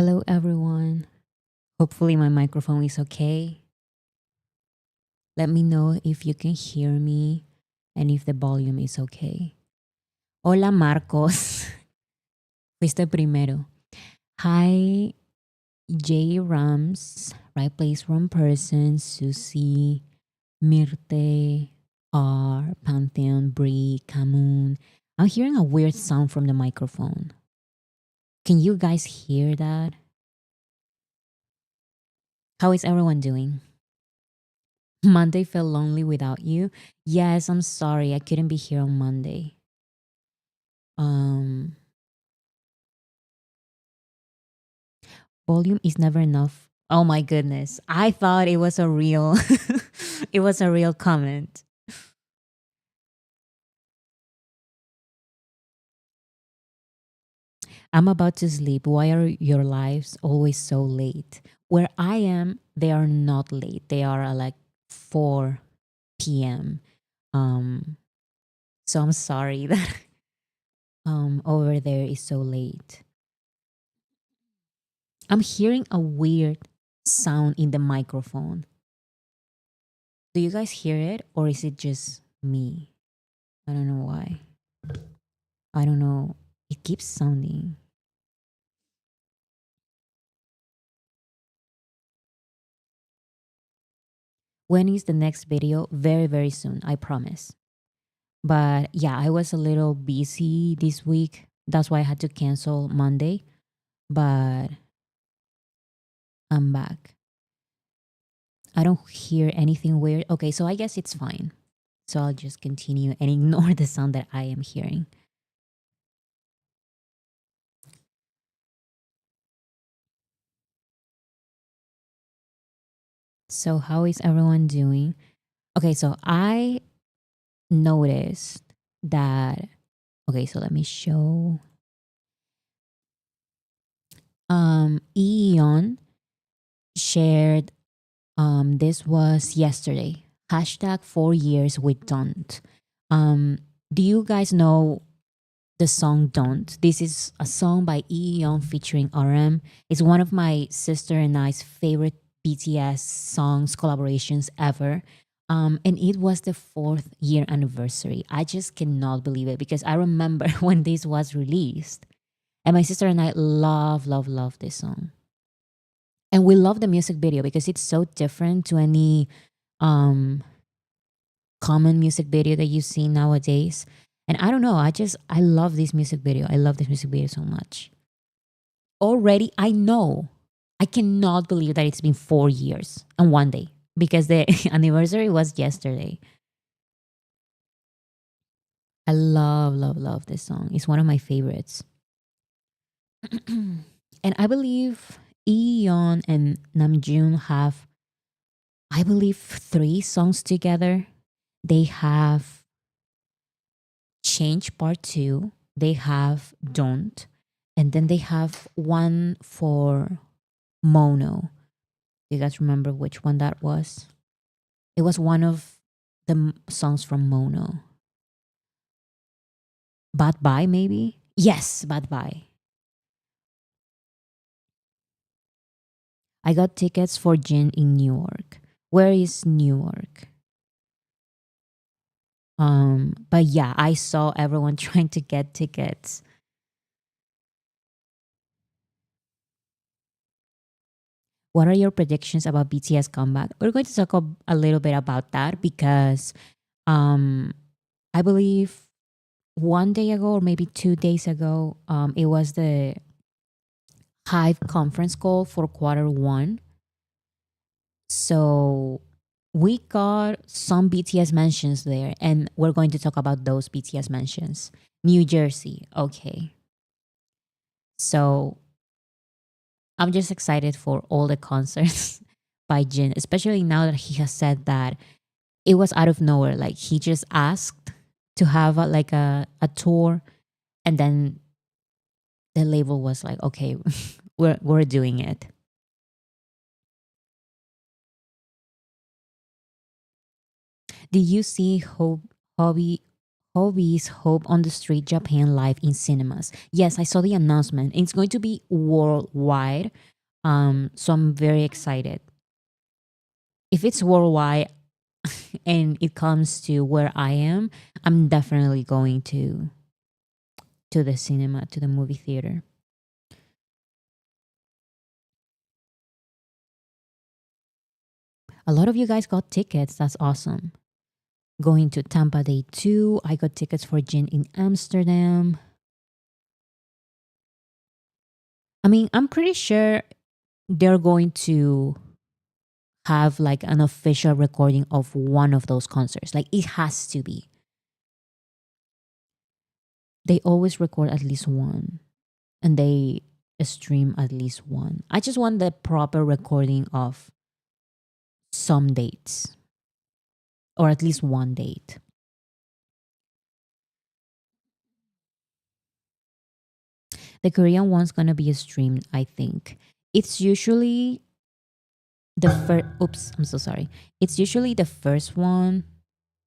Hello, everyone. Hopefully, my microphone is okay. Let me know if you can hear me and if the volume is okay. Hola, Marcos. Fuiste primero. Hi, J Rams, Right Place, Wrong Person, Susie, Mirte, R, Pantheon, Bree, Kamoon. I'm hearing a weird sound from the microphone. Can you guys hear that? How is everyone doing? Monday felt lonely without you. Yes, I'm sorry. I couldn't be here on Monday. Um Volume is never enough. Oh my goodness. I thought it was a real it was a real comment. I'm about to sleep. Why are your lives always so late? Where I am, they are not late. They are like 4 p.m. Um so I'm sorry that over there is so late. I'm hearing a weird sound in the microphone. Do you guys hear it or is it just me? I don't know why. I don't know. It keeps sounding. When is the next video? Very, very soon, I promise. But yeah, I was a little busy this week. That's why I had to cancel Monday. But I'm back. I don't hear anything weird. Okay, so I guess it's fine. So I'll just continue and ignore the sound that I am hearing. So, how is everyone doing? Okay, so I noticed that. Okay, so let me show. Eon shared. This was yesterday. Hashtag 4 years with Don't. Um, do you guys know the song Don't? This is a song by Eon featuring RM. It's one of my sister and I's favorite BTS songs collaborations ever. And it was the 4th year anniversary. I just cannot believe it because I remember when this was released. And my sister and I love this song. And we love the music video because it's so different to any um common music video that you see nowadays. And I don't know, I love this music video. I love this music video so much. Already I know. I cannot believe that it's been 4 years and one day because the anniversary was yesterday. I love this song. It's one of my favorites. And I believe Eon and Namjoon have, I believe, 3 songs together. They have Change Part 2, they have Don't, and then they have one for Mono. Do you guys remember which one that was? It was one of the songs from Mono. Bad Bye, maybe? Yes, Bad Bye. I got tickets for Jin in Newark. Where is Newark? But yeah, I saw everyone trying to get tickets. What are your predictions about BTS comeback? We're going to talk a little bit about that because um, I believe one day ago or maybe 2 days ago, it was the HYBE conference call for quarter 1. So we got some BTS mentions there, and we're going to talk about those BTS mentions. New Jersey, okay. So I'm just excited for all the concerts by Jin, especially now that he has said that it was out of nowhere. Like he just asked to have a tour, and then the label was like, okay, we're doing it. Did you see HYBE HYBE's Hope on the Street Japan live in cinemas. Yes, I saw the announcement. It's going to be worldwide. So I'm very excited. If it's worldwide and it comes to where I am, I'm definitely going to the cinema, to the movie theater. A lot of you guys got tickets. That's awesome. Going to Tampa Day 2. I got tickets for Jin in Amsterdam. I mean, I'm pretty sure they're going to have like an official recording of one of those concerts. Like it has to be. They always record at least one and they stream at least one. I just want the proper recording of some dates or at least one date. The Korean one's gonna be streamed, I think. It's usually the first. Oops, I'm so sorry. It's usually the first one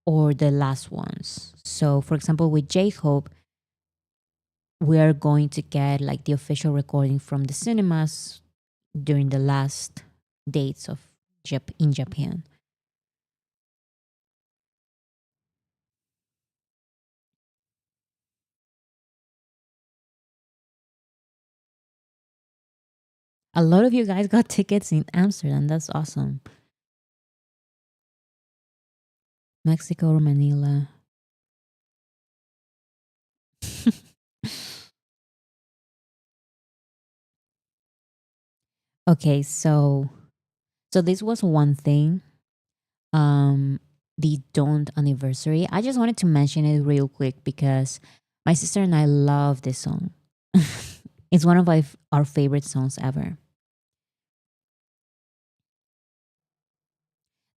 or the last ones. So, for example, with J-Hope, we are going to get like the official recording from the cinemas during the last dates of in Japan. A lot of you guys got tickets in Amsterdam. That's awesome. Mexico or Manila. Okay, so this was one thing. Um the Don't anniversary. I just wanted to mention it real quick because my sister and I love this song. It's one of our favorite songs ever.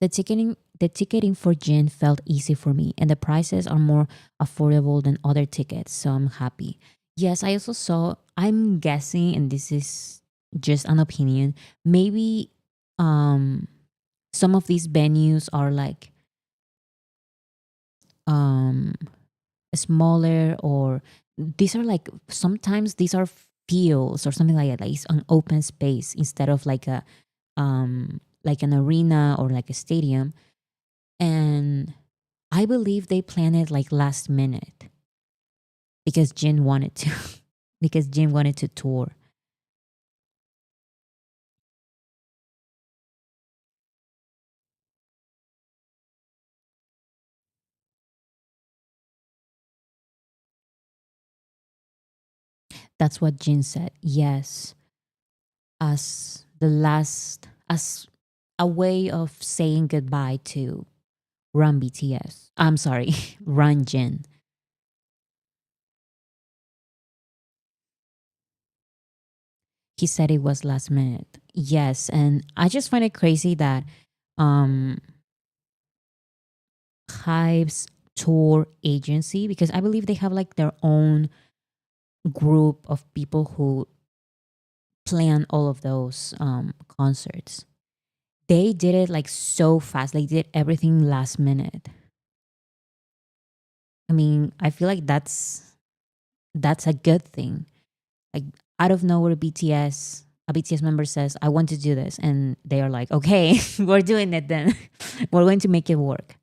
The ticketing for Jin felt easy for me and the prices are more affordable than other tickets, so I'm happy. Yes, I also saw, I'm guessing, and this is just an opinion, maybe um some of these venues are like um smaller, or these are like, sometimes these are fields or something like that, like it's an open space instead of like an arena or like a stadium. And I believe they planned it like last minute because Jin wanted to, because Jin wanted to tour. That's what Jin said. Yes, as the last, as a way of saying goodbye to Run BTS. I'm sorry, Run Jin. He said it was last minute. Yes, and I just find it crazy that um Hive's tour agency, because I believe they have like their own group of people who plan all of those concerts. They did it like so fast. They did everything last minute. I mean, I feel like that's a good thing. Like out of nowhere, a BTS member says, "I want to do this," and they are like, "Okay, we're doing it then. We're going to make it work."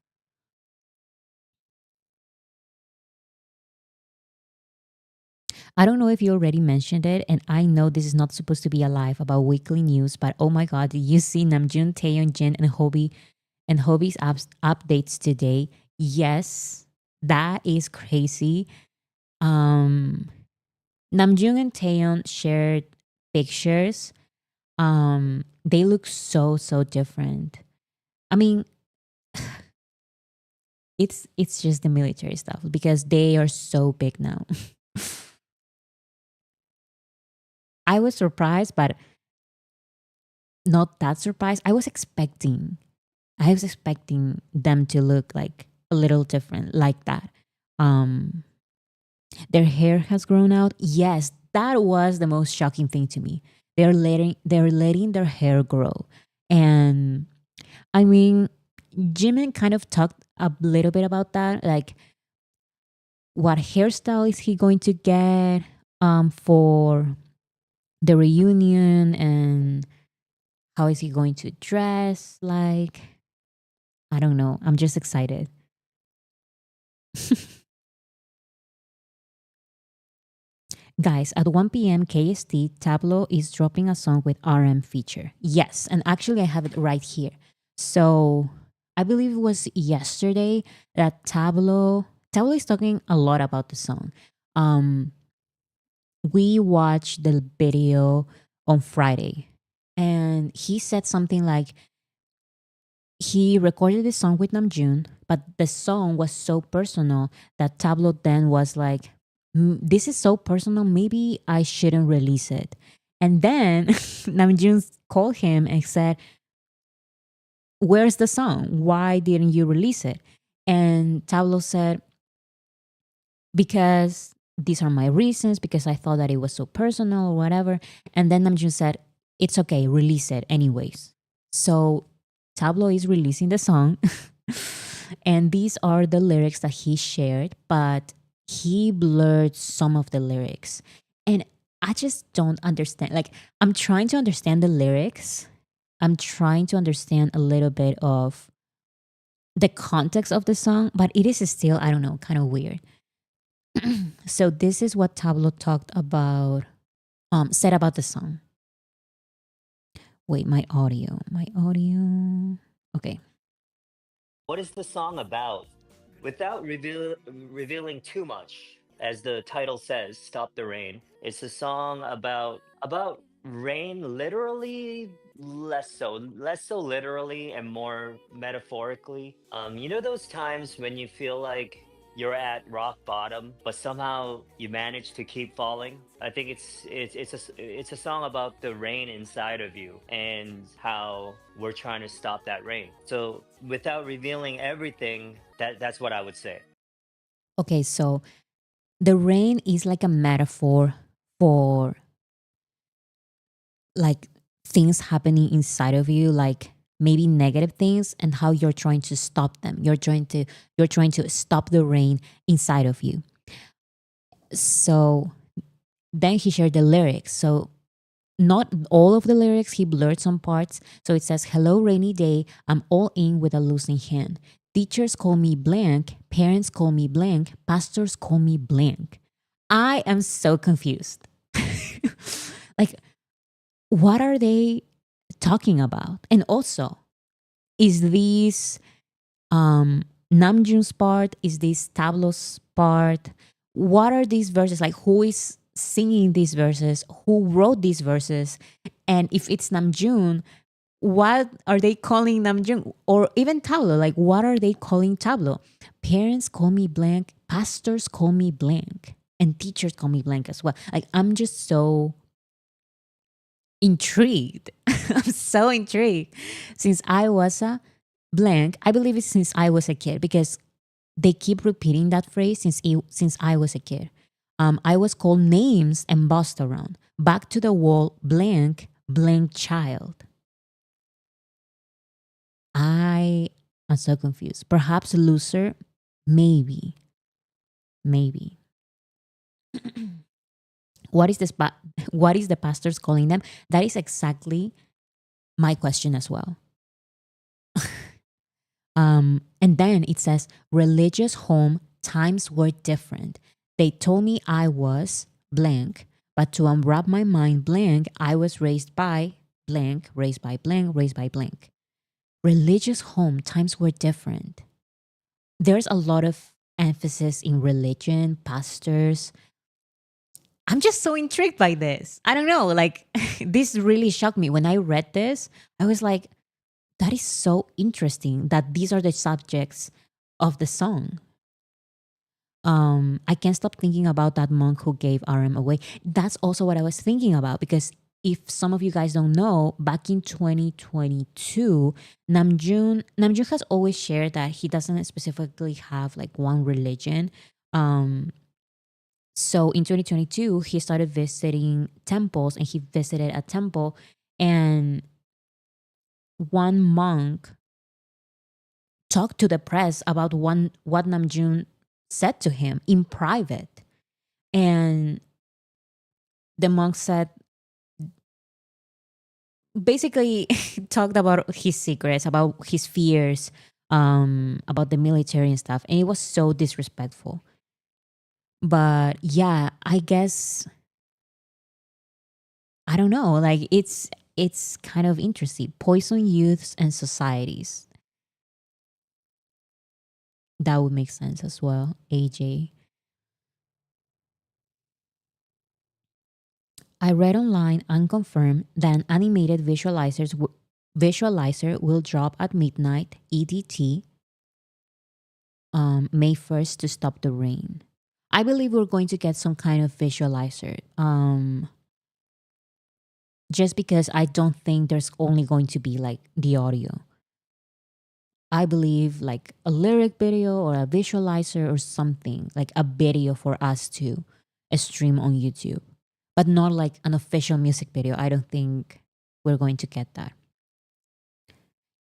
I don't know if you already mentioned it, and I know this is not supposed to be a live about weekly news, but oh my god, did you see Namjoon, Taeyeon, Jin, and Hobie's updates today? Yes, that is crazy. Um, Namjoon and Taeyeon shared pictures. They look so different. I mean, it's just the military stuff because they are so big now. I was surprised, but not that surprised. I was expecting them to look like a little different like that. Um their hair has grown out. Yes, that was the most shocking thing to me. They're letting their hair grow. And I mean, Jimin kind of talked a little bit about that. Like what hairstyle is he going to get for the reunion, and how is he going to dress? Like, I don't know. I'm just excited. Guys, at 1 p.m. KST, Tablo is dropping a song with RM feature. Yes, and actually I have it right here. So I believe it was yesterday that Tablo is talking a lot about the song. Um, we watched the video on Friday, and he said something like he recorded the song with Namjoon, but the song was so personal that Tablo then was like, this is so personal, maybe I shouldn't release it. And then Namjoon called him and said, where's the song? Why didn't you release it? And Tablo said, because these are my reasons, because I thought that it was so personal or whatever. And then Namjoon said, it's okay, release it anyways. So Tablo is releasing the song. And these are the lyrics that he shared, but he blurred some of the lyrics. And I just don't understand. Like, I'm trying to understand the lyrics. I'm trying to understand a little bit of the context of the song, but it is still, I don't know, kind of weird. So this is what Tablo talked about, said about the song. Wait, my audio. Okay. What is the song about? Without revealing too much, as the title says, "Stop the Rain." It's a song about rain, literally less so literally and more metaphorically. You know those times when you feel like you're at rock bottom, but somehow you manage to keep falling. I think it's a song about the rain inside of you and how we're trying to stop that rain. So without revealing everything, that's what I would say. Okay, so the rain is like a metaphor for like things happening inside of you, like maybe negative things, and how you're trying to stop them. You're trying to stop the rain inside of you. So then he shared the lyrics. So not all of the lyrics, he blurred some parts. So it says, hello, rainy day. I'm all in with a losing hand. Teachers call me blank. Parents call me blank. Pastors call me blank. I am so confused. Like, what are they talking about? And also, is this Namjoon's part? Is this Tablo's part? What are these verses? Like, who is singing these verses? Who wrote these verses? And if it's Namjoon, what are they calling Namjoon? Or even Tablo, like, what are they calling Tablo? Parents call me blank, pastors call me blank, and teachers call me blank as well. Like, I'm just so intrigued. I'm so intrigued. Since I was a blank, I believe it's since I was a kid, because they keep repeating that phrase since I was a kid. I was called names and bossed around. Back to the wall, blank, blank child. I am so confused. Perhaps loser, maybe, maybe. What is this? What is the pastors calling them? That is exactly my question as well. And then it says, religious home, times were different. They told me I was blank, but to unwrap my mind blank, I was raised by blank, raised by blank, raised by blank. Religious home, times were different. There's a lot of emphasis in religion, pastors. I'm just so intrigued by this. I don't know, like, this really shocked me. When I read this, I was like, that is so interesting that these are the subjects of the song. I can't stop thinking about that monk who gave RM away. That's also what I was thinking about, because if some of you guys don't know, back in 2022, Namjoon has always shared that he doesn't specifically have like one religion. So in 2022, he started visiting temples, and he visited a temple, and one monk talked to the press about what Namjoon said to him in private. And the monk said, basically, talked about his secrets, about his fears, about the military and stuff. And it was so disrespectful. But yeah, I guess, I don't know, like it's kind of interesting. Poison youths and societies. That would make sense as well. AJ. I read online unconfirmed that an animated visualizer will drop at midnight EDT, May 1st, to stop the rain. I believe we're going to get some kind of visualizer. Just because I don't think there's only going to be like the audio. I believe like a lyric video or a visualizer or something, like a video for us to stream on YouTube, but not like an official music video. I don't think we're going to get that.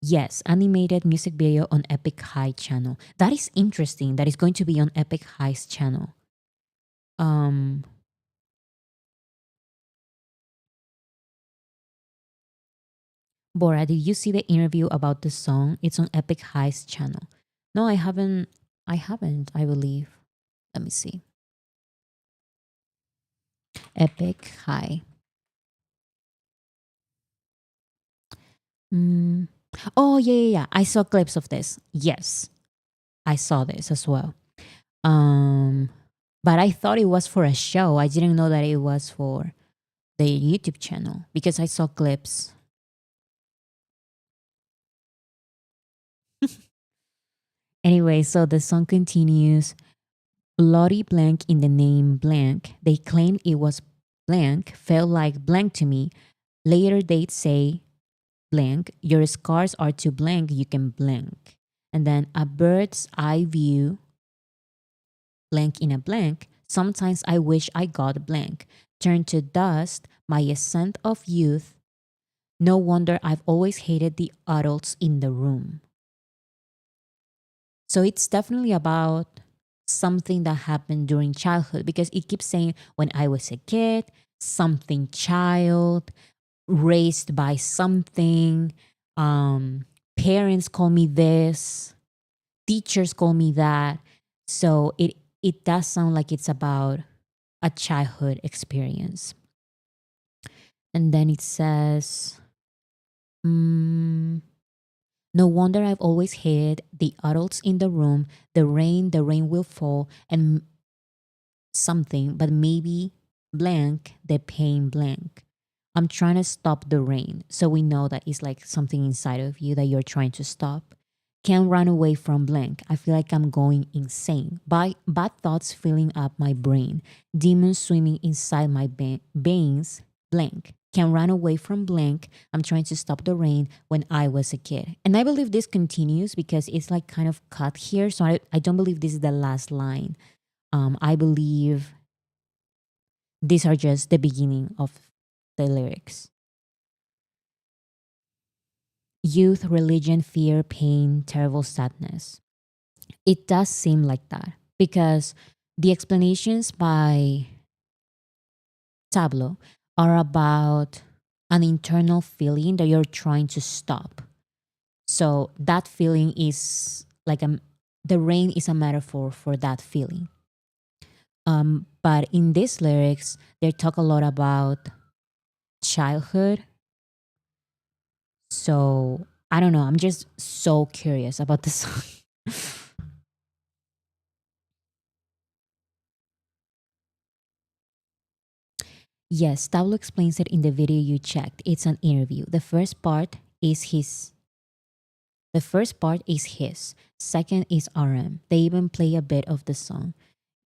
Yes, animated music video on Epic High channel. That is interesting. That is going to be on Epic High's channel. Um Bora, did you see the interview about the song? It's on Epic High's channel. No, I haven't. I believe. Let me see. Epic High. Mm. Oh, yeah, yeah, yeah. I saw clips of this. Yes, I saw this as well. Um, but I thought it was for a show. I didn't know that it was for the YouTube channel because I saw clips. Anyway, so the song continues. Bloody blank in the name blank. They claimed it was blank, felt like blank to me. Later they'd say blank, your scars are too blank, you can blank. And then a bird's eye view, blank in a blank. Sometimes I wish I got blank. Turn to dust, my ascent of youth. No wonder I've always hated the adults in the room. So it's definitely about something that happened during childhood because it keeps saying when I was a kid, something child, raised by something, parents call me this, teachers call me that. So it does sound like it's about a childhood experience. And then it says, mm, no wonder I've always hated the adults in the room, the rain will fall, and something, but maybe blank, the pain blank. I'm trying to stop the rain. So we know that it's like something inside of you that you're trying to stop. Can't run away from blank. I feel like I'm going insane. Bad thoughts filling up my brain. Demons swimming inside my veins. Blank. Can't run away from blank. I'm trying to stop the rain when I was a kid. And I believe this continues because it's like kind of cut here. So I don't believe this is the last line. I believe these are just the beginning of the lyrics. Youth, religion, fear, pain, terrible sadness. It does seem like that because the explanations by Tablo are about an internal feeling that you're trying to stop. So that feeling is like the rain is a metaphor for that feeling. But in these lyrics, they talk a lot about childhood. So I don't know. I'm just so curious about the song. Yes, Tablo explains it in the video you checked. It's an interview. The first part is his. Second is RM. They even play a bit of the song.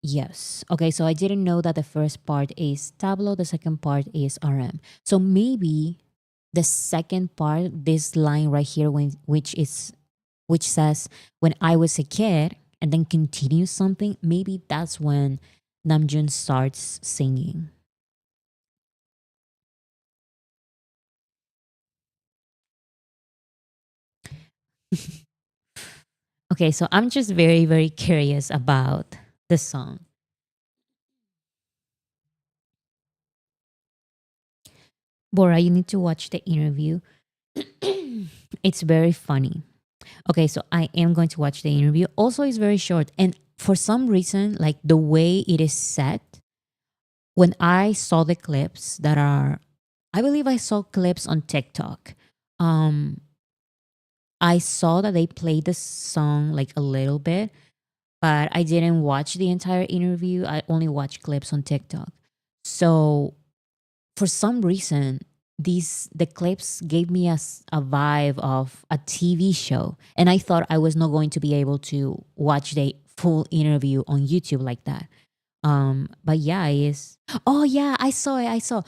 Yes. Okay, so I didn't know that the first part is Tablo, the second part is RM. So maybe the second part, this line right here, which says when I was a kid, and then continues something. Maybe that's when Namjoon starts singing. Okay, so I'm just very very curious about the song. Bora, you need to watch the interview. It's very funny. Okay, so I am going to watch the interview. Also, it's very short. And for some reason, like the way it is set, when I saw the clips that are, I believe I saw clips on TikTok. Um, I saw that they played the song like a little bit, but I didn't watch the entire interview. I only watched clips on TikTok. So for some reason, the clips gave me a vibe of a TV show, and I thought I was not going to be able to watch the full interview on YouTube like that. But yeah, it is. Oh yeah, I saw it. I saw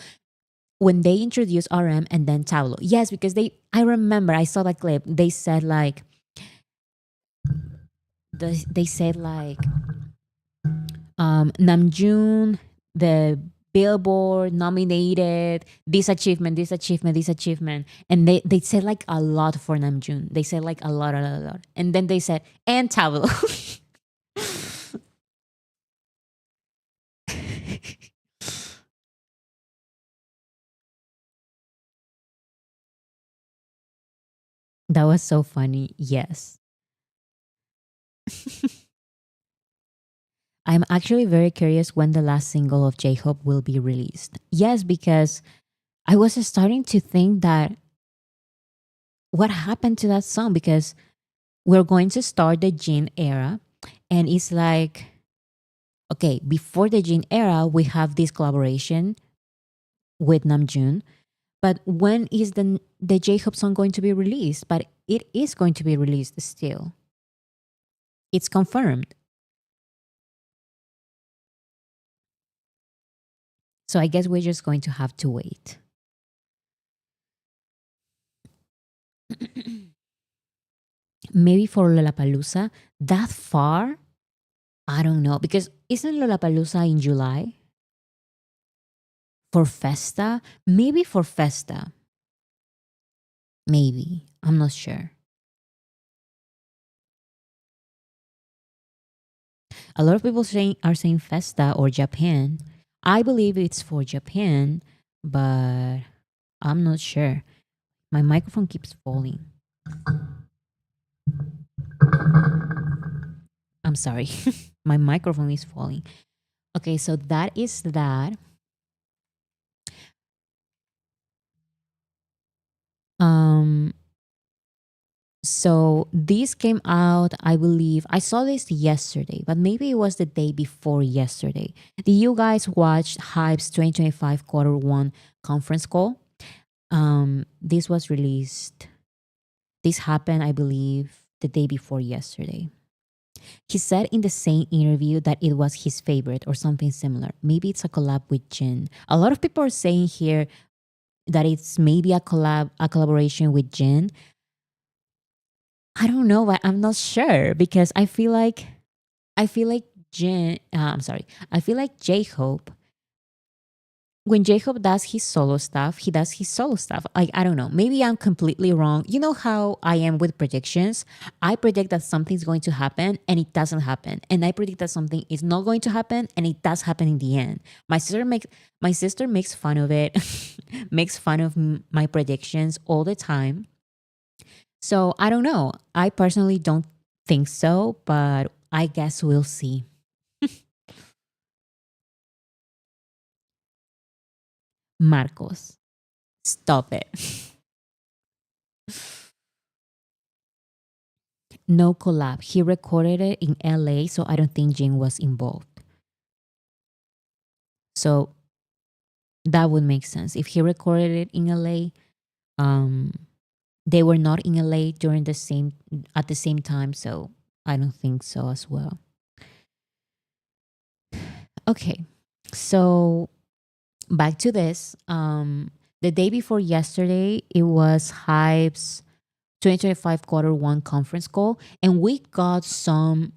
when they introduced RM and then Tablo. Yes, because they. I remember I saw that clip. They said like they said like Namjoon, the Billboard nominated this achievement, this achievement, this achievement, and they said like a lot for Namjoon. They said like a lot, and then they said and Tablo. That was so funny. Yes. I'm actually very curious when the last single of J-Hope will be released. Yes, because I was starting to think that what happened to that song because we're going to start the Jin era and it's like okay, before the Jin era we have this collaboration with Namjoon, but when is the J-Hope song going to be released? But it is going to be released still. It's confirmed. So I guess we're just going to have to wait. Maybe for Lollapalooza, that far? I don't know. Because isn't Lollapalooza in July? For Festa? Maybe for Festa. Maybe. I'm not sure. A lot of people are saying Festa or Japan. I believe it's for Japan, but I'm not sure. My microphone keeps falling. I'm sorry. My microphone is falling. Okay, so that is that. Um so this came out, I believe. I saw this yesterday, but maybe it was the day before yesterday. Did you guys watch Hype's 2025 quarter one conference call? This was released. This happened, I believe, the day before yesterday. He said in the same interview that it was his favorite or something similar. Maybe it's a collab with Jin. A lot of people are saying here that it's maybe a collaboration with Jin. I don't know, but I'm not sure because I feel like Jin. I'm sorry. I feel like J-Hope. When J-Hope does his solo stuff, he does his solo stuff. Like I don't know. Maybe I'm completely wrong. You know how I am with predictions. I predict that something's going to happen and it doesn't happen, and I predict that something is not going to happen and it does happen in the end. My sister makes fun of it, makes fun of my predictions all the time. So I don't know. I personally don't think so, but I guess we'll see. Marcos, stop it. No collab. He recorded it in LA, so I don't think Jin was involved. So that would make sense. If he recorded it in LA, um, they were not in LA during the same at the same time, so I don't think so as well. Okay. So back to this. The day before yesterday, it was Hype's 2025 quarter one conference call, and we got some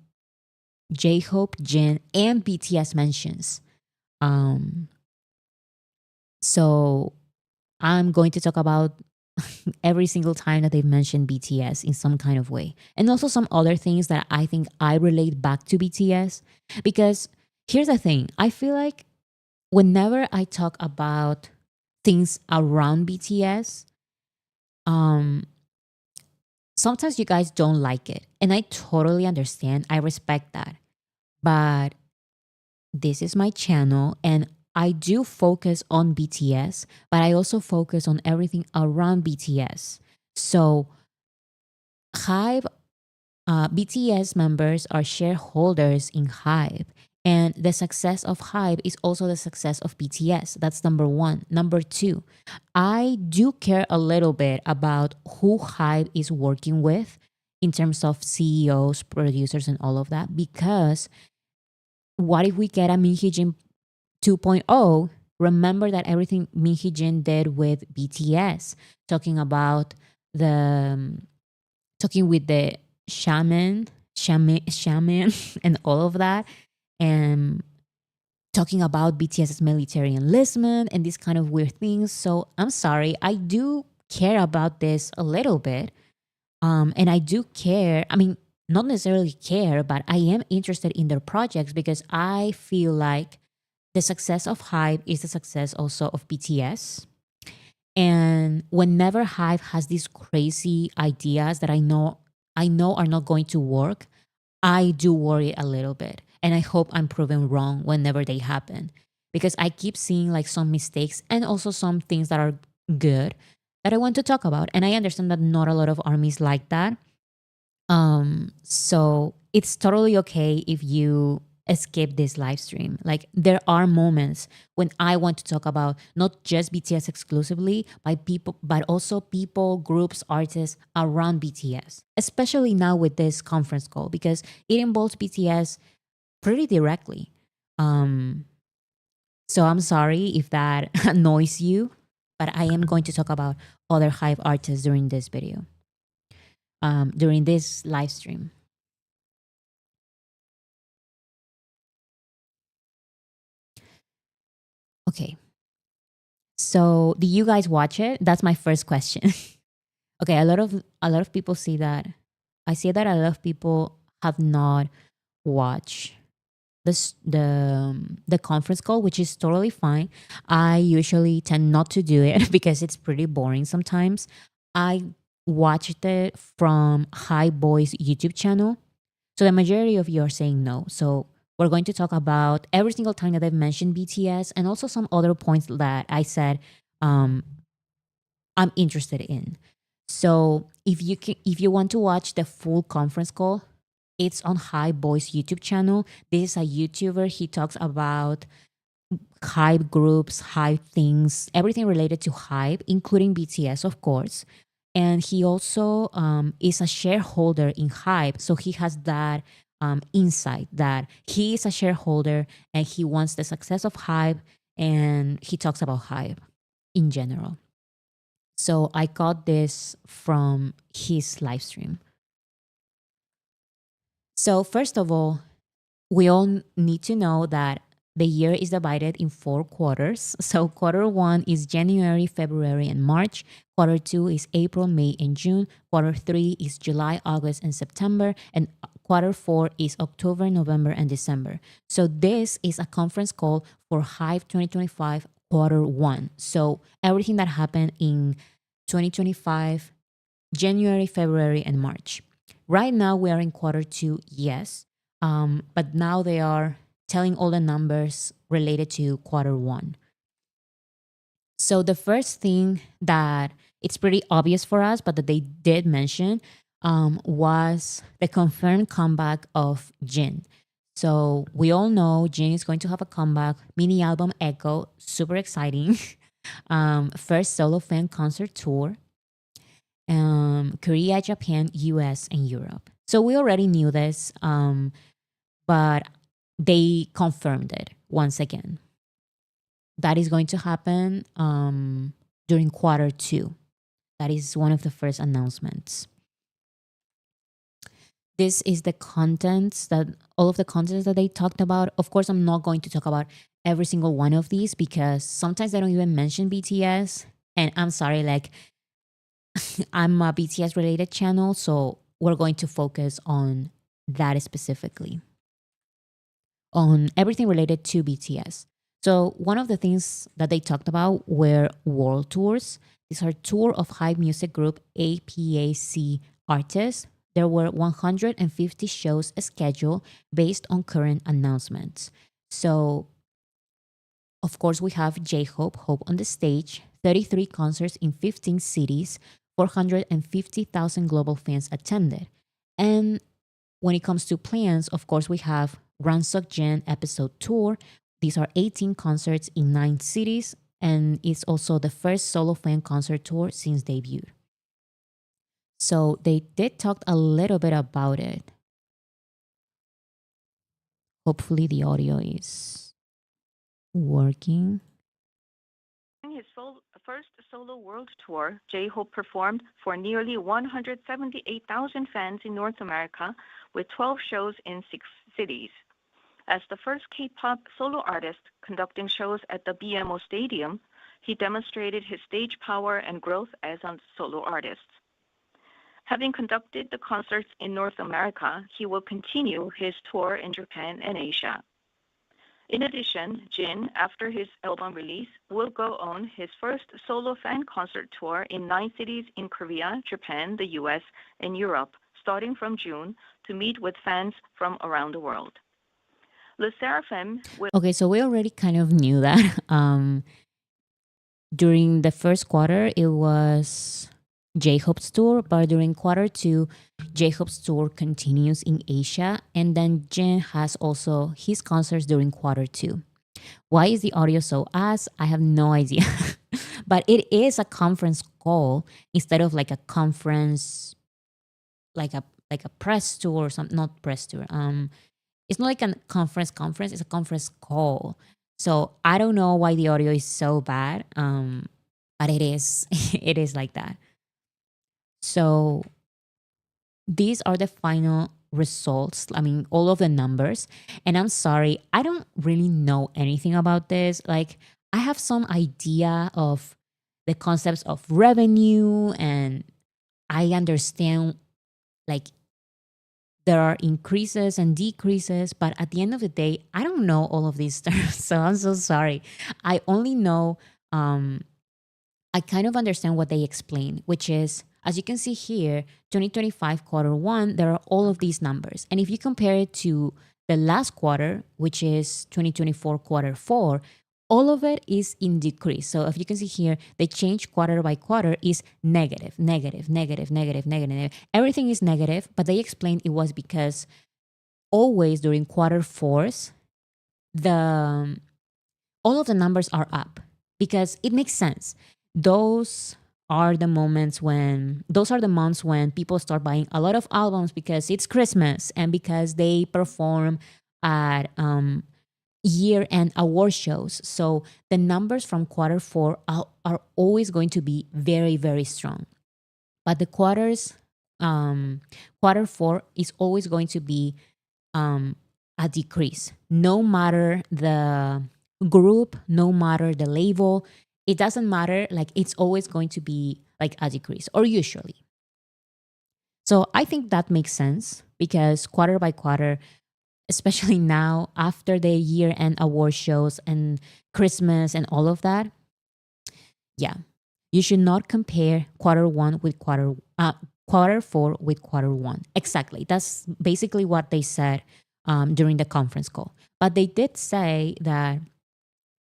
J-Hope, Jin, and BTS mentions. Um, so I'm going to talk about every single time that they've mentioned BTS in some kind of way. And also some other things that I think I relate back to BTS. Because here's the thing, I feel like whenever I talk about things around BTS, um, sometimes you guys don't like it. And I totally understand. I respect that. But this is my channel and I do focus on BTS, but I also focus on everything around BTS. So HYBE, BTS members are shareholders in HYBE. And the success of HYBE is also the success of BTS. That's number one. Number two, I do care a little bit about who HYBE is working with in terms of CEOs, producers, and all of that. Because what if we get a Minhyejin 2.0? Remember that everything Minhyejin did with BTS, talking about the talking with the shaman, and all of that, and talking about BTS's military enlistment and these kind of weird things. So I'm sorry, I do care about this a little bit, and I do care. I mean, not necessarily care, but I am interested in their projects because I feel like the success of HYBE is the success also of BTS. And whenever HYBE has these crazy ideas that I know are not going to work, I do worry a little bit. And I hope I'm proven wrong whenever they happen. Because I keep seeing like some mistakes and also some things that are good that I want to talk about. And I understand that not a lot of armies like that. So it's totally okay if you escape this live stream. Like there are moments when I want to talk about not just BTS exclusively, but also people, groups, artists around BTS. Especially now with this conference call because it involves BTS pretty directly. Um, so I'm sorry if that annoys you, but I am going to talk about other HYBE artists during this video, during this live stream. Okay. So, do you guys watch it? That's my first question. Okay, a lot of people see that. I see that a lot of people have not watched the conference call, which is totally fine. I usually tend not to do it because it's pretty boring sometimes. I watched it from High Boys YouTube channel. So the majority of you are saying no. So we're going to talk about every single time that I've mentioned BTS and also some other points that I said um, I'm interested in. So if you want to watch the full conference call, it's on High Boys YouTube channel. This is a YouTuber. He talks about HYBE groups, HYBE things, everything related to HYBE, including BTS, of course. And he also is a shareholder in HYBE. So he has that insight that he is a shareholder and he wants the success of HYBE and he talks about HYBE in general. So I got this from his live stream. So, first of all, we all need to know that the year is divided in 4 quarters. So, quarter one is January, February, and March. Quarter two is April, May, and June. Quarter three is July, August, and September. And quarter four is October, November, and December. So, this is a conference call for HYBE 2025 quarter one. So, everything that happened in 2025, January, February, and March. Right now, we are in quarter two, yes. But now they are telling all the numbers related to quarter one. So the first thing that it's pretty obvious for us, but that they did mention was the confirmed comeback of Jin. So we all know Jin is going to have a comeback, mini album Echo, super exciting. First solo fan concert tour. Korea, Japan, US, and Europe. So we already knew this, but they confirmed it once again. That is going to happen during quarter two. That is one of the first announcements. This is the contents that all of the contents that they talked about. Of course, I'm not going to talk about every single one of these because sometimes they don't even mention BTS. And I'm sorry, like I'm a BTS related channel, so we're going to focus on that specifically, on everything related to BTS. So one of the things that they talked about were world tours. These are tour of HYBE music group APAC artists. There were 150 shows scheduled based on current announcements. So of course, we have J-Hope, Hope on the Stage, 33 concerts in 15 cities, 450,000 global fans attended. And when it comes to plans, of course, we have Ransok Jen episode tour. These are 18 concerts in 9 cities, and it's also the first solo fan concert tour since debut. So they did talk a little bit about it. Hopefully the audio is working. During his first solo world tour, J-Hope performed for nearly 178,000 fans in North America with 12 shows in 6 cities. As the first K-pop solo artist conducting shows at the BMO Stadium, he demonstrated his stage power and growth as a solo artist. Having conducted the concerts in North America, he will continue his tour in Japan and Asia. In addition, Jin, after his album release, will go on his first solo fan concert tour in 9 cities in Korea, Japan, the US, and Europe, starting from June, to meet with fans from around the world. Le Seraphim will. Okay, so we already kind of knew that. During the first quarter, it was J-Hope's tour, but during quarter two, J-Hope's tour continues in Asia, and then Jin has also his concerts during quarter two. Why is the audio so ass? I have no idea. But it is a conference call instead of like a conference, like a press tour or something, not press tour. It's not like a conference, it's a conference call. So I don't know why the audio is so bad. But it is it is like that. So these are the final results. I mean, all of the numbers. And I'm sorry, I don't really know anything about this. Like, I have some idea of the concepts of revenue, and I understand like there are increases and decreases, but at the end of the day, I don't know all of these terms. So I'm so sorry. I only know, I kind of understand what they explain, which is, as you can see here, 2025 quarter one, there are all of these numbers. And if you compare it to the last quarter, which is 2024 quarter four, all of it is in decrease. So if you can see here, the change quarter by quarter is negative, negative, negative, negative, negative, negative. Everything is negative, but they explained it was because always during quarter fours, the all of the numbers are up because it makes sense. Those are the those are the months when people start buying a lot of albums because it's Christmas and because they perform at year-end award shows. So the numbers from quarter four are always going to be very, very strong. But the quarter four is always going to be a decrease, no matter the group, no matter the label. It doesn't matter. Like, it's always going to be like a decrease, or usually. So I think that makes sense because quarter by quarter, especially now after the year-end award shows and Christmas and all of that, yeah, you should not compare quarter one with quarter four with quarter one. Exactly. That's basically what they said during the conference call. But they did say that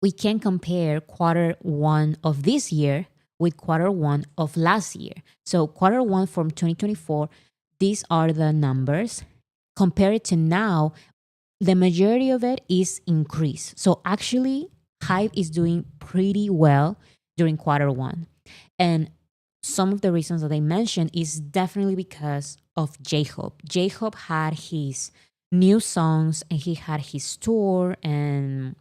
we can compare quarter one of this year with quarter one of last year. So quarter one from 2024, these are the numbers. Compared to now, the majority of it is increase. So actually, HYBE is doing pretty well during quarter one. And some of the reasons that I mentioned is definitely because of J-Hope. J-Hope had his new songs and he had his tour and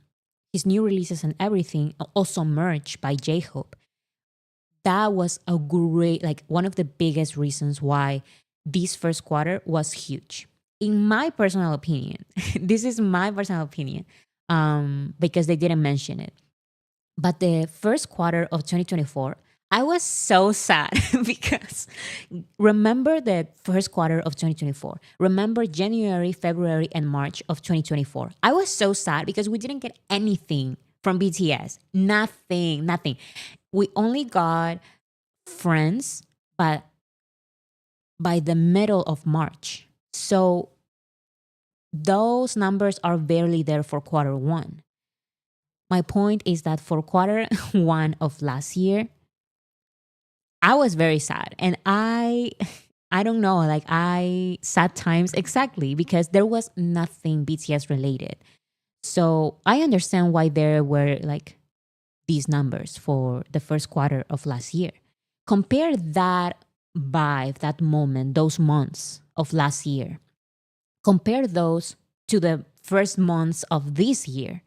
his new releases and everything, also merch by J-Hope. That was a great, like one of the biggest reasons why this first quarter was huge. In my personal opinion, this is my personal opinion, because they didn't mention it. But the first quarter of 2024, I was so sad because remember the first quarter of 2024. Remember January, February, and March of 2024. I was so sad because we didn't get anything from BTS. Nothing, nothing. We only got Friends, but by the middle of March. So those numbers are barely there for quarter one. My point is that for quarter one of last year, I was very sad. And I don't know, like I sad times exactly because there was nothing BTS related. So I understand why there were like these numbers for the first quarter of last year. Compare that vibe, that moment, those months of last year. Compare those to the first months of this year.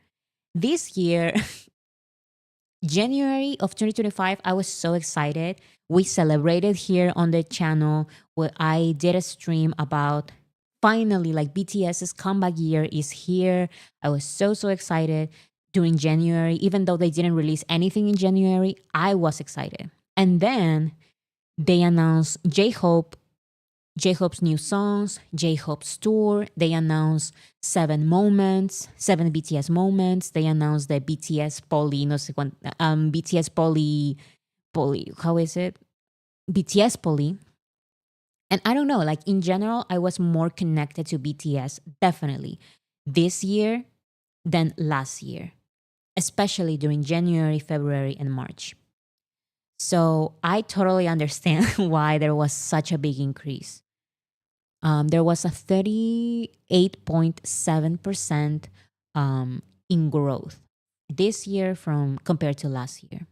This year, January of 2025, I was so excited. We celebrated here on the channel where I did a stream about finally like BTS's comeback year is here. I was so excited during January. Even though they didn't release anything in January, I was excited. And then they announced J-Hope's new songs, J-Hope's tour. They announced seven BTS moments. They announced the BTS Poly, no sé BTS Poly, how is it? BTS Poly. And I don't know, like in general, I was more connected to BTS definitely this year than last year, especially during January, February, and March. So I totally understand why there was such a big increase. There was a 38.7% in growth this year from compared to last year.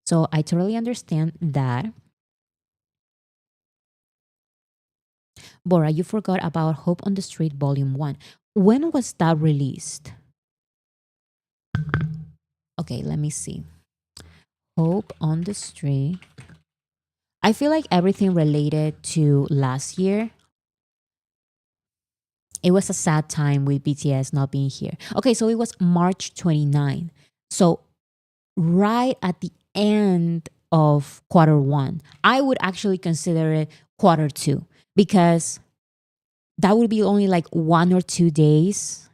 So I totally understand that. Bora, you forgot about Hope on the Street Volume 1. When was that released? Okay, let me see. Hope on the Street. I feel like everything related to last year. It was a sad time with BTS not being here. Okay, so it was March 29. So right at the end of quarter one, I would actually consider it quarter two because that would be only like 1 or 2 days.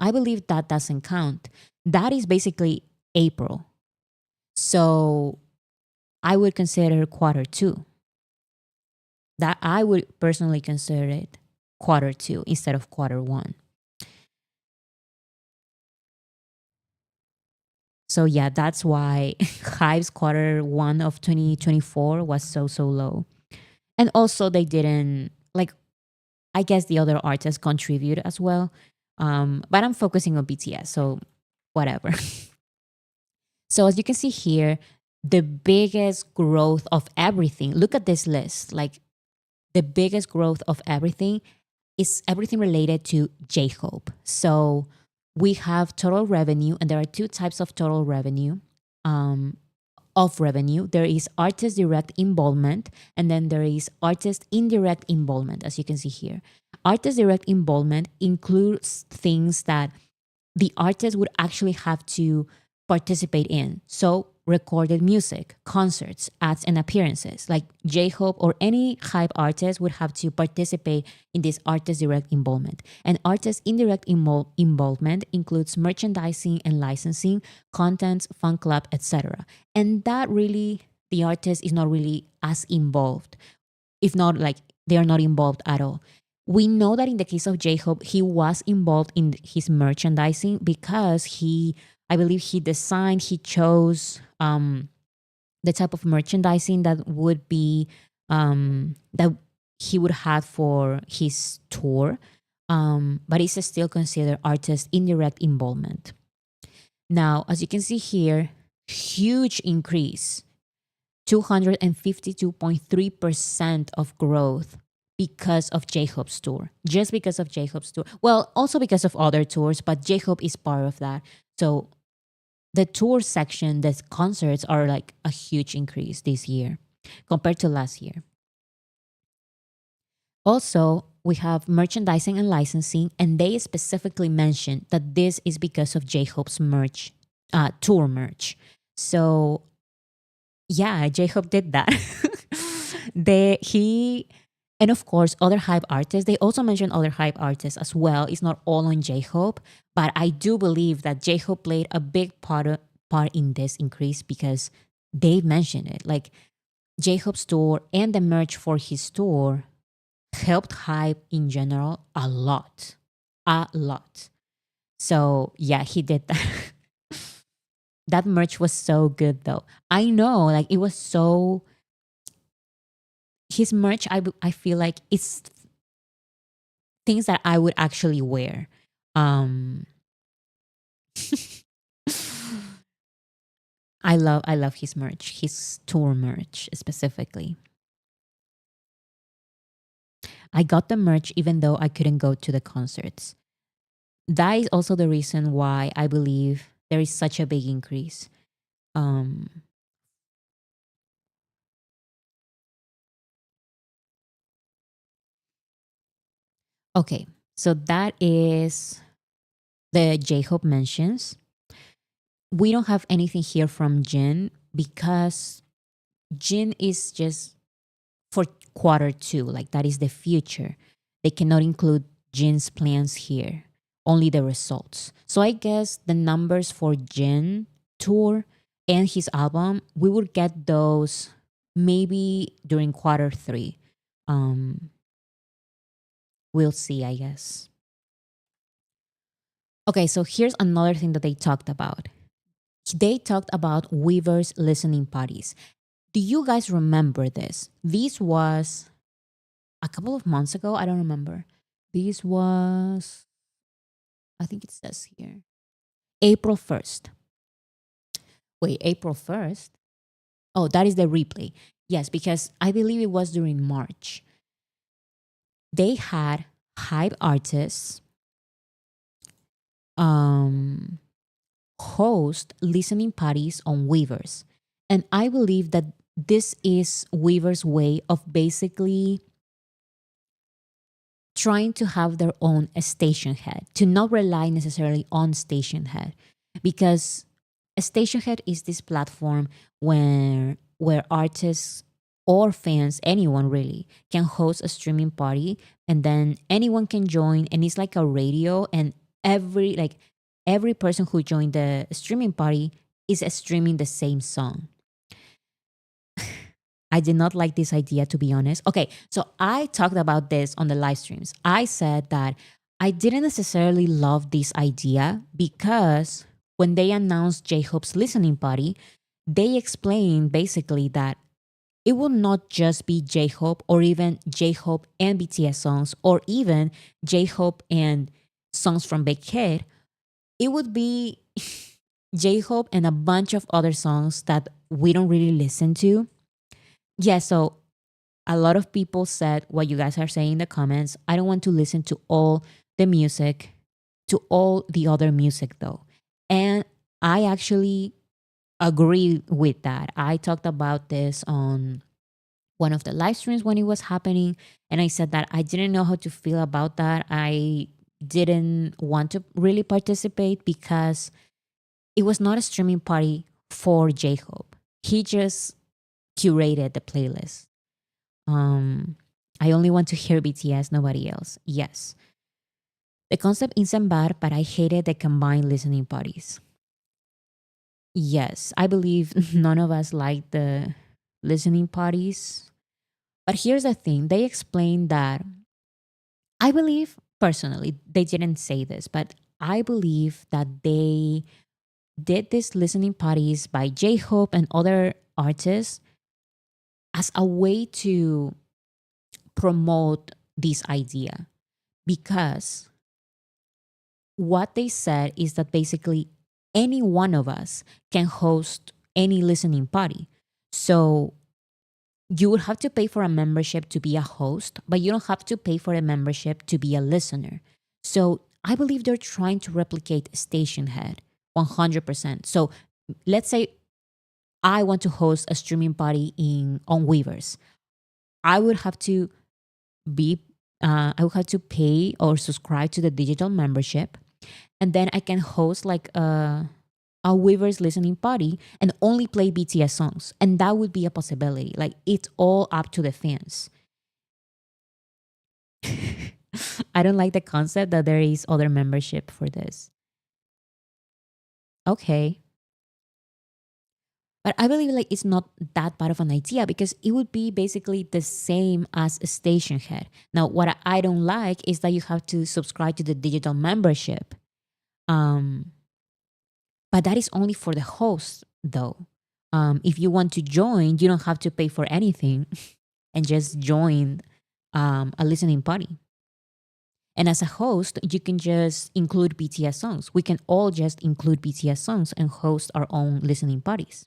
I believe that doesn't count. That is basically April. So I would consider quarter two. That I would personally consider it quarter two instead of quarter one. So yeah, that's why HYBE's quarter one of 2024 was so low. And also they didn't like I guess the other artists contribute as well. But I'm focusing on BTS, so whatever. So as you can see here, the biggest growth of everything, look at this list, like the biggest growth of everything is everything related to J-Hope. So we have total revenue, and there are two types of total revenue. Of revenue, there is artist direct involvement, and then there is artist indirect involvement, as you can see here. Artist direct involvement includes things that the artist would actually have to participate in. So recorded music, concerts, ads, and appearances. Like J-Hope or any HYBE artist would have to participate in this artist direct involvement. And artist indirect involvement includes merchandising and licensing, contents, fan club, etc. And that really, the artist is not really as involved. If not, like they are not involved at all. We know that in the case of J-Hope, he was involved in his merchandising because I believe he designed, he chose the type of merchandising that would be, that he would have for his tour. But it's still considered artist indirect involvement. Now, as you can see here, huge increase, 252.3% of growth because of J-Hope's tour. Just because of J-Hope's tour. Well, also because of other tours, but J-Hope is part of that. So the tour section, the concerts are like a huge increase this year compared to last year. Also, we have merchandising and licensing, and they specifically mentioned that this is because of J-Hope's merch, tour merch. So yeah, J-Hope did that. He and of course other hype artists. They also mentioned other hype artists as well. It's not all on J-Hope, but I do believe that J-Hope played a big part in this increase because they mentioned it. Like J-Hope's store and the merch for his store helped hype in general a lot. A lot. So yeah, he did that. That merch was so good though. I know, like it was so his merch. I feel like it's things that I would actually wear. Um, I love his merch, his tour merch specifically. I got the merch even though I couldn't go to the concerts. That is also the reason why I believe there is such a big increase. Um, okay, so that is the J-Hope mentions. We don't have anything here from Jin because Jin is just for quarter two, like that is the future. They cannot include Jin's plans here, only the results. So I guess the numbers for Jin tour and his album, we would get those maybe during quarter three. Um, we'll see, I guess. Okay, so here's another thing that they talked about. They talked about Weverse listening parties. Do you guys remember this? This was a couple of months ago. I don't remember. This was, I think it says here, April 1st. Wait, April 1st? Oh, that is the replay. Yes, because I believe it was during March. They had hype artists um, host listening parties on Weverse. And I believe that this is Wever's way of basically trying to have their own station head, to not rely necessarily on station head. Because a station head is this platform where artists or fans, anyone really, can host a streaming party and then anyone can join and it's like a radio and every person who joined the streaming party is streaming the same song. I did not like this idea, to be honest. Okay, so I talked about this on the live streams. I said that I didn't necessarily love this idea because when they announced J-Hope's listening party, they explained basically that it will not just be J-Hope or even J-Hope and BTS songs or even J-Hope and songs from Big Hit. It would be J-Hope and a bunch of other songs that we don't really listen to. Yeah, so a lot of people said what you guys are saying in the comments. I don't want to listen to all the music, to all the other music though. And I actually agree with that. I talked about this on one of the live streams when it was happening. And I said that I didn't know how to feel about that. I didn't want to really participate because it was not a streaming party for J-Hope. He just curated the playlist. I only want to hear BTS, nobody else. Yes. The concept isn't bad, but I hated the combined listening parties. Yes, I believe none of us like the listening parties. But here's the thing, they explained that I believe personally, they didn't say this, but I believe that they did these listening parties by J-Hope and other artists as a way to promote this idea because what they said is that basically any one of us can host any listening party. So you would have to pay for a membership to be a host, but you don't have to pay for a membership to be a listener. So I believe they're trying to replicate Station Head 100%. So let's say I want to host a streaming party on Weverse. I would have to I would have to pay or subscribe to the digital membership, and then I can host like a Weverse listening party and only play BTS songs. And that would be a possibility. Like, it's all up to the fans. I don't like the concept that there is other membership for this. Okay. But I believe like it's not that bad of an idea because it would be basically the same as a station head. Now, what I don't like is that you have to subscribe to the digital membership. But that is only for the host, though. If you want to join, you don't have to pay for anything and just join a listening party. And as a host, you can just include BTS songs. We can all just include BTS songs and host our own listening parties.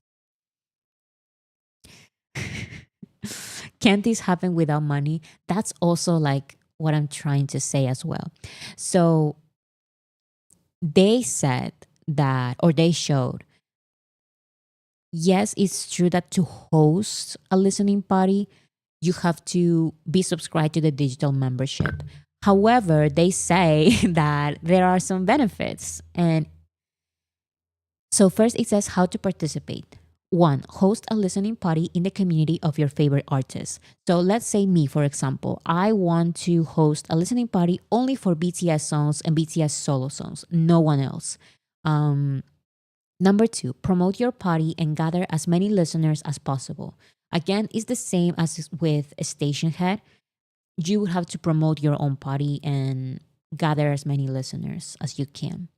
Can't this happen without money? That's also like what I'm trying to say as well. So they said that, or they showed, yes, it's true that to host a listening party, you have to be subscribed to the digital membership. However, they say that there are some benefits. And so, first, it says how to participate. One, host a listening party in the community of your favorite artists. So, let's say me, for example, I want to host a listening party only for BTS songs and BTS solo songs, no one else. Number two, promote your party and gather as many listeners as possible. Again, it's the same as with a station head. You would have to promote your own party and gather as many listeners as you can.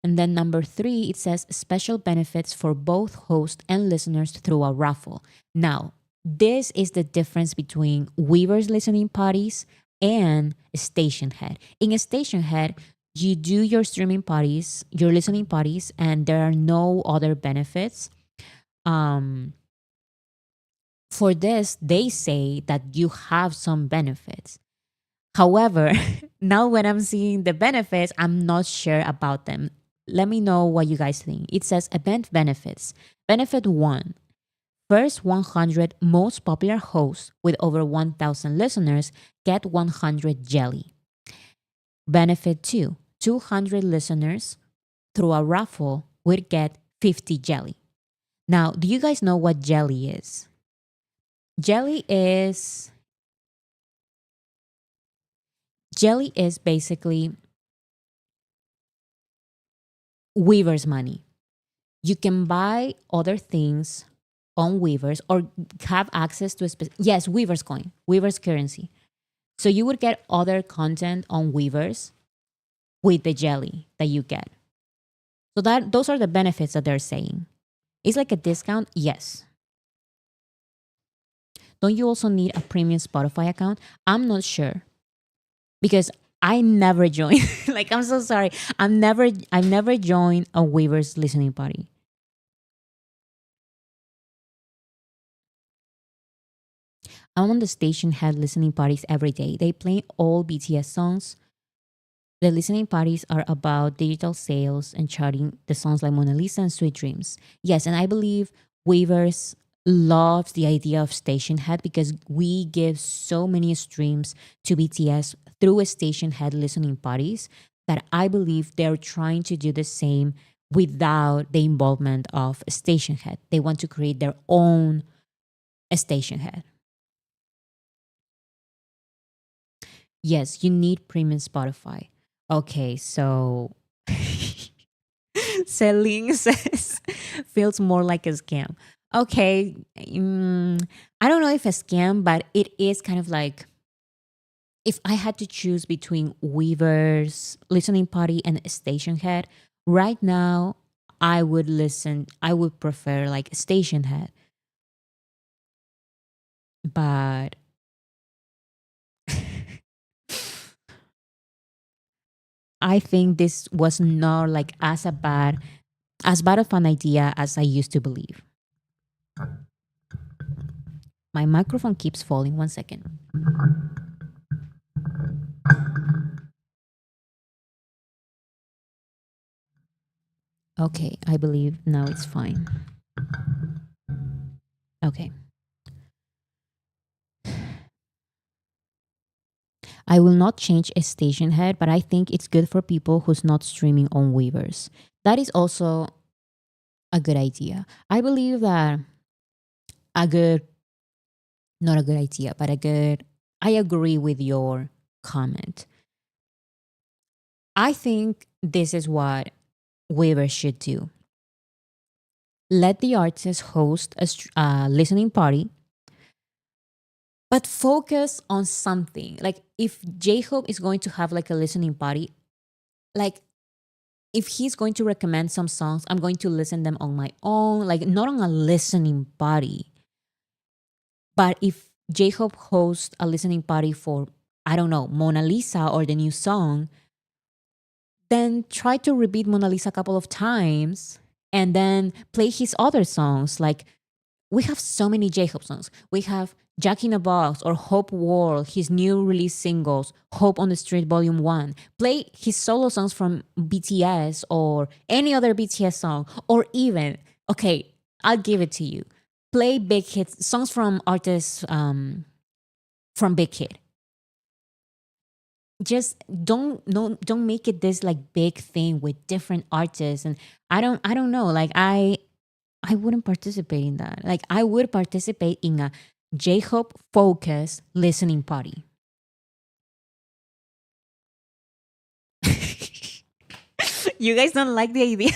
And then number three, it says special benefits for both host and listeners through a raffle. Now, this is the difference between Weverse listening parties and a station head. In a station head, you do your streaming parties, your listening parties, and there are no other benefits. For this, they say that you have some benefits. However, now when I'm seeing the benefits, I'm not sure about them. Let me know what you guys think. It says event benefits. Benefit one, first 100 most popular hosts with over 1,000 listeners get 100 jelly. Benefit two, 200 listeners through a raffle would get 50 jelly. Now, do you guys know what jelly is? Jelly is basically Weverse money. You can buy other things on Weverse or have access to a yes, Weverse coin, Weverse currency. So you would get other content on Weverse with the jelly that you get. So that those are the benefits that they're saying. It's like a discount, yes. Don't you also need a premium Spotify account? I'm not sure because I never joined. Like, I'm so sorry. I've never joined a Weverse listening party. I'm on the station head listening parties every day. They play all BTS songs. The listening parties are about digital sales and charting the songs like Mona Lisa and Sweet Dreams. Yes, and I believe Weverse loves the idea of station head because we give so many streams to BTS through a station head listening parties that I believe they're trying to do the same without the involvement of a station head. They want to create their own station head. Yes, you need premium Spotify. Okay, so Celine says feels more like a scam. Okay, I don't know if a scam, but it is kind of like if I had to choose between Weverse listening party and station head, right now I would prefer like station head. But I think this was not like as bad of an idea as I used to believe. My microphone keeps falling. 1 second. Okay, I believe now it's fine. Okay. I will not change a station head, but I think it's good for people who's not streaming on Weverse. That is also a good idea. I believe that a good, not a good idea, but a good, I agree with your comment. I think this is what Weverse should do. Let the artist host a listening party, but focus on something. Like if J-Hope is going to have like a listening party, like if he's going to recommend some songs, I'm going to listen them on my own, like not on a listening party. But if J-Hope hosts a listening party for, I don't know, Mona Lisa or the new song, then try to repeat Mona Lisa a couple of times and then play his other songs. Like we have so many J-Hope songs. We have Jack in a Box or Hope World, his new release singles, Hope on the Street Volume 1. Play his solo songs from BTS or any other BTS song, or even, okay, I'll give it to you. Play big hits, songs from artists from Big Hit. Just don't make it this like big thing with different artists. And I don't know, like I wouldn't participate in that. Like I would participate in a J-Hope focused listening party. You guys don't like the idea?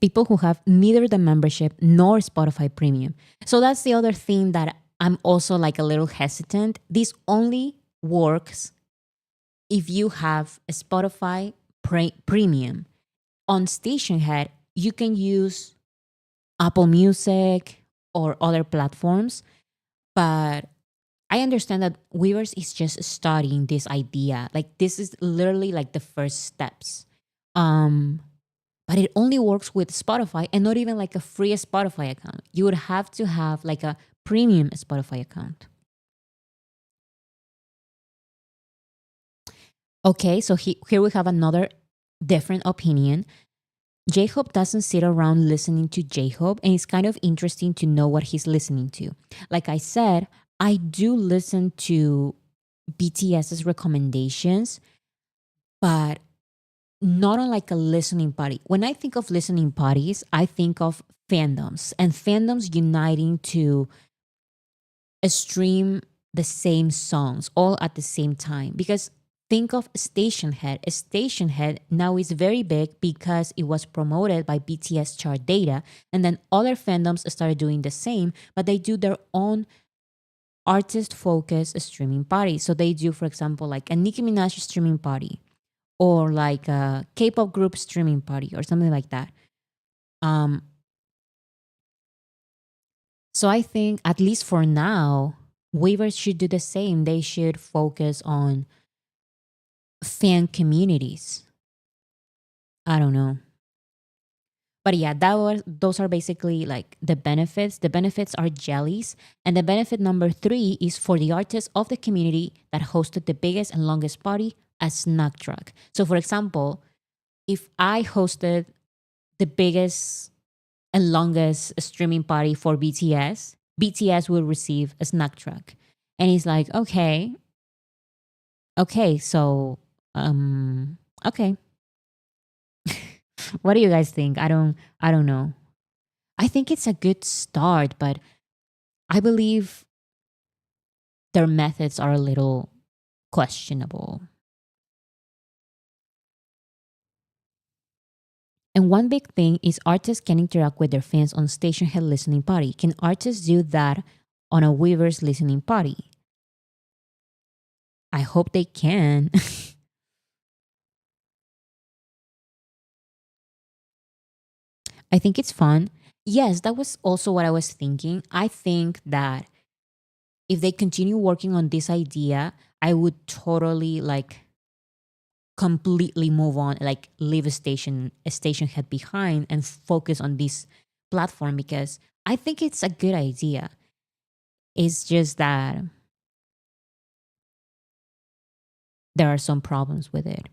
People who have neither the membership nor Spotify Premium. So that's the other thing that I'm also like a little hesitant. This only works if you have a Spotify Premium. On Stationhead, you can use Apple Music or other platforms, but I understand that Weverse is just studying this idea. Like this is literally like the first steps. Um, but it only works with Spotify and not even like a free Spotify account. You would have to have like a premium Spotify account. Okay, so here we have another different opinion. J-Hope doesn't sit around listening to J-Hope, and it's kind of interesting to know what he's listening to. Like I said, I do listen to BTS's recommendations, but not on like a listening party. When I think of listening parties, I think of fandoms and fandoms uniting to stream the same songs all at the same time. Because think of Station Head. Station Head now is very big because it was promoted by BTS chart data, and then other fandoms started doing the same, but they do their own artist focused streaming party. So they do, for example, like a Nicki Minaj streaming party or like a K-pop group streaming party or something like that. Um, so I think at least for now, waivers should do the same. They should focus on fan communities. I don't know. But yeah, those are basically like the benefits. The benefits are jellies. And the benefit number 3 is for the artists of the community that hosted the biggest and longest party, a snack truck. So for example, if I hosted the biggest and longest streaming party for BTS, BTS will receive a snack truck. And he's like, okay, so okay. What do you guys think? I don't know. I think it's a good start, but I believe their methods are a little questionable. And one big thing is artists can interact with their fans on Stationhead listening party. Can artists do that on a Weverse listening party? I hope they can. I think it's fun. Yes, that was also what I was thinking. I think that if they continue working on this idea, I would totally like completely move on, like leave a station head behind and focus on this platform because I think it's a good idea. It's just that there are some problems with it.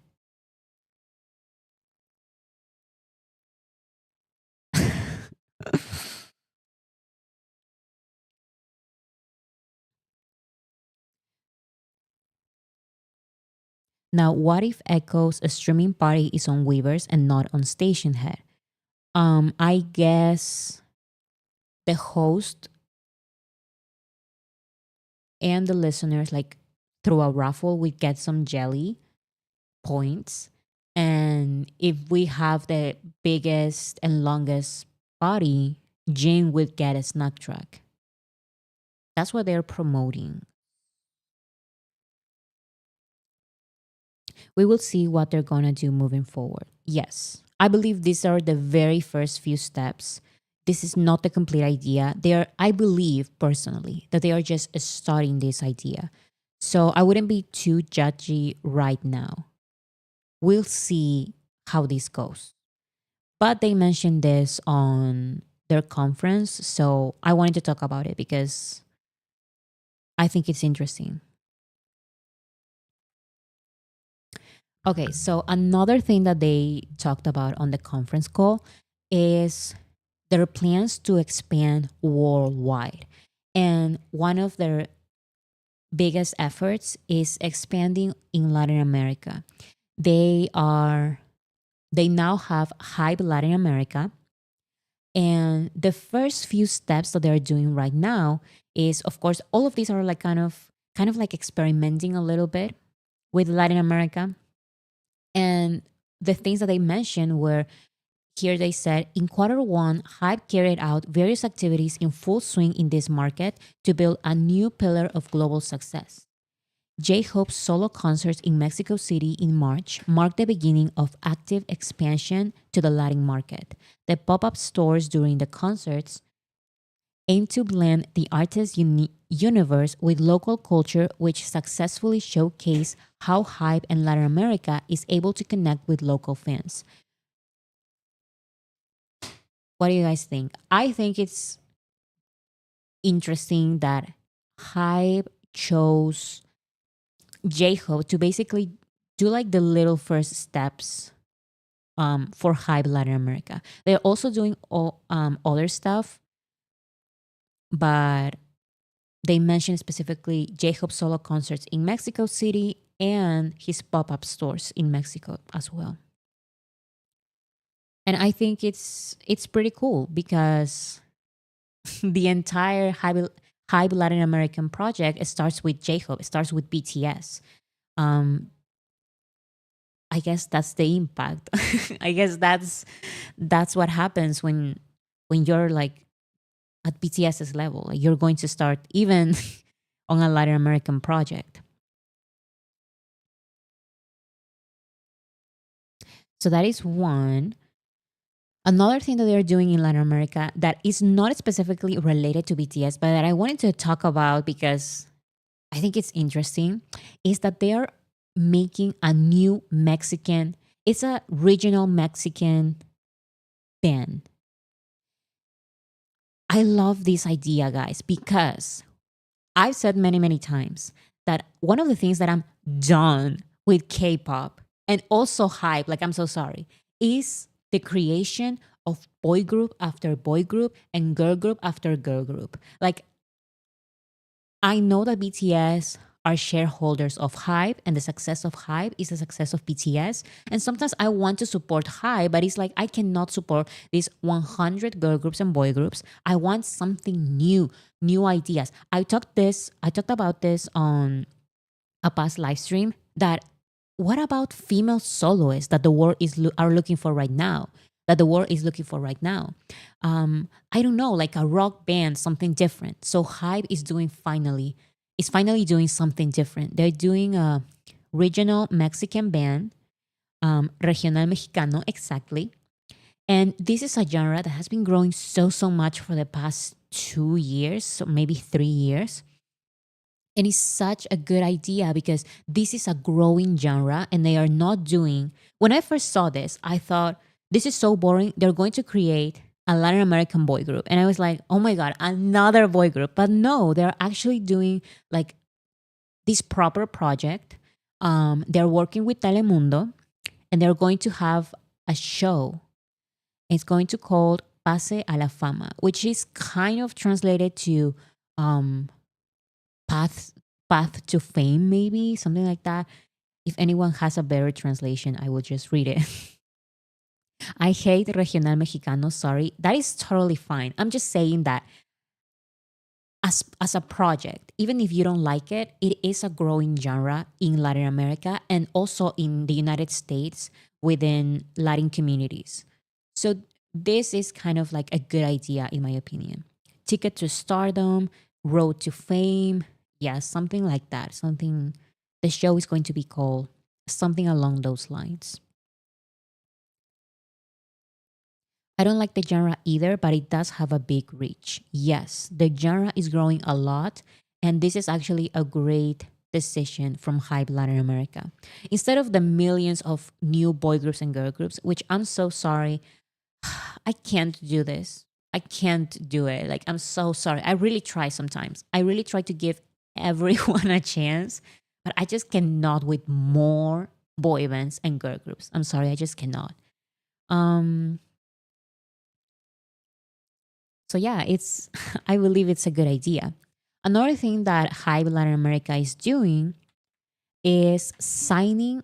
Now, what if Echo's streaming party is on Weverse and not on Station Head? I guess the host and the listeners, like through a raffle, we get some jelly points. And if we have the biggest and longest body, Jin would get a snack track. That's what they're promoting. We will see what they're gonna do moving forward. Yes, I believe these are the very first few steps. This is not the complete idea. I believe personally that they are just starting this idea. So I wouldn't be too judgy right now. We'll see how this goes. But they mentioned this on their conference, so I wanted to talk about it because I think it's interesting. Okay, so another thing that they talked about on the conference call is their plans to expand worldwide. And one of their biggest efforts is expanding in Latin America. They now have HYBE Latin America. And the first few steps that they're doing right now is, of course, all of these are like kind of like experimenting a little bit with Latin America. And the things that they mentioned were here they said in Q1, HYBE carried out various activities in full swing in this market to build a new pillar of global success. J-Hope's solo concerts in Mexico City in March marked the beginning of active expansion to the Latin market. The pop-up stores during the concerts aim to blend the artist's universe with local culture, which successfully showcase how HYBE and Latin America is able to connect with local fans. What do you guys think? I think it's interesting that HYBE chose J-Hope to basically do like the little first steps for HYBE Latin America. They're also doing other stuff, but they mentioned specifically J-Hope solo concerts in Mexico City and his pop-up stores in Mexico as well. And I think it's pretty cool because the entire HYBE Latin American project starts with J-Hope. It starts with BTS. I guess that's the impact. I guess that's what happens when you're like at BTS's level. Like you're going to start even on a Latin American project. So that is one. Another thing that they're doing in Latin America that is not specifically related to BTS, but that I wanted to talk about because I think it's interesting, is that they are making a new Mexican, it's a regional Mexican band. I love this idea, guys, because I've said many, many times that one of the things that I'm done with K-pop and also HYBE, like I'm so sorry, is the creation of boy group after boy group and girl group after girl group. Like, I know that BTS are shareholders of HYBE and the success of HYBE is the success of BTS. And sometimes I want to support HYBE, but it's like I cannot support these 100 girl groups and boy groups. I want something new ideas. I talked about this on a past live stream that what about female soloists that the world are looking for right now? That the world is looking for right now. I don't know, like a rock band, something different. So HYBE is finally doing something different. They're doing a regional Mexican band, regional mexicano, exactly. And this is a genre that has been growing so much for the past 2 years, so maybe 3 years. And it's such a good idea because this is a growing genre and they are not doing. When I first saw this, I thought, this is so boring. They're going to create a Latin American boy group. And I was like, oh my God, another boy group. But no, they're actually doing like this proper project. They're working with Telemundo and they're going to have a show. It's going to called Pase a la Fama, which is kind of translated to path to fame, maybe something like that. If anyone has a better translation, I will just read it. I hate regional mexicano, sorry. That is totally fine. I'm just saying that as a project, even if you don't like it, it is a growing genre in Latin America and also in the United States within Latin communities. So this is kind of like a good idea in my opinion. Ticket to Stardom, Road to Fame, yeah, something like that. Something the show is going to be called something along those lines. I don't like the genre either, but it does have a big reach. Yes, the genre is growing a lot, and this is actually a great decision from HYBE Latin America. Instead of the millions of new boy groups and girl groups, which I'm so sorry, I can't do this. I can't do it. Like, I'm so sorry. I really try sometimes. I really try to give everyone a chance, but I just cannot with more boy bands and girl groups. I'm sorry, I just cannot. Um, So yeah, it's I believe it's a good idea. Another thing that HYBE Latin America is doing is signing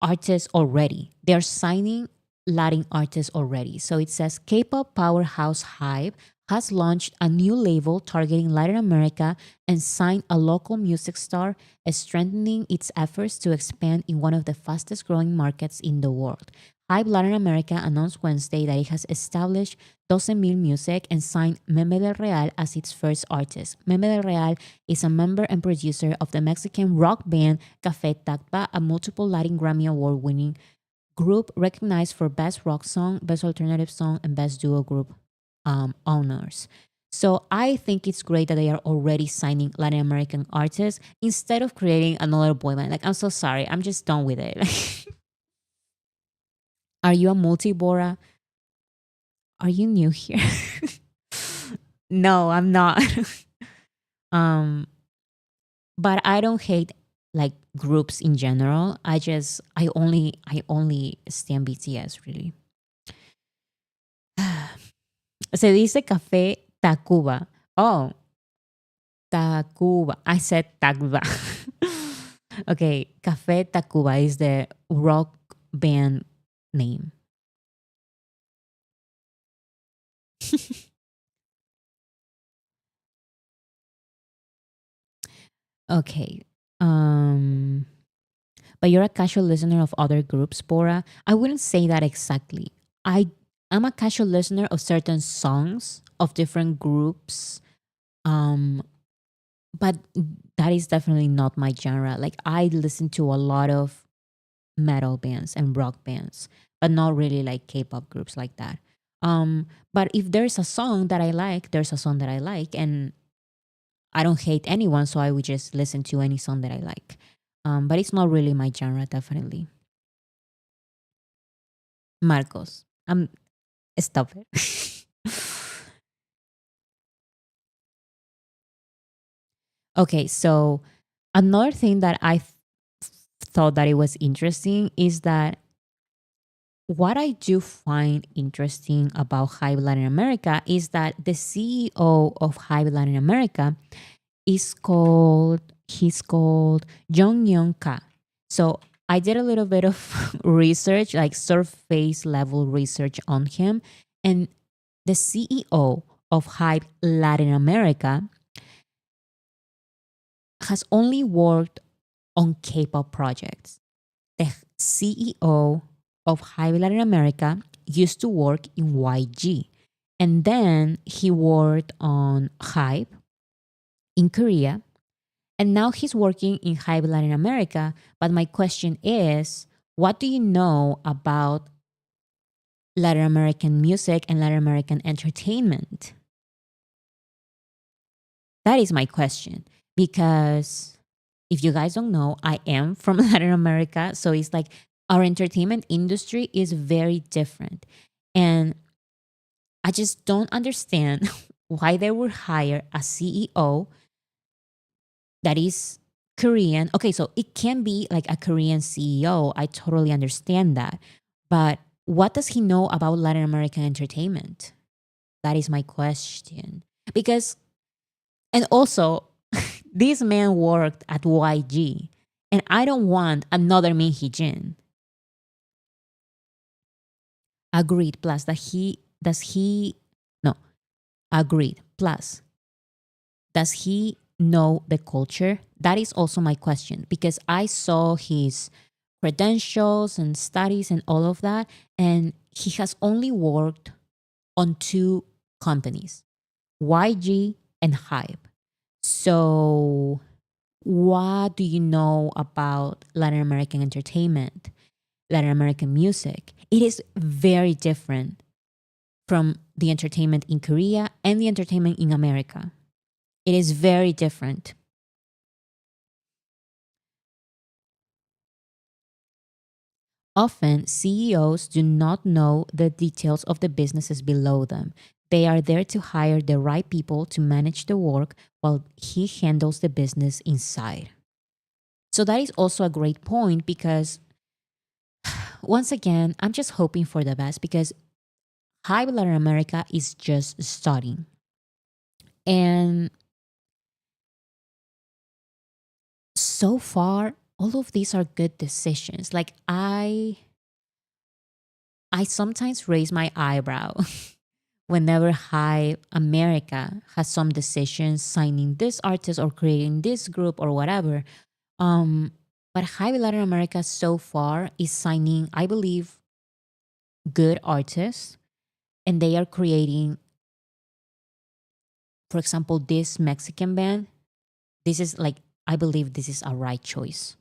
artists already. They're signing Latin artists already. So it says K-pop powerhouse HYBE has launched a new label targeting Latin America and signed a local music star, strengthening its efforts to expand in one of the fastest growing markets in the world. HYBE Latin America announced Wednesday that it has established 12,000 Music and signed Meme del Real as its first artist. Meme del Real is a member and producer of the Mexican rock band Café Tacuba, a multiple Latin Grammy Award winning group recognized for Best Rock Song, Best Alternative Song, and Best Duo Group honors. So I think it's great that they are already signing Latin American artists instead of creating another boy band. Like, I'm so sorry. I'm just done with it. Are you a multi-Bora? Are you new here? No, I'm not. um, but I don't hate like groups in general. I only stand BTS really. Se dice Café Tacuba. Oh, Tacuba. I said Tacuba. Okay, Café Tacuba is the rock band name. Okay. Um but you're a casual listener of other groups, Bora. I wouldn't say that exactly. I'm a casual listener of certain songs of different groups. Um but that is definitely not my genre. Like, I listen to a lot of metal bands and rock bands, but not really like K-pop groups like that. But if there's a song that I like, there's a song that I like, and I don't hate anyone, so I would just listen to any song that I like. But it's not really my genre, definitely. Marcos, stop it. Okay, so another thing that I thought that it was interesting is that what I do find interesting about HYBE Latin America is that the CEO of HYBE Latin America he's called Jong Young Ka. So I did a little bit of research, like surface level research on him. And the CEO of HYBE Latin America has only worked on K-pop projects. The CEO of HYBE Latin America used to work in YG. And then he worked on HYBE in Korea. And now he's working in HYBE Latin America. But my question is, what do you know about Latin American music and Latin American entertainment? That is my question. Because if you guys don't know, I am from Latin America. So it's like our entertainment industry is very different. And I just don't understand why they would hire a CEO that is Korean. Okay, so it can be like a Korean CEO. I totally understand that. But what does he know about Latin American entertainment? That is my question. Because, and also, this man worked at YG. And I don't want another Min Jin. Agreed. Plus, no, agreed. Plus, does he know the culture? That is also my question because I saw his credentials and studies and all of that. And he has only worked on two companies, YG and HYBE. So, what do you know about Latin American entertainment, Latin American music? It is very different from the entertainment in Korea and the entertainment in America. It is very different. Often, CEOs do not know the details of the businesses below them. They are there to hire the right people to manage the work while he handles the business inside. So, that is also a great point because, once again, I'm just hoping for the best because HYBE Latin America is just starting. And so far, all of these are good decisions. Like I sometimes raise my eyebrow whenever HYBE America has some decisions signing this artist or creating this group or whatever. But HYBE Latin America so far is signing, I believe, good artists, and they are creating, for example, this Mexican band. This is like, I believe this is a right choice.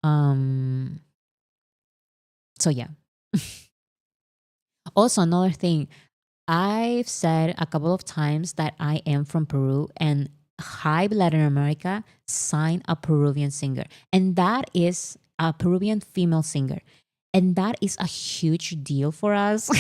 So yeah. Also, another thing, I've said a couple of times that I am from Peru, and HYBE Latin America signed a Peruvian singer, and that is a Peruvian female singer. And that is a huge deal for us,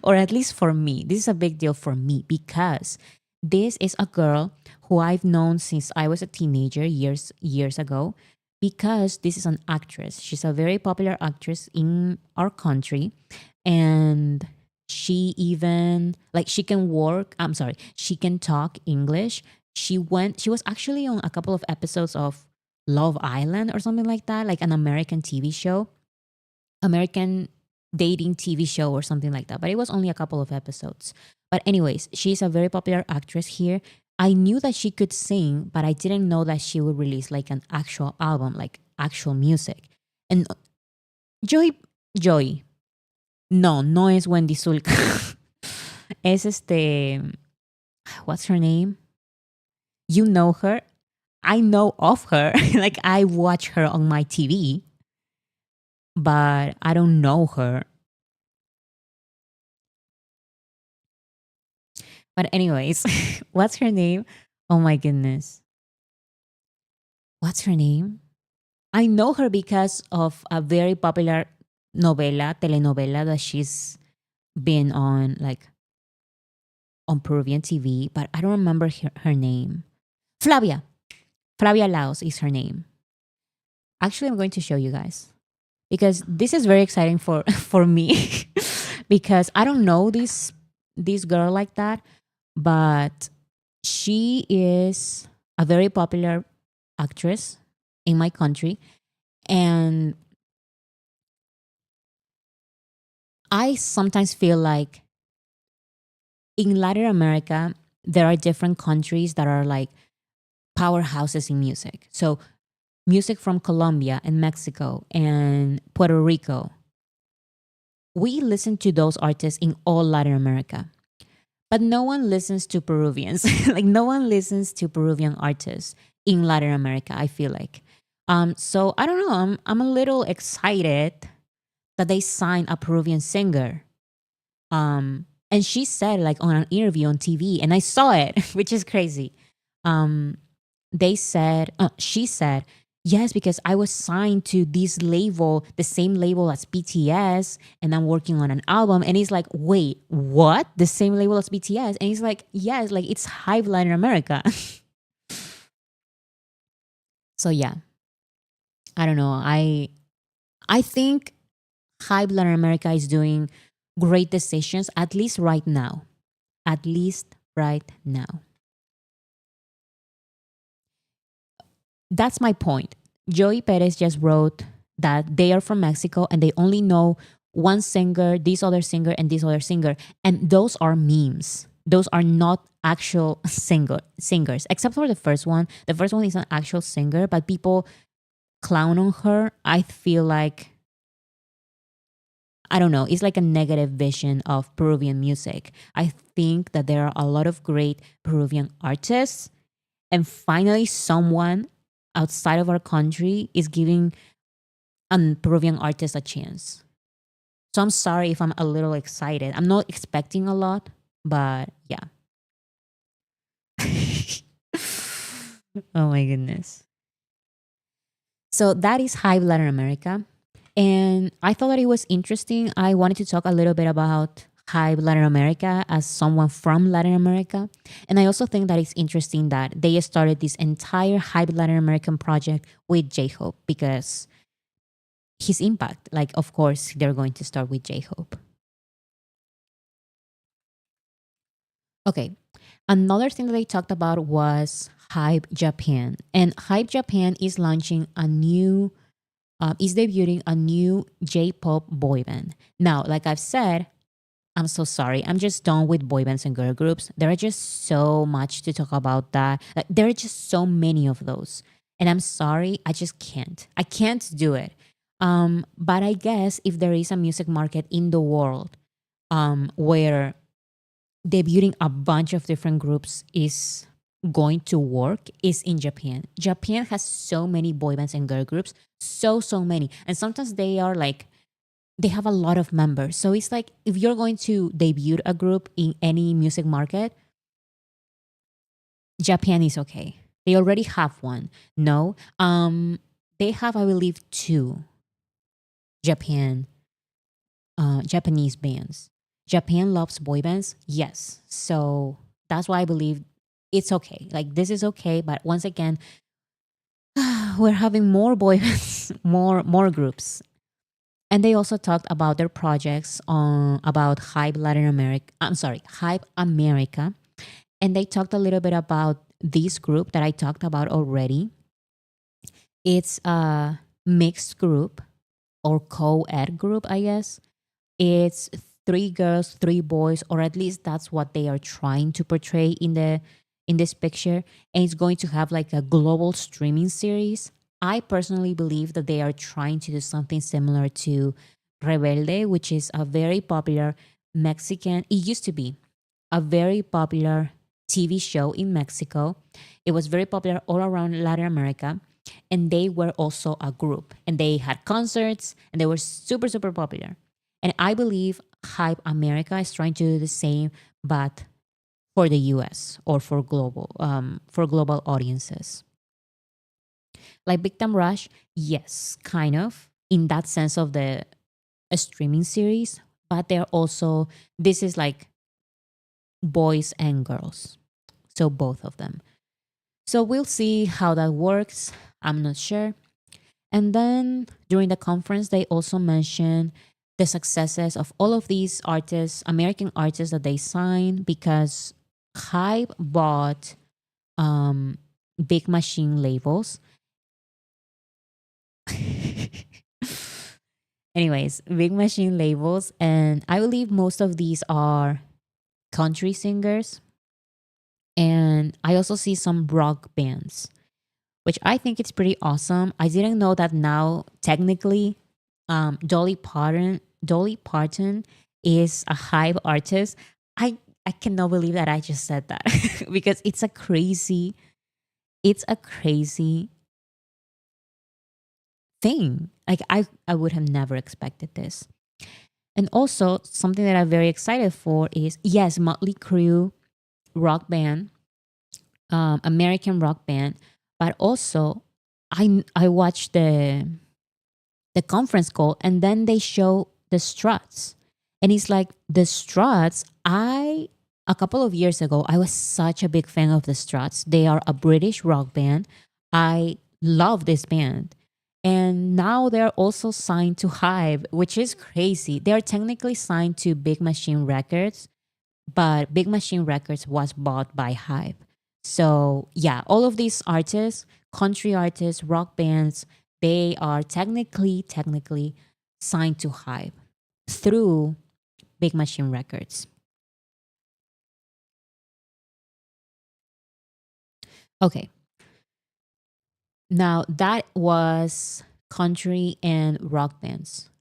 or at least for me. This is a big deal for me because this is a girl who I've known since I was a teenager years ago, because this is an actress. She's a very popular actress in our country, and she even like she can work, I'm sorry, she can talk English. She was actually on a couple of episodes of Love Island or something like that, like an American TV show, American dating TV show or something like that, but it was only a couple of episodes. But anyways, she's a very popular actress here. I knew that she could sing, but I didn't know that she would release like an actual album, like actual music. And Joy, no es Wendy Zulka. Es what's her name? You know her? I know of her. Like I watch her on my TV, but I don't know her. But anyways, what's her name? Oh my goodness. What's her name? I know her because of a very popular telenovela that she's been on, like on Peruvian TV, but I don't remember her name. Flavia. Flavia Laos is her name. Actually, I'm going to show you guys because this is very exciting for for me because I don't know this girl like that, but she is a very popular actress in my country, and I sometimes feel like in Latin America there are different countries that are like powerhouses in music. So music from Colombia and Mexico and Puerto Rico, we listen to those artists in all Latin America. But no one listens to Peruvians. Like no one listens to Peruvian artists in Latin America, I feel like. So I don't know. I'm a little excited that they signed a Peruvian singer. And she said like on an interview on TV, and I saw it, which is crazy. She said, yes, because I was signed to this label, the same label as BTS, and I'm working on an album. And he's like, wait, what? The same label as BTS? And he's like, yes, like it's HYBE Latin America. So yeah, I don't know. I think HYBE Latin America is doing great decisions, at least right now. At least right now. That's my point. Joey Perez just wrote that they are from Mexico and they only know one singer, this other singer, and this other singer. And those are memes. Those are not actual singers, except for the first one. The first one is an actual singer, but people clown on her. I feel like, I don't know, it's like a negative vision of Peruvian music. I think that there are a lot of great Peruvian artists, and finally, someone outside of our country is giving a Peruvian artist a chance. So I'm sorry if I'm a little excited. I'm not expecting a lot, but yeah. Oh my goodness. So that is HYBE Latin America. And I thought that it was interesting. I wanted to talk a little bit about HYBE Latin America as someone from Latin America. And I also think that it's interesting that they started this entire HYBE Latin American project with J-Hope because his impact, like, of course, they're going to start with J-Hope. Okay. Another thing that they talked about was HYBE Japan. And HYBE Japan is launching a new is debuting a new J-pop boy band. Now, like I've said, I'm so sorry. I'm just done with boy bands and girl groups. There are just so much to talk about that. Like, there are just so many of those. And I'm sorry, I just can't. I can't do it. But I guess if there is a music market in the world where debuting a bunch of different groups is going to work, is in Japan. Japan has so many boy bands and girl groups, so many, and sometimes they are like, they have a lot of members. So it's like, if you're going to debut a group in any music market, Japan is okay. They already have one. No, they have, I believe, two Japan Japanese bands. Japan loves boy bands, yes. So that's why I believe it's okay. Like, this is okay, but once again, we're having more boy bands, more groups. And they also talked about their projects on about HYBE Latin America. I'm sorry, HYBE America. And they talked a little bit about this group that I talked about already. It's a mixed group or co-ed group, I guess. It's three girls, three boys, or at least that's what they are trying to portray in this picture. And it's going to have like a global streaming series. I personally believe that they are trying to do something similar to Rebelde, which is a very popular Mexican, it used to be a very popular TV show in Mexico. It was very popular all around Latin America. And they were also a group. And they had concerts and they were super popular. And I believe HYBE America is trying to do the same, but for the US or for global audiences. Like Big Time Rush, yes, kind of, in that sense of a streaming series, but they're also, this is like boys and girls. So both of them. So we'll see how that works. I'm not sure. And then during the conference, they also mentioned the successes of all of these artists, American artists that they signed, because HYBE bought Big Machine labels. Anyways, Big Machine labels. And I believe most of these are country singers. And I also see some rock bands, which I think it's pretty awesome. I didn't know that now, technically, Dolly Parton is a HYBE artist. I cannot believe that I just said that because it's a crazy thing. Like, I would have never expected this. And also something that I'm very excited for is, yes, Motley Crue rock band, American rock band, but also I watched the conference call and then they show the Struts. And it's like the Struts, a couple of years ago, I was such a big fan of the Struts. They are a British rock band. I love this band. And now they're also signed to HYBE, which is crazy. They're technically signed to Big Machine Records, but Big Machine Records was bought by HYBE. So yeah, all of these artists, country artists, rock bands, they are technically signed to HYBE through Big Machine Records. Okay. Now that was country and rock bands.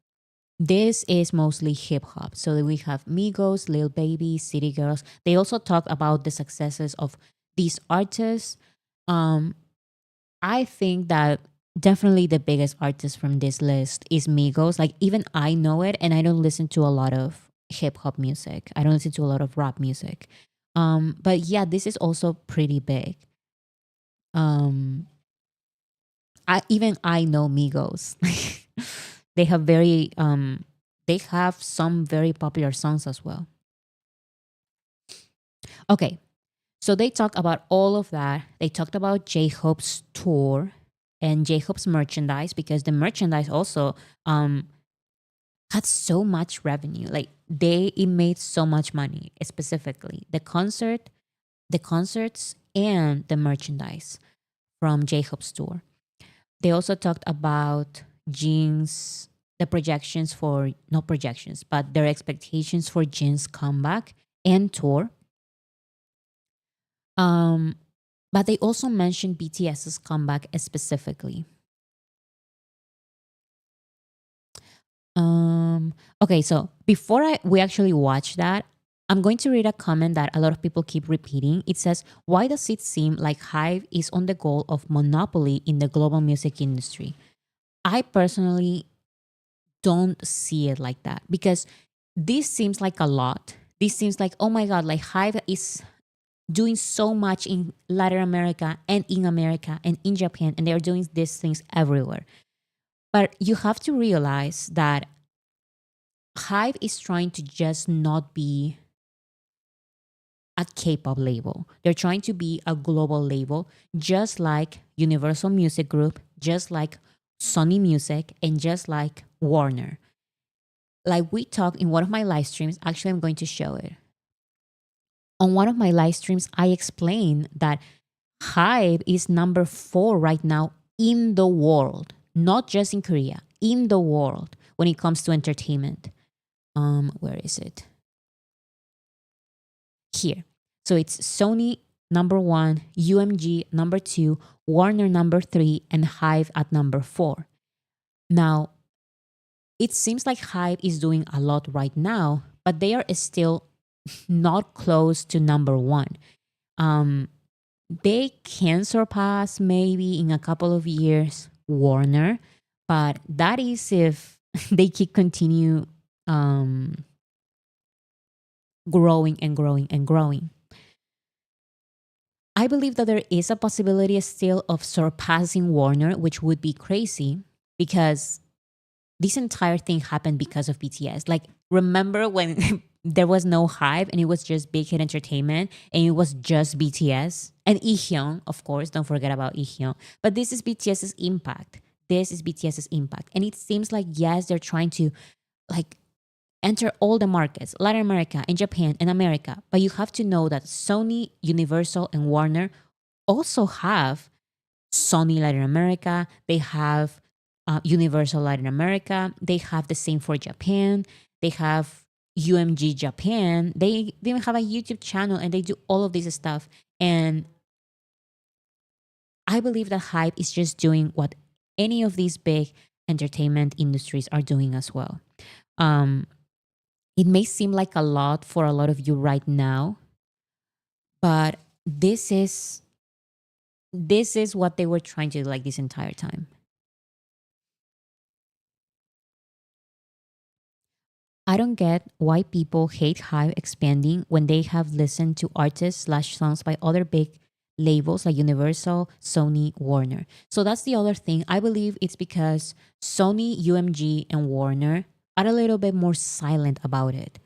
This is mostly hip hop. So we have Migos, Lil Baby, City Girls. They also talk about the successes of these artists. Um, I think that definitely the biggest artist from this list is Migos. Like even I know it, and I don't listen to a lot of hip hop music. I don't listen to a lot of rap music. But yeah, this is also pretty big. Um, I know Migos. they have very they have some very popular songs as well. Okay, so they talked about all of that. They talked about J-Hope's tour and J-Hope's merchandise because the merchandise also had so much revenue. Like it made so much money, specifically the concerts and the merchandise from J-Hope's tour. They also talked about Jin's the projections for not projections, but their expectations for Jin's comeback and tour. Um, but they also mentioned BTS's comeback specifically. Okay, so before we actually watch that, I'm going to read a comment that a lot of people keep repeating. It says, "Why does it seem like HYBE is on the goal of monopoly in the global music industry?" I personally don't see it like that because this seems like a lot. This seems like, oh my God, like HYBE is doing so much in Latin America and in Japan, and they're doing these things everywhere. But you have to realize that HYBE is trying to just not be a K-pop label. They're trying to be a global label, just like Universal Music Group, just like Sony Music, and just like Warner. Like we talked in one of my live streams, actually, I'm going to show it. On one of my live streams, I explained that HYBE is number 4 right now in the world, not just in Korea, in the world when it comes to entertainment. Where is it? Here. So it's Sony number 1, UMG number 2, Warner number 3, and HYBE at number 4. Now, it seems like HYBE is doing a lot right now, but they are still not close to number 1. They can surpass maybe in a couple of years Warner, but that is if they keep continue growing and growing and growing. I believe that there is a possibility still of surpassing Warner, which would be crazy because this entire thing happened because of BTS. Like, remember when there was no hype and it was just Big Hit Entertainment and it was just BTS and Ehyun, of course, don't forget about Ehyun. But this is BTS's impact. This is BTS's impact. And it seems like, yes, they're trying to like enter all the markets, Latin America and Japan and America. But you have to know that Sony, Universal, and Warner also have Sony Latin America. They have Universal Latin America. They have the same for Japan. They have UMG Japan. They even have a YouTube channel and they do all of this stuff. And I believe that HYBE is just doing what any of these big entertainment industries are doing as well. It may seem like a lot for a lot of you right now, but this is what they were trying to do like this entire time. I don't get why people hate HYBE expanding when they have listened to artists/songs by other big labels like Universal, Sony, Warner. So that's the other thing. I believe it's because Sony, UMG, and Warner are a little bit more silent about it.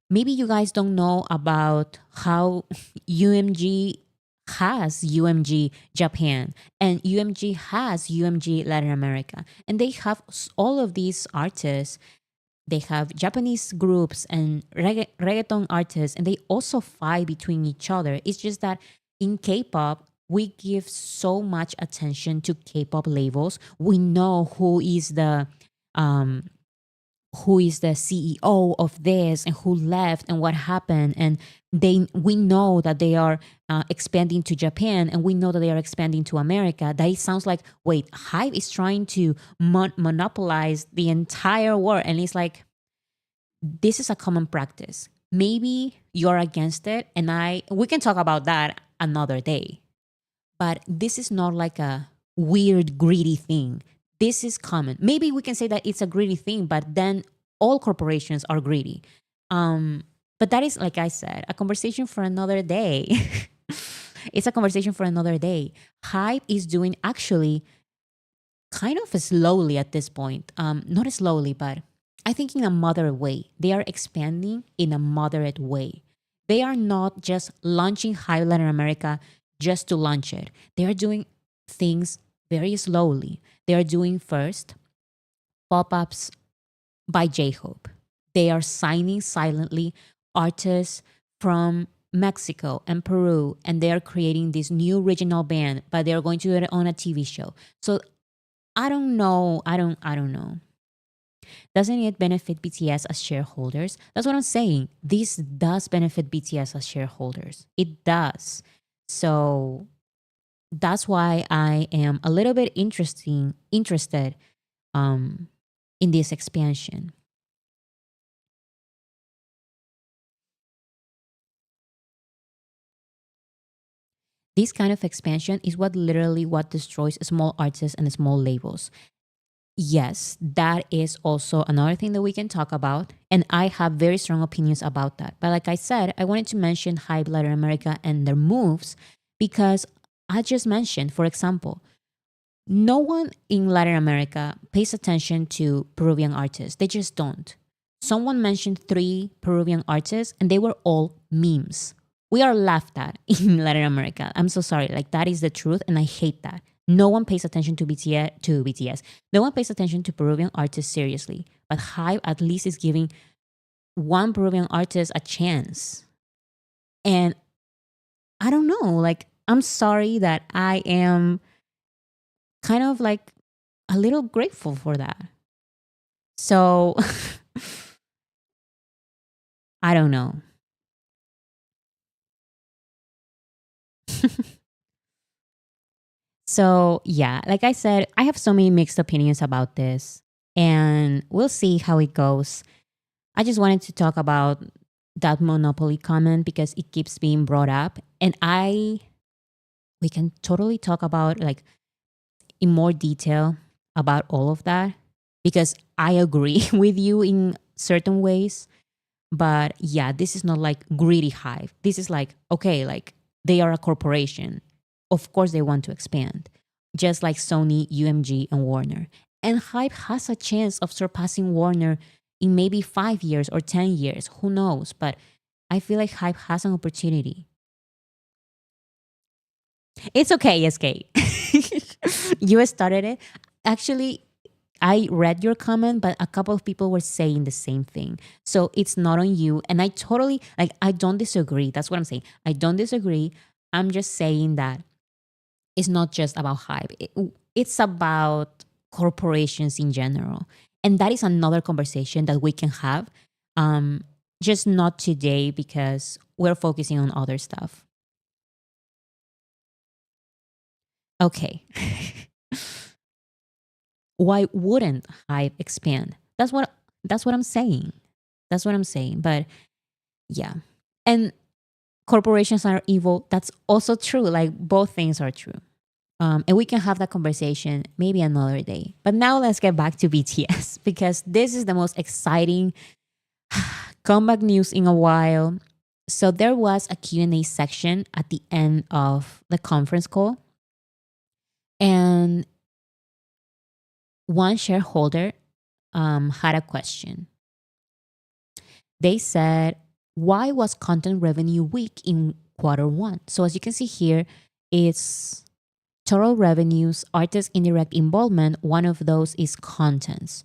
Maybe you guys don't know about how UMG has UMG Japan and UMG has UMG Latin America. And they have all of these artists. They have Japanese groups and reggaeton artists, and they also fight between each other. It's just that in K-pop, we give so much attention to K-pop labels. We know um, who is the CEO of this and who left and what happened, and we know that they are expanding to Japan, and we know that they are expanding to America. That it sounds like, wait, HYBE is trying to monopolize the entire world, and it's like, this is a common practice. Maybe you're against it, and we can talk about that another day. But this is not like a weird, greedy thing. This is common. Maybe we can say that it's a greedy thing, but then all corporations are greedy. But that is, like I said, a conversation for another day. It's a conversation for another day. HYBE is doing actually kind of slowly at this point. Not slowly, but I think in a moderate way. They are expanding in a moderate way. They are not just launching HYBE Latin America just to launch it. They are doing things very slowly. They are doing first pop-ups by J-Hope. They are signing silently artists from Mexico and Peru, and they are creating this new regional band, but they are going to do it on a TV show. So I don't know. I don't know. Doesn't it benefit BTS as shareholders? That's what I'm saying. This does benefit BTS as shareholders. It does. So that's why I am a little bit interested in this expansion. This kind of expansion is what destroys small artists and small labels. Yes, that is also another thing that we can talk about. And I have very strong opinions about that. But like I said, I wanted to mention HYBE Latin America and their moves because I just mentioned, for example, no one in Latin America pays attention to Peruvian artists. They just don't. Someone mentioned 3 Peruvian artists and they were all memes. We are laughed at in Latin America. I'm so sorry. Like, that is the truth, and I hate that. No one pays attention to BTS. No one pays attention to Peruvian artists seriously. But HYBE at least is giving one Peruvian artist a chance. And I don't know, like, I'm sorry that I am kind of like a little grateful for that. So I don't know. So yeah, like I said, I have so many mixed opinions about this, and we'll see how it goes. I just wanted to talk about that monopoly comment because it keeps being brought up, and we can totally talk about, like, in more detail about all of that because I agree with you in certain ways. But yeah, this is not like greedy HYBE. This is like, okay, like, they are a corporation. Of course they want to expand, just like Sony, UMG, and Warner. And HYBE has a chance of surpassing Warner in maybe 5 years or 10 years. Who knows? But I feel like HYBE has an opportunity. It's okay, SK. You started it. Actually, I read your comment, but a couple of people were saying the same thing. So it's not on you. And I totally, like, I don't disagree. That's what I'm saying. I don't disagree. I'm just saying that it's not just about HYBE. It's about corporations in general. And that is another conversation that we can have. Just not today because we're focusing on other stuff. Okay. Why wouldn't HYBE expand? That's what I'm saying. That's what I'm saying. But yeah. And corporations are evil. That's also true. Like, both things are true. And we can have that conversation maybe another day. But now let's get back to BTS because this is the most exciting comeback news in a while. So there was a Q&A section at the end of the conference call. And one shareholder had a question. They said, why was content revenue weak in Q1? So as you can see here, it's total revenues, artist indirect involvement. One of those is contents.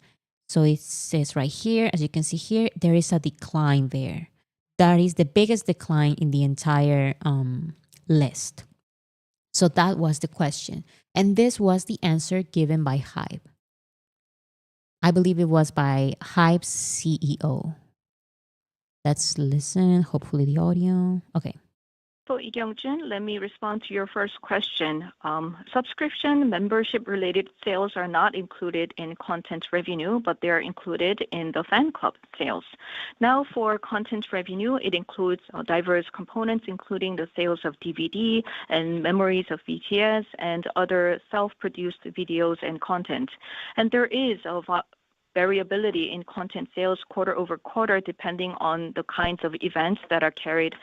So it says right here, as you can see here, there is a decline there. That is the biggest decline in the entire list. So that was the question. And this was the answer given by HYBE. I believe it was by HYBE's CEO. Let's listen. Hopefully the audio. Okay. So, Jin, let me respond to your first question. Subscription membership related sales are not included in content revenue, but they are included in the fan club sales. Now, for content revenue, it includes diverse components, including the sales of DVD and memories of BTS and other self-produced videos and content. And there is a variability in content sales quarter over quarter, depending on the kinds of events that are carried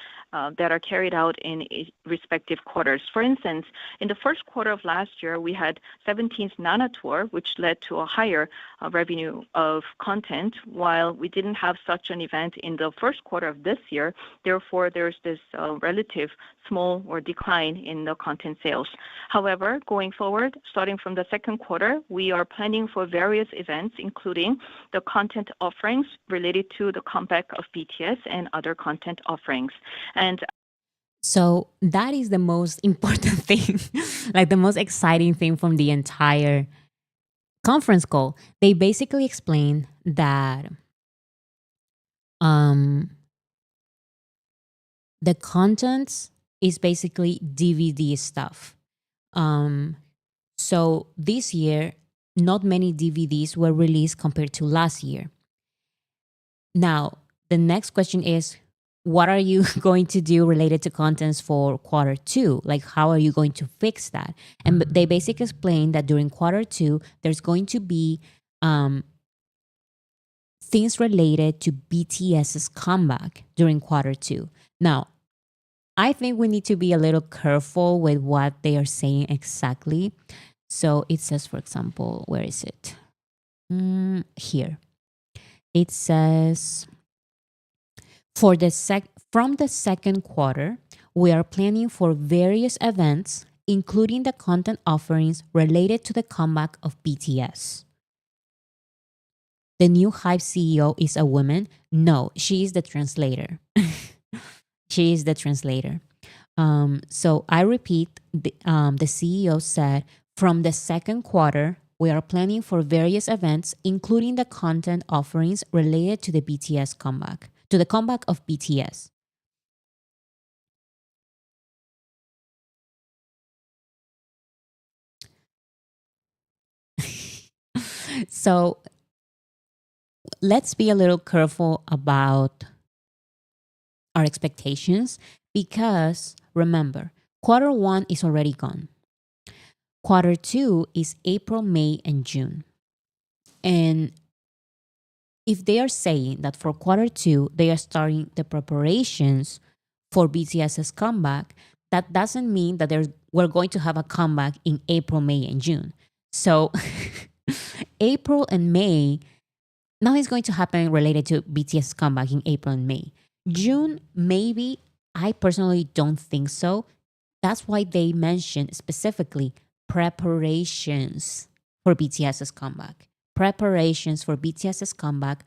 out in respective quarters. For instance, in the first quarter of last year, we had 17th Nana Tour, which led to a higher revenue of content, while we didn't have such an event in the first quarter of this year. Therefore, there's this relative small or decline in the content sales. However, going forward, starting from the second quarter, we are planning for various events, including the content offerings related to the comeback of BTS and other content offerings. And so that is the most important thing, like the most exciting thing from the entire conference call. They basically explained that the content is basically DVD stuff. So this year, not many DVDs were released compared to last year. Now, the next question is, what are you going to do related to contents for quarter two? Like, how are you going to fix that? And they basically explained that during quarter two, there's going to be things related to BTS's comeback during quarter two. Now, I think we need to be a little careful with what they are saying exactly. So it says, for example, where is it? Here. It says, from the second quarter, we are planning for various events, including the content offerings related to the comeback of BTS. The new HYBE CEO is a woman? No, she is the translator. She is the translator. So I repeat, the CEO said, from the second quarter, we are planning for various events, including the content offerings related to the BTS comeback, to the comeback of BTS. So let's be a little careful about our expectations, because remember, quarter one is already gone. Quarter two is April, May, and June. And if they are saying that for quarter two, they are starting the preparations for BTS's comeback, that doesn't mean that we're going to have a comeback in April, May, and June. So April and May, nothing's going to happen related to BTS's comeback in April and May. June, maybe. I personally don't think so. That's why they mentioned specifically preparations for BTS's comeback. Preparations for BTS's comeback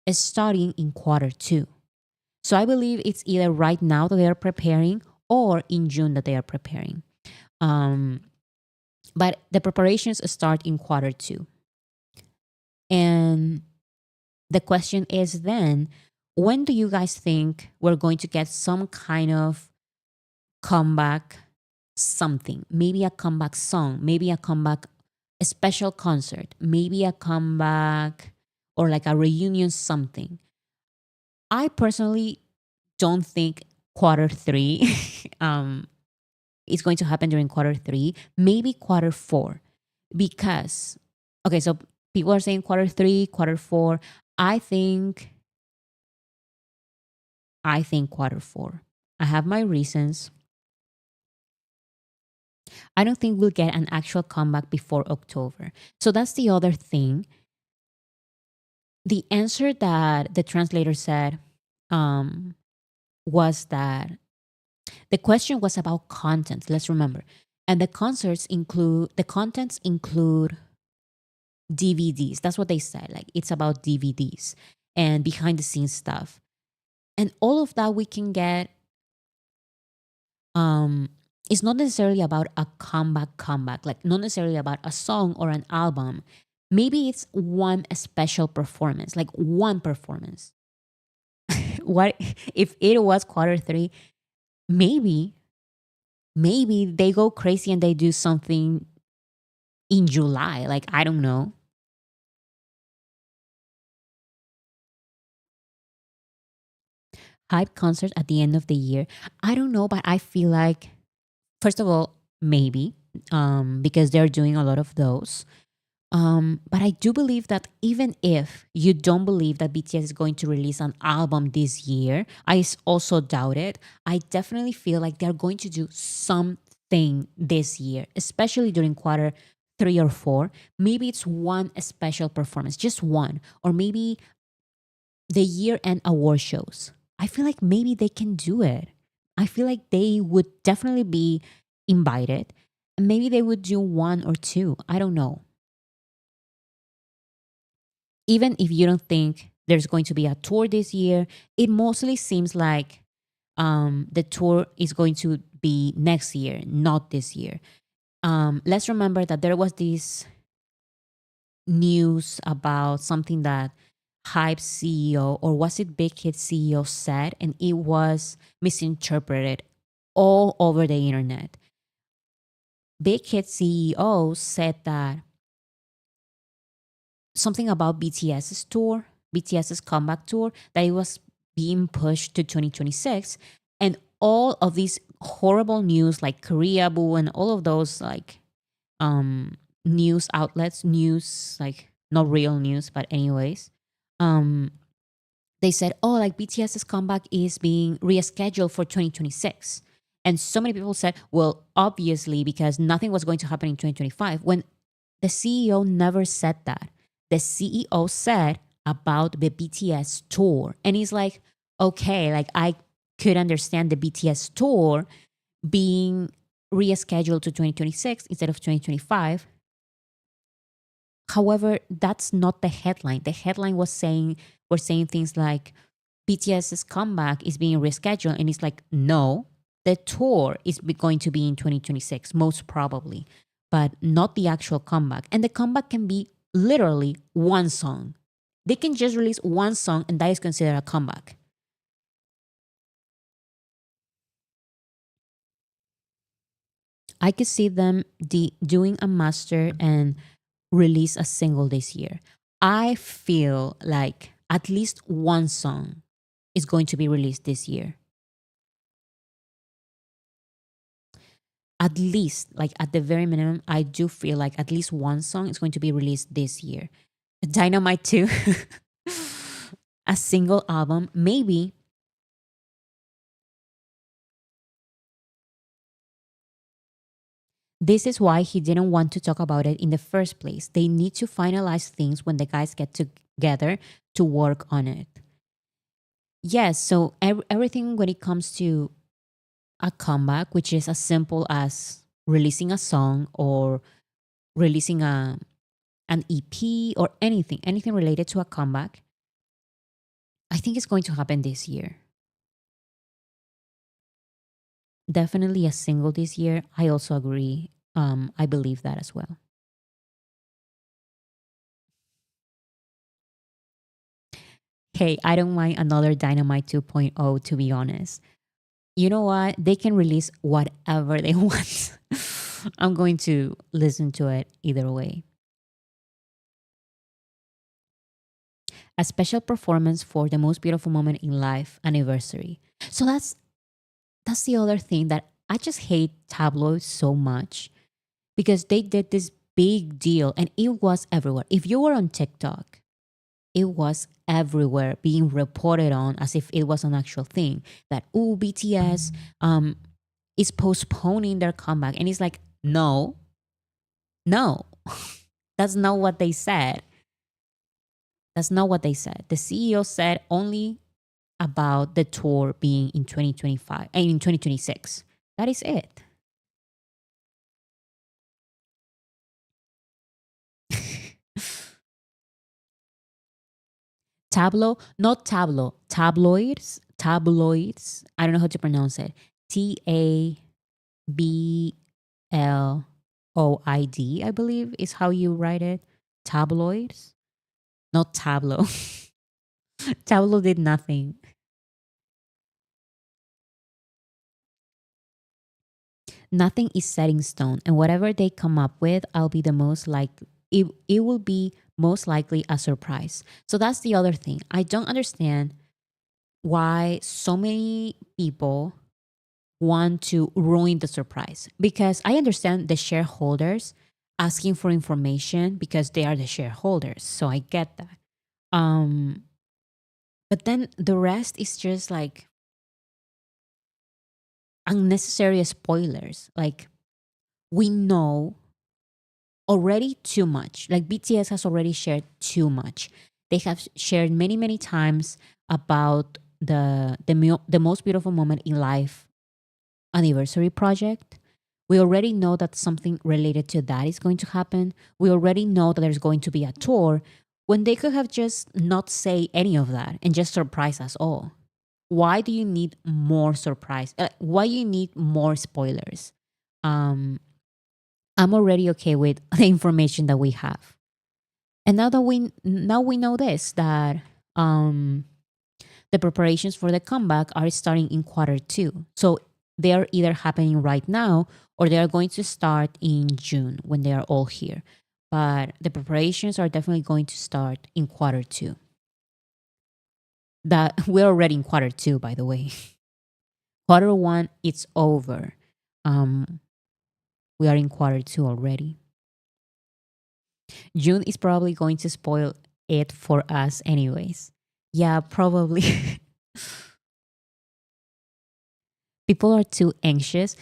is starting in quarter two. So I believe it's either right now that they are preparing or in June that they are preparing. But the preparations start in quarter two. And the question is then, when do you guys think we're going to get some kind of comeback something? Maybe a comeback song, maybe a comeback, a special concert, maybe a comeback or like a reunion something. I personally don't think quarter three is going to happen during quarter three, maybe quarter four. Because, okay, so people are saying quarter three, quarter four. I think quarter four. I have my reasons. I don't think we'll get an actual comeback before October. So that's the other thing. The answer that the translator said was that the question was about content. Let's remember. And the contents include DVDs. That's what they said. Like, it's about DVDs and behind the scenes stuff. And all of that we can get um it's not necessarily about a comeback, like not necessarily about a song or an album. Maybe it's one special performance, like one performance. What if it was quarter three? Maybe, maybe they go crazy and they do something in July. Like, I don't know. Hype concert at the end of the year. I don't know, but I feel like, first of all, maybe, because they're doing a lot of those. But I do believe that even if you don't believe that BTS is going to release an album this year, also doubt it. I definitely feel like they're going to do something this year, especially during quarter three or four. Maybe it's one special performance, just one, or maybe the year end award shows. I feel like maybe they can do it. I feel like they would definitely be invited. And maybe they would do one or two. I don't know. Even if you don't think there's going to be a tour this year, it mostly seems like the tour is going to be next year, not this year. Let's remember that there was this news about something that Hype CEO, or was it Big Hit CEO, said, and it was misinterpreted all over the internet. Big Hit CEO said that something about BTS's tour, BTS's comeback tour, that it was being pushed to 2026. And all of these horrible news like Korea Boo and all of those like news outlets, news like not real news, but anyways, um they said, oh, like BTS's comeback is being rescheduled for 2026. And so many people said, well, obviously, because nothing was going to happen in 2025, when the CEO never said that. The CEO said about the BTS tour. And he's like, okay, like I could understand the BTS tour being rescheduled to 2026 instead of 2025. However, that's not the headline. The headline was saying, we're saying things like BTS's comeback is being rescheduled. And it's like, no, the tour is going to be in 2026, most probably, but not the actual comeback. And the comeback can be literally one song. They can just release one song and that is considered a comeback. I could see them doing a master and release a single this year. I feel like at least one song is going to be released this year. At least, like at the very minimum, I do feel like at least one song is going to be released this year. Dynamite 2, a single album, maybe. This is why he didn't want to talk about it in the first place. They need to finalize things when the guys get together to work on it. Yes, so everything when it comes to a comeback, which is as simple as releasing a song or releasing an EP or anything related to a comeback, I think it's going to happen this year. Definitely a single this year. I also agree. I believe that as well. Hey, I don't mind another Dynamite 2.0, to be honest. You know what? They can release whatever they want. I'm going to listen to it either way. A special performance for the most beautiful moment in life anniversary. So that's the other thing that I just hate tabloids so much, because they did this big deal and it was everywhere. If you were on TikTok, it was everywhere being reported on as if it was an actual thing that, oh, BTS is postponing their comeback. And it's like, no, no, that's not what they said. That's not what they said. The CEO said only about the tour being in 2025 and in 2026. That is it. Tablo, not tablo, tabloids. I don't know how to pronounce it. Tabloid, I believe is how you write it. Tabloids, not Tablo. Tablo did nothing. Nothing is set in stone, and whatever they come up with, I'll be the most like it will be most likely a surprise. So that's the other thing. I don't understand why so many people want to ruin the surprise, because I understand the shareholders asking for information because they are the shareholders. So I get that. Um but then the rest is just like unnecessary spoilers. Like, we know already too much. Like, BTS has already shared too much. They have shared many, many times about the most beautiful moment in life anniversary project. We already know that something related to that is going to happen. We already know that there's going to be a tour, when they could have just not say any of that and just surprise us all. Why do you need more surprise? Why you need more spoilers? Um, I'm already okay with the information that we have. And now we know this, that um the preparations for the comeback are starting in quarter 2. So they are either happening right now, or they are going to start in June when they are all here. But the preparations are definitely going to start in quarter 2. That we're already in quarter 2, by the way. Quarter 1, it's over. Um we are in quarter 2 already. June is probably going to spoil it for us anyways. Yeah, probably. People are too anxious.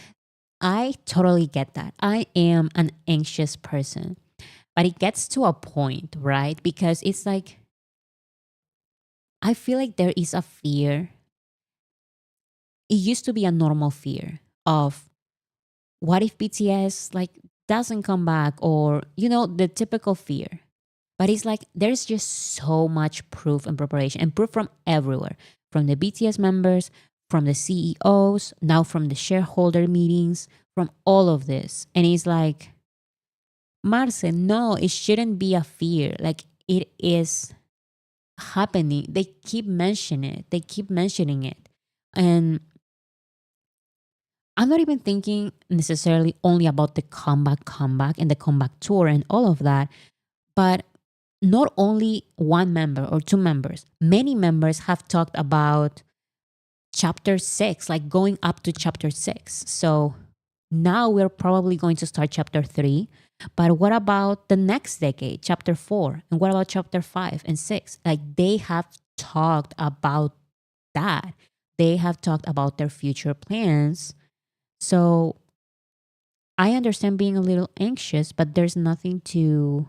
I totally get that. I am an anxious person. But it gets to a point, right? Because it's like, I feel like there is a fear. It used to be a normal fear of, what if BTS like doesn't come back, or the typical fear. But it's like, there's just so much proof and preparation, and proof from everywhere, from the BTS members, from the CEOs, now from the shareholder meetings, from all of this. And it's like, Marce, no, it shouldn't be a fear. Like, it is happening. They keep mentioning it. They keep mentioning it. And I'm not even thinking necessarily only about the comeback and the comeback tour and all of that, but not only one member or two members, many members have talked about chapter 6, like going up to chapter 6. So now we're probably going to start chapter 3. But what about the next decade, chapter 4? And what about chapter 5 and 6? Like, they have talked about that. They have talked about their future plans. So I understand being a little anxious, but there's nothing to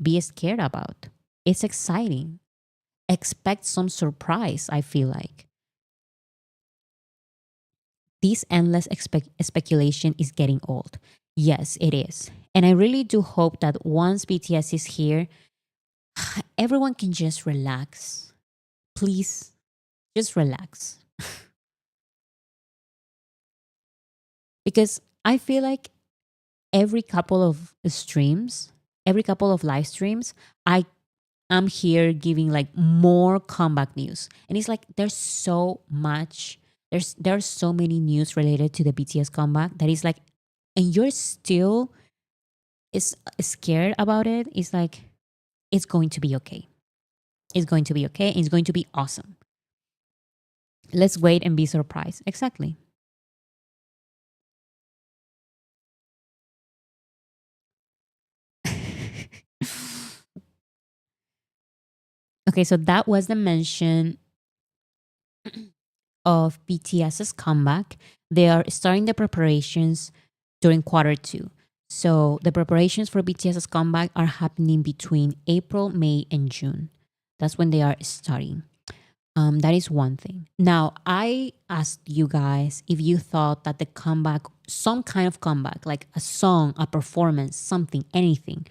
be scared about. It's exciting. Expect some surprise, I feel like. This endless speculation is getting old. Yes, it is. And I really do hope that once BTS is here, everyone can just relax. Please, just relax. Because I feel like every couple of streams, every couple of live streams, I am here giving like more comeback news. And it's like, there's so much, there's so many news related to the BTS comeback that is like, and you're still is scared about it. It's like, it's going to be okay. It's going to be okay. And it's going to be awesome. Let's wait and be surprised. Exactly. Okay, so that was the mention of BTS's comeback. They are starting the preparations during quarter 2. So the preparations for BTS's comeback are happening between April, May, and June. That's when they are starting. That is one thing. Now, I asked you guys if you thought that the comeback, some kind of comeback, like a song, a performance, something, anything,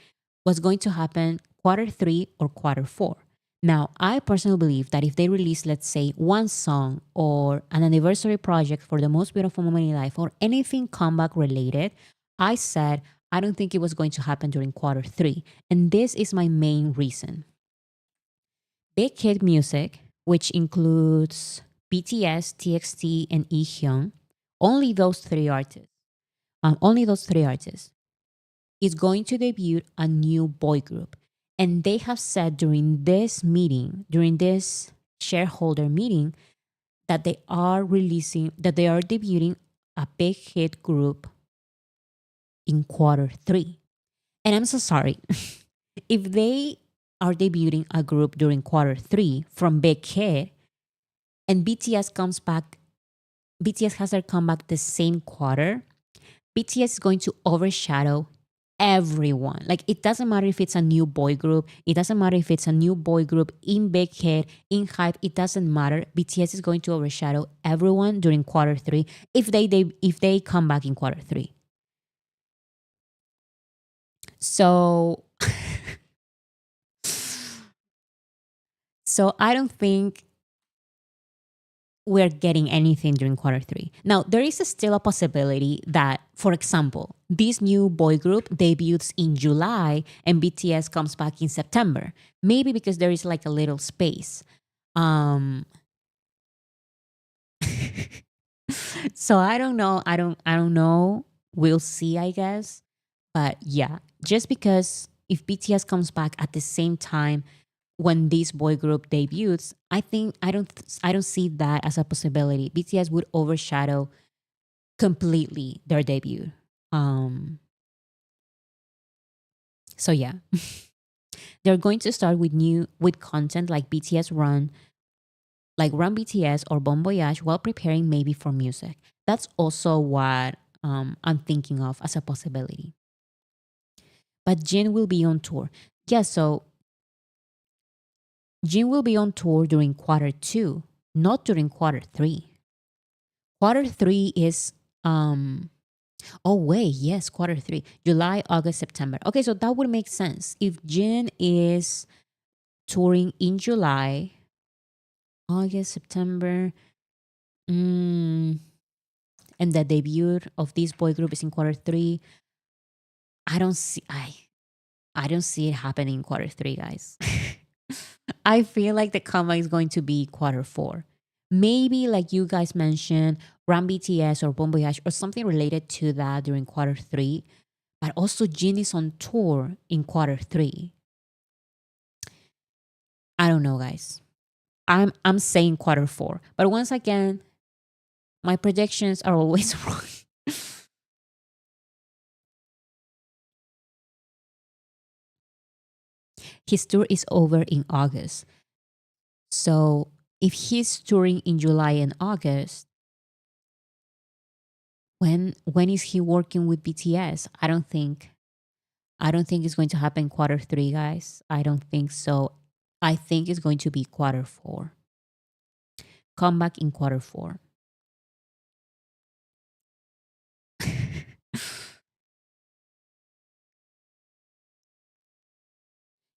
was going to happen quarter 3 or quarter 4. Now, I personally believe that if they release, let's say, one song or an anniversary project for the most beautiful moment in life or anything comeback related, I said I don't think it was going to happen during quarter three. And this is my main reason. Big Hit Music, which includes BTS, TXT, and Ehyun, only those three artists, is going to debut a new boy group. And they have said during this meeting, during this shareholder meeting, that they are debuting a big hit group in quarter three. And I'm so sorry. If they are debuting a group during quarter three from Big Hit and BTS has their comeback the same quarter, BTS is going to overshadow everyone. Like, it doesn't matter if it's a new boy group. It doesn't matter if it's a new boy group in Big Hit, in HYBE. It doesn't matter. BTS is going to overshadow everyone during quarter three if they come back in quarter three. So, so I don't think we're getting anything during quarter three. Now, there is still a possibility that, for example, this new boy group debuts in July and BTS comes back in September. Maybe because there is like a little space. So I don't know. I don't know. We'll see, I guess. But yeah, just because if BTS comes back at the same time when this boy group debuts, I think I don't see that as a possibility. BTS would overshadow completely their debut. So yeah. They're going to start with content like BTS Run, like Run BTS or Bon Voyage while preparing maybe for music. That's also what I'm thinking of as a possibility. But Jin will be on tour. Yeah, so Jin will be on tour during quarter two, not during quarter three. Quarter three is oh wait, yes, quarter three. July, August, September. Okay, so that would make sense. If Jin is touring in July, August, September, and the debut of this boy group is in quarter three, I don't see it happening in quarter three, guys. I feel like the comeback is going to be quarter four. Maybe like you guys mentioned, Run BTS or Bon Voyage or something related to that during quarter three. But also Jin is on tour in quarter three. I don't know, guys. I'm saying quarter four. But once again, my predictions are always wrong. His tour is over in August. So if he's touring in July and August, when is he working with BTS? I don't think it's going to happen quarter three, guys. I don't think so. I think it's going to be quarter four. Come back in quarter four.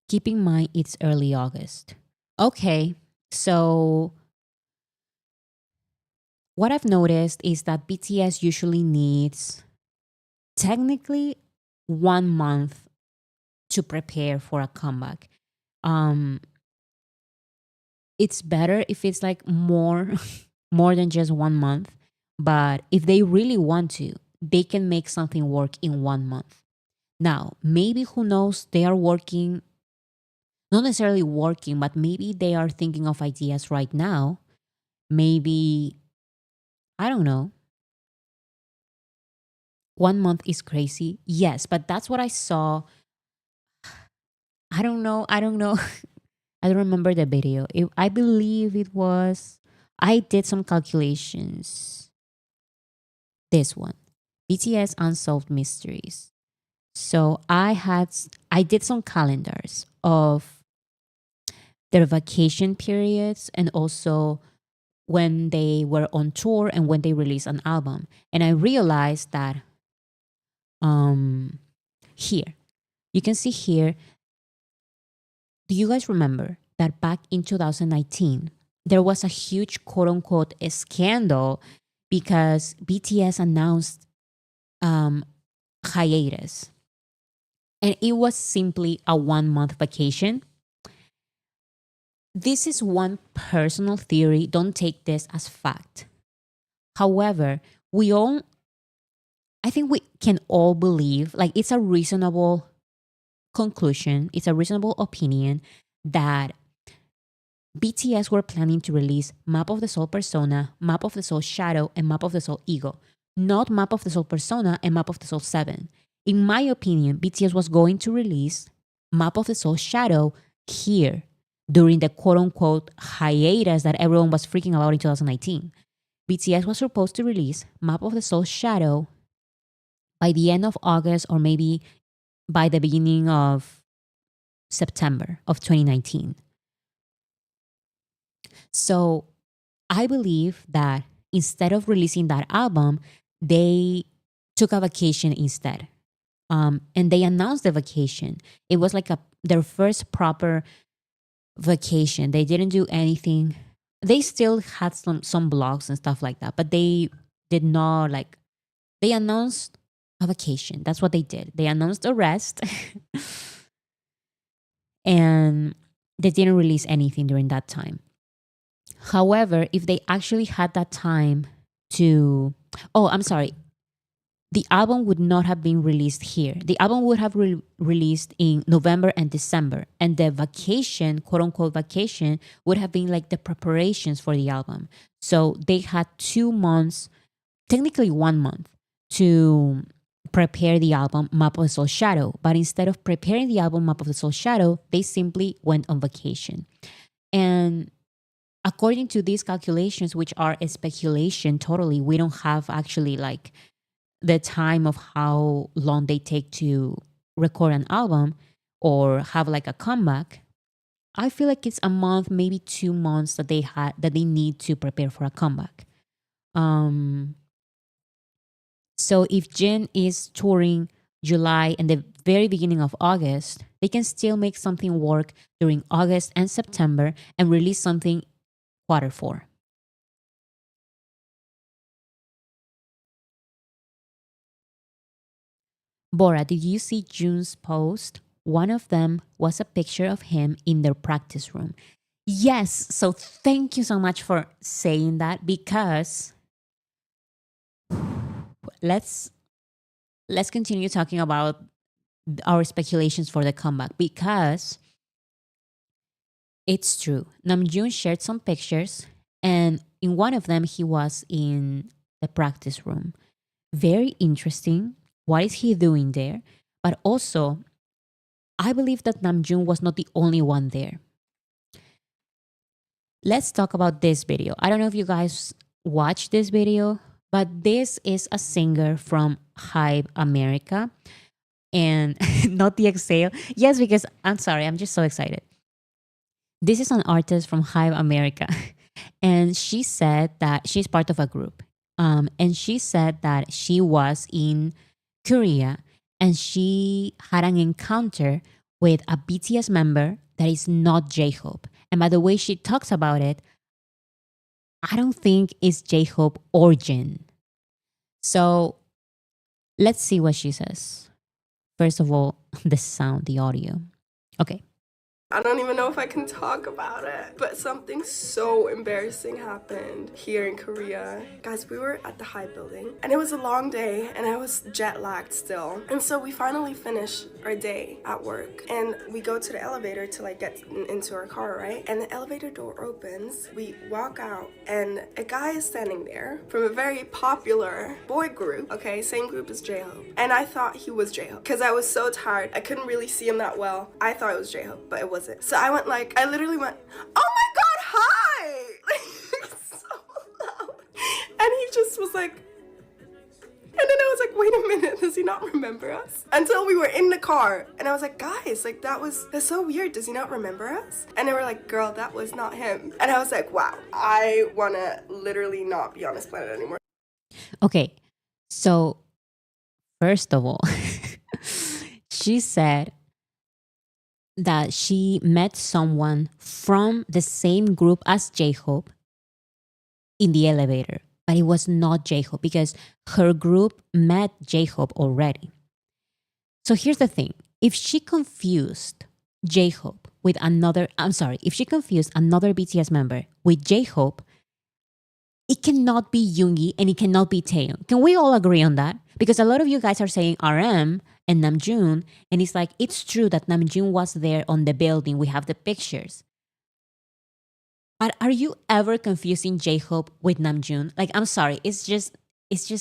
Keep in mind it's early August. Okay, so what I've noticed is that BTS usually needs technically 1 month to prepare for a comeback. It's better if it's like more more than just 1 month, but if they really want to, they can make something work in 1 month. Now, maybe who knows, they are working, not necessarily working, but maybe they are thinking of ideas right now. Maybe, I don't know. 1 month is crazy. Yes, but that's what I saw. I don't know. I don't remember the video. I believe it was, I did some calculations. This one, BTS Unsolved Mysteries. So I did some calendars of their vacation periods and also when they were on tour and when they released an album. And I realized that here, you can see here, do you guys remember that back in 2019, there was a huge quote unquote scandal because BTS announced hiatus. And it was simply a 1-month vacation. This is one personal theory. Don't take this as fact. However, I think we can all believe, like, it's a reasonable conclusion, it's a reasonable opinion that BTS were planning to release Map of the Soul Persona, Map of the Soul Shadow, and Map of the Soul Ego, not Map of the Soul Persona and Map of the Soul 7. In my opinion, BTS was going to release Map of the Soul Shadow here during the quote-unquote hiatus that everyone was freaking about in 2019. BTS was supposed to release Map of the Soul Shadow by the end of August or maybe by the beginning of September of 2019. So I believe that instead of releasing that album, they took a vacation instead. And they announced the vacation. It was like their first proper vacation. They didn't do anything. They still had some blogs and stuff like that, but they did not they announced a vacation. That's what they did. They announced a rest and they didn't release anything during that time. However, if they actually had that time to, the album would not have been released here. The album would have released in November and December. And the vacation, quote unquote vacation, would have been like the preparations for the album. So they had 2 months, technically 1 month, to prepare the album Map of the Soul Shadow. But instead of preparing the album Map of the Soul Shadow, they simply went on vacation. And according to these calculations, which are a speculation totally, we don't have actually like the time of how long they take to record an album or have like a comeback. I feel like it's a month, maybe 2 months that they need to prepare for a comeback. So if Jin is touring July and the very beginning of August, they can still make something work during August and September and release something Q4. Bora, did you see June's post? One of them was a picture of him in their practice room. Yes, so thank you so much for saying that, because let's continue talking about our speculations for the comeback, because it's true. Namjoon shared some pictures, and in one of them he was in the practice room. Very interesting. What is he doing there? But also, I believe that Namjoon was not the only one there. Let's talk about this video. I don't know if you guys watched this video, but this is a singer from HYBE America. And not the exhale. Yes, because I'm sorry, I'm just so excited. This is an artist from HYBE America. And she said that she's part of a group. And she said that she was in Korea and she had an encounter with a BTS member that is not J-Hope. And by the way she talks about it, I don't think it's J-Hope or Jin. So let's see what she says. First of all, the sound, the audio. Okay. I don't even know if I can talk about it, but something so embarrassing happened here in Korea. Guys, we were at the HYBE building and it was a long day and I was jet lagged still. And so we finally finished our day at work and we go to the elevator to like get into our car, right? And the elevator door opens, we walk out and a guy is standing there from a very popular boy group, okay, same group as J-Hope. And I thought he was J-Hope because I was so tired. I couldn't really see him that well. I thought it was J-Hope, but it wasn't. So I literally went, oh my god, hi! So loud. And he just was like, and then I was like, wait a minute, does he not remember us? Until we were in the car. And I was like, guys, like that's so weird, does he not remember us? And they were like, girl, that was not him. And I was like, wow, I wanna literally not be on this planet anymore. Okay, so first of all, she said that she met someone from the same group as J-Hope in the elevator, but it was not J-Hope because her group met J-Hope already. So here's the thing. If she confused J-Hope with another, if she confused another BTS member with J-Hope, it cannot be Yoongi and it cannot be Taeyeon. Can we all agree on that? Because a lot of you guys are saying RM and Namjoon, and it's like, it's true that Namjoon was there on the building. We have the pictures. But are you ever confusing J-Hope with Namjoon? Like, I'm sorry, it's just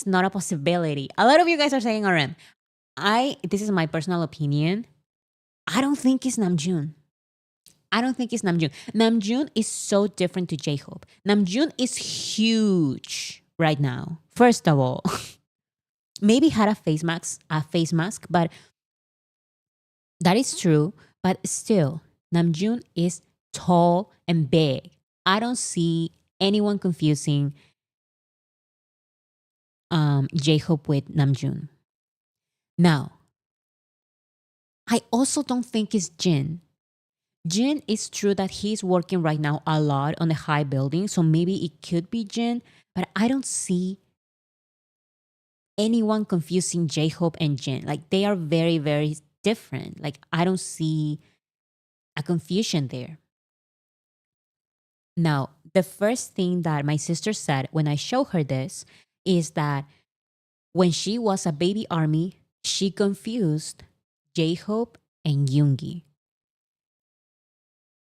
not a possibility. A lot of you guys are saying RM. This is my personal opinion. I don't think it's Namjoon. I don't think it's Namjoon. Namjoon is so different to J-Hope. Namjoon is huge right now. First of all, maybe had a face mask, but that is true. But still, Namjoon is tall and big. I don't see anyone confusing J-Hope with Namjoon. Now, I also don't think it's Jin. Jin is true that he's working right now a lot on the HYBE building, so maybe it could be Jin, but I don't see anyone confusing J-Hope and Jin. Like, they are very, very different. Like, I don't see a confusion there. Now, the first thing that my sister said when I showed her this is that when she was a baby ARMY, she confused J-Hope and Yoongi.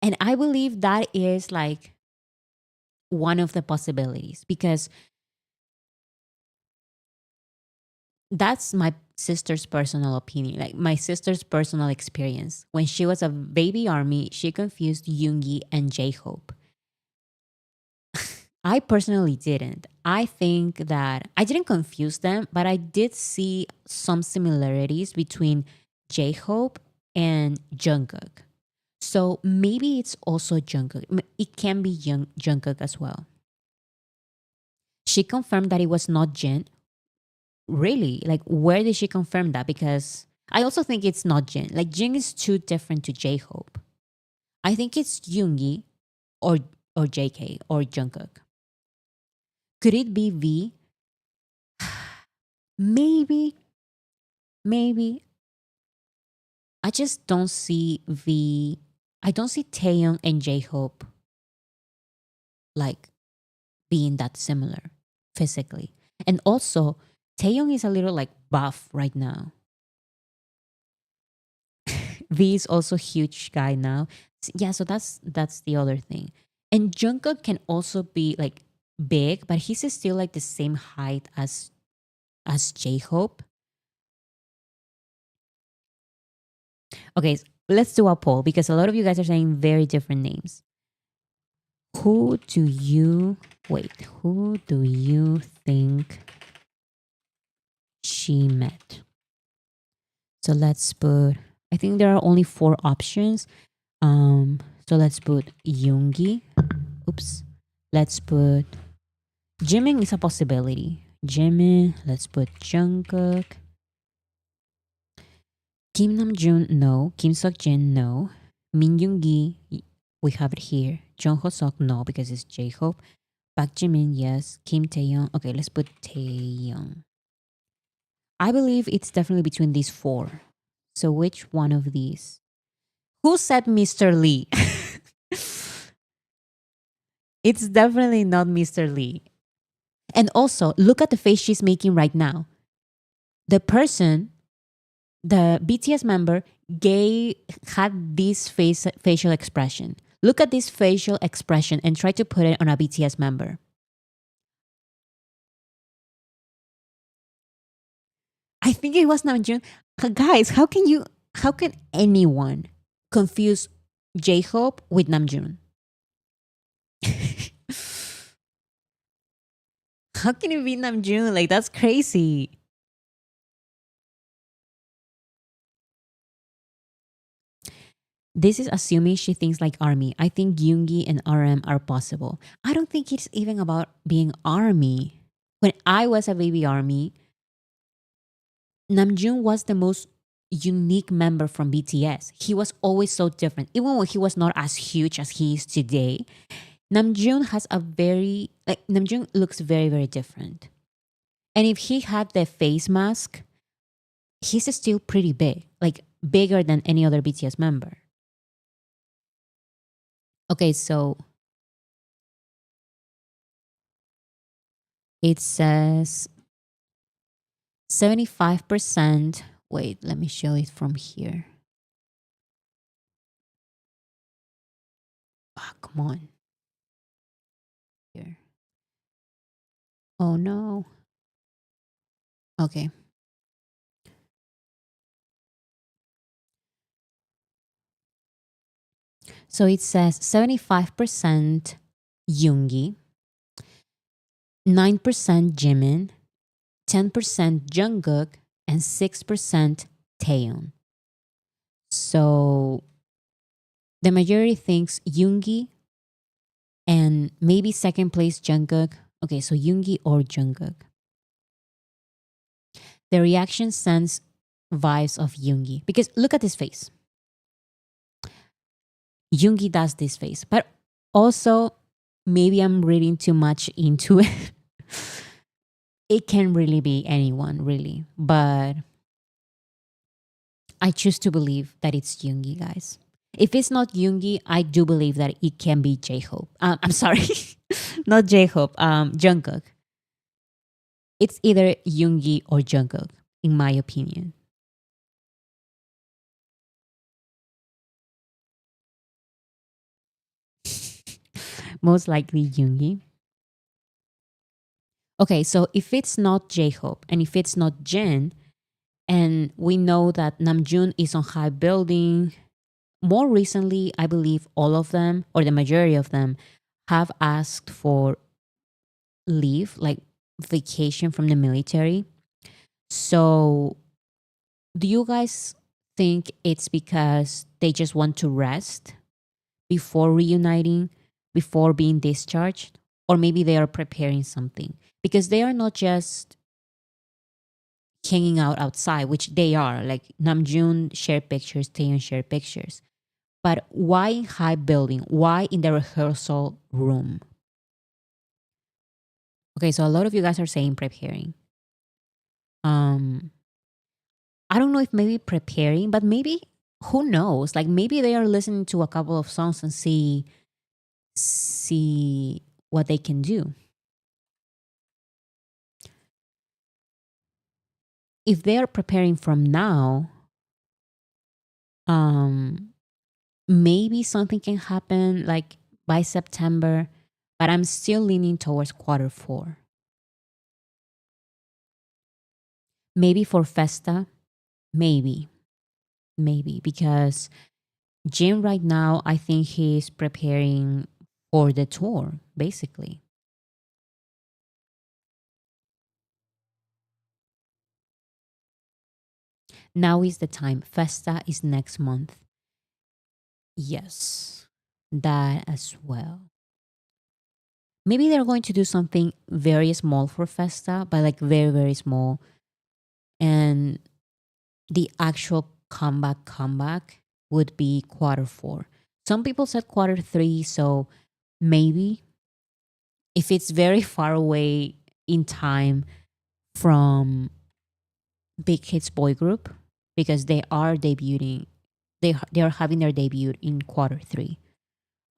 And I believe that is like one of the possibilities because that's my sister's personal opinion, like my sister's personal experience. When she was a baby ARMY, she confused Yoongi and J-Hope. I personally didn't. I think that I didn't confuse them, but I did see some similarities between J-Hope and Jungkook. So maybe it's also Jungkook. It can be Jungkook as well. She confirmed that it was not Jin. Really? Like, where did she confirm that? Because I also think it's not Jin. Like, Jin is too different to J-Hope. I think it's Yoongi or JK or Jungkook. Could it be V? Maybe. I just don't see V. I don't see Taeyeon and J-Hope like being that similar physically. And also, Taeyeon is a little like buff right now. V is also huge guy now. Yeah, so that's the other thing. And Jungkook can also be like big, but he's still like the same height as J-Hope. Okay, let's do a poll because a lot of you guys are saying very different names. Who do you think she met? So let's put, I think there are only 4 options. So let's put Yoongi. Oops. Let's put Jimin is a possibility. Jimin. Let's put Jungkook. Kim Namjoon, no. Kim Seokjin, no. Min Yoongi, we have it here. Jung Ho-seok, no, because it's J-Hope. Park Jimin, yes. Kim Taeyeon. Okay, let's put Taeyeon. I believe it's definitely between these 4. So which one of these? Who said Mr. Lee? It's definitely not Mr. Lee. And also, look at the face she's making right now. The person, the BTS member, had this facial expression. Look at this facial expression and try to put it on a BTS member. I think it was Namjoon. Guys, how can anyone confuse J-Hope with Namjoon? How can it be Namjoon? Like, that's crazy. This is assuming she thinks like ARMY. I think Yoongi and RM are possible. I don't think it's even about being ARMY. When I was a baby ARMY, Namjoon was the most unique member from BTS. He was always so different. Even when he was not as huge as he is today, Namjoon has a very, like, Namjoon looks very, very different. And if he had the face mask, he's still pretty big, like bigger than any other BTS member. Okay, so it says 75%. Wait, let me show it from here. Ah, come on. Here. Oh no. Okay. So it says 75% Yoongi, 9% Jimin, 10% Jungkook, and 6% Taeyeon. So the majority thinks Yoongi and maybe second place Jungkook. Okay, so Yoongi or Jungkook. The reaction sends vibes of Yoongi because look at his face. Yoongi does this face, but also maybe I'm reading too much into it. It can really be anyone, really, but I choose to believe that it's Yoongi, guys. If it's not Yoongi, I do believe that it can be J-Hope. I'm sorry, not J-Hope. Jungkook. It's either Yoongi or Jungkook, in my opinion. Most likely Yoongi. Okay, so if it's not J-Hope and if it's not Jin, and we know that Namjoon is on HYBE building, more recently, I believe all of them, or the majority of them, have asked for leave, like vacation from the military. So, do you guys think it's because they just want to rest before reuniting, before being discharged? Or maybe they are preparing something? Because they are not just hanging out outside, which they are. Like Namjoon shared pictures, Taeyeon shared pictures. But why in HYBE building? Why in the rehearsal room? Okay, so a lot of you guys are saying preparing. I don't know if maybe preparing, but maybe who knows? Like maybe they are listening to a couple of songs and see what they can do. If they are preparing from now, maybe something can happen like by September, but I'm still leaning towards Q4. Maybe for Festa, maybe because Jin right now, I think he's preparing for the tour, basically. Now is the time. Festa is next month. Yes, that as well. Maybe they're going to do something very small for Festa, but like very, very small. And the actual comeback would be Q4. Some people said Q3, so maybe if it's very far away in time from Big Hits boy group, because they are debuting, they are having their debut in Q3.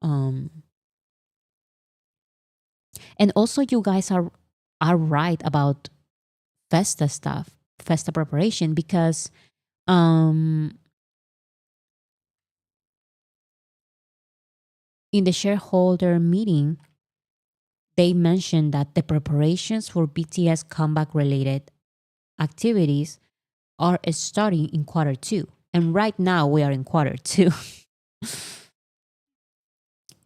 And also you guys are right about Festa stuff, Festa preparation, because in the shareholder meeting, they mentioned that the preparations for BTS comeback related activities are starting in Q2. And right now we are in Q2.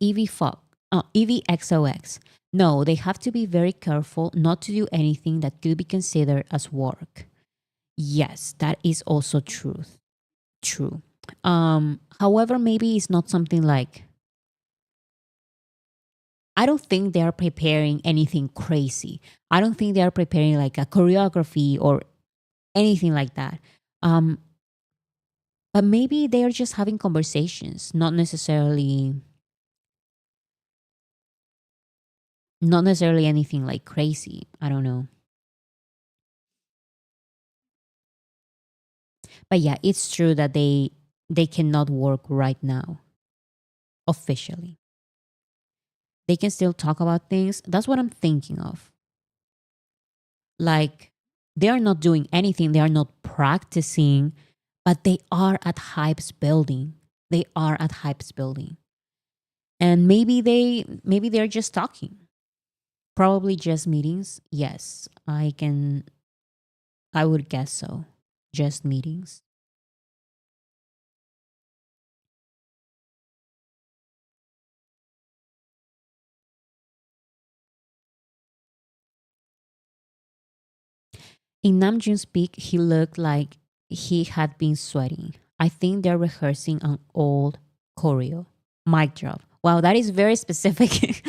EVXOX. No, they have to be very careful not to do anything that could be considered as work. Yes, that is also true. However, maybe it's not something like, I don't think they are preparing anything crazy. I don't think they are preparing like a choreography or anything like that. But maybe they are just having conversations, not necessarily anything like crazy. I don't know. But yeah, it's true that they cannot work right now officially. They can still talk about things. That's what I'm thinking of. Like, they are not doing anything, they are not practicing, but they are at HYBE's building. They are at HYBE's building. And maybe they're just talking. Probably just meetings. Yes, I would guess so. Just meetings. In Namjoon's peak, he looked like he had been sweating. I think they're rehearsing an old choreo. Mic drop. Wow, that is very specific.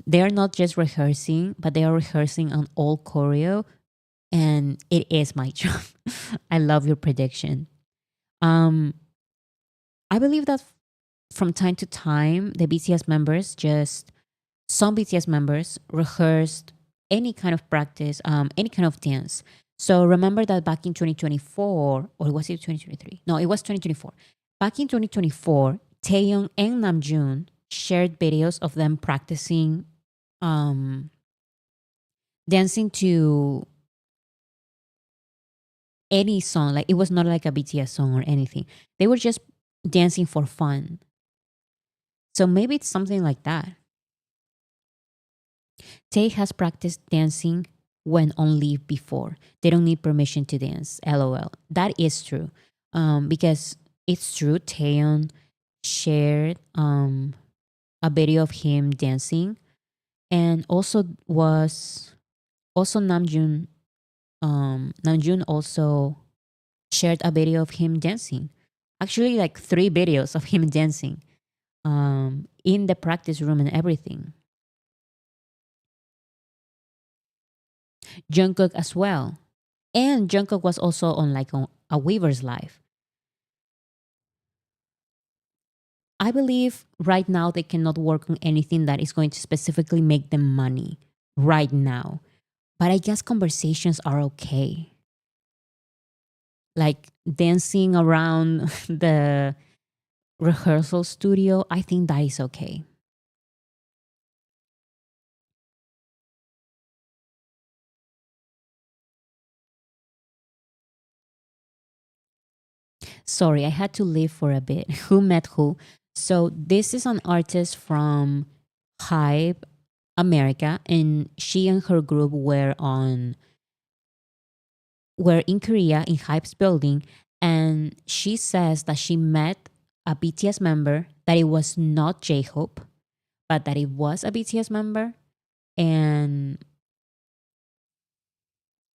They are not just rehearsing, but they are rehearsing an old choreo, and it is mic drop. I love your prediction. Um, I believe that from time to time, the BTS members just some BTS members rehearsed any kind of practice, any kind of dance. So remember that back in 2024, or was it 2023? No, it was 2024. Back in 2024, Taeyeon and Namjoon shared videos of them practicing um, dancing to any song. Like, it was not like a BTS song or anything. They were just dancing for fun. So maybe it's something like that. Tay has practiced dancing when on leave before. They don't need permission to dance. LOL. That is true. Because it's true. Taeyeon shared a video of him dancing, and also Namjoon. Namjoon also shared a video of him dancing. Actually, like 3 videos of him dancing in the practice room and everything. Jungkook as well. And Jungkook was also on a Weverse live. I believe right now they cannot work on anything that is going to specifically make them money right now. But I guess conversations are okay. Like dancing around the rehearsal studio, I think that is okay. Sorry, I had to leave for a bit. Who met who? So this is an artist from HYBE America, and she and her group were in Korea in HYBE's building, and she says that she met a BTS member, that it was not J-Hope, but that it was a BTS member, and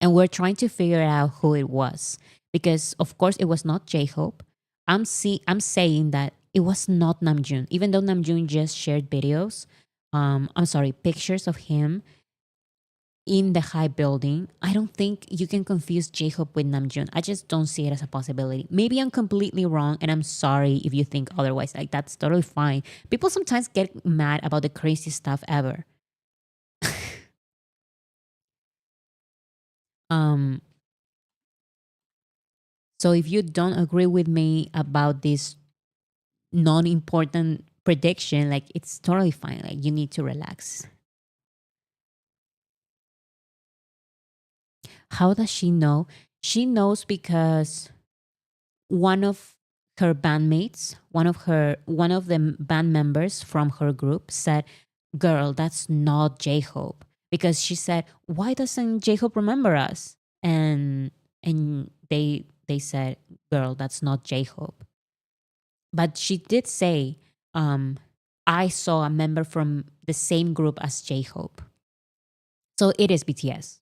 we're trying to figure out who it was, because of course it was not J-Hope. I'm saying that it was not Namjoon, even though Namjoon just shared videos. I'm sorry, pictures of him in the high building. I don't think you can confuse J-Hope with Namjoon. I just don't see it as a possibility. Maybe I'm completely wrong, and I'm sorry if you think otherwise. Like, that's totally fine. People sometimes get mad about the craziest stuff ever. um so if you don't agree with me about this non-important prediction, like, it's totally fine. Like, you need to relax. How does she know? She knows because one of her bandmates, one of the band members from her group said, "Girl, that's not J-Hope." Because she said, "Why doesn't J-Hope remember us?" And they said, "Girl, that's not J-Hope." But she did say, "I saw a member from the same group as J-Hope." So it is BTS.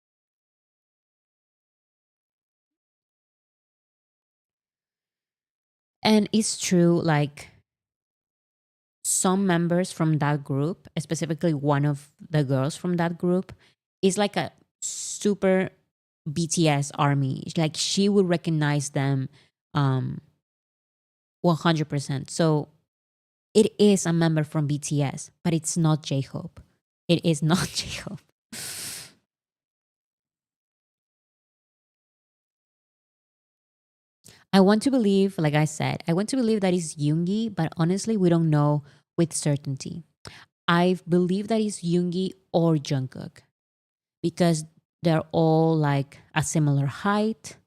And it's true, like, some members from that group, specifically one of the girls from that group, is like a super BTS army. Like, she would recognize them 100%. So it is a member from BTS, but it's not J-Hope. It is not J-Hope. I want to believe, like I said, I want to believe that it's Yoongi, but honestly, we don't know with certainty. I believe that it's Yoongi or Jungkook because they're all like a similar height.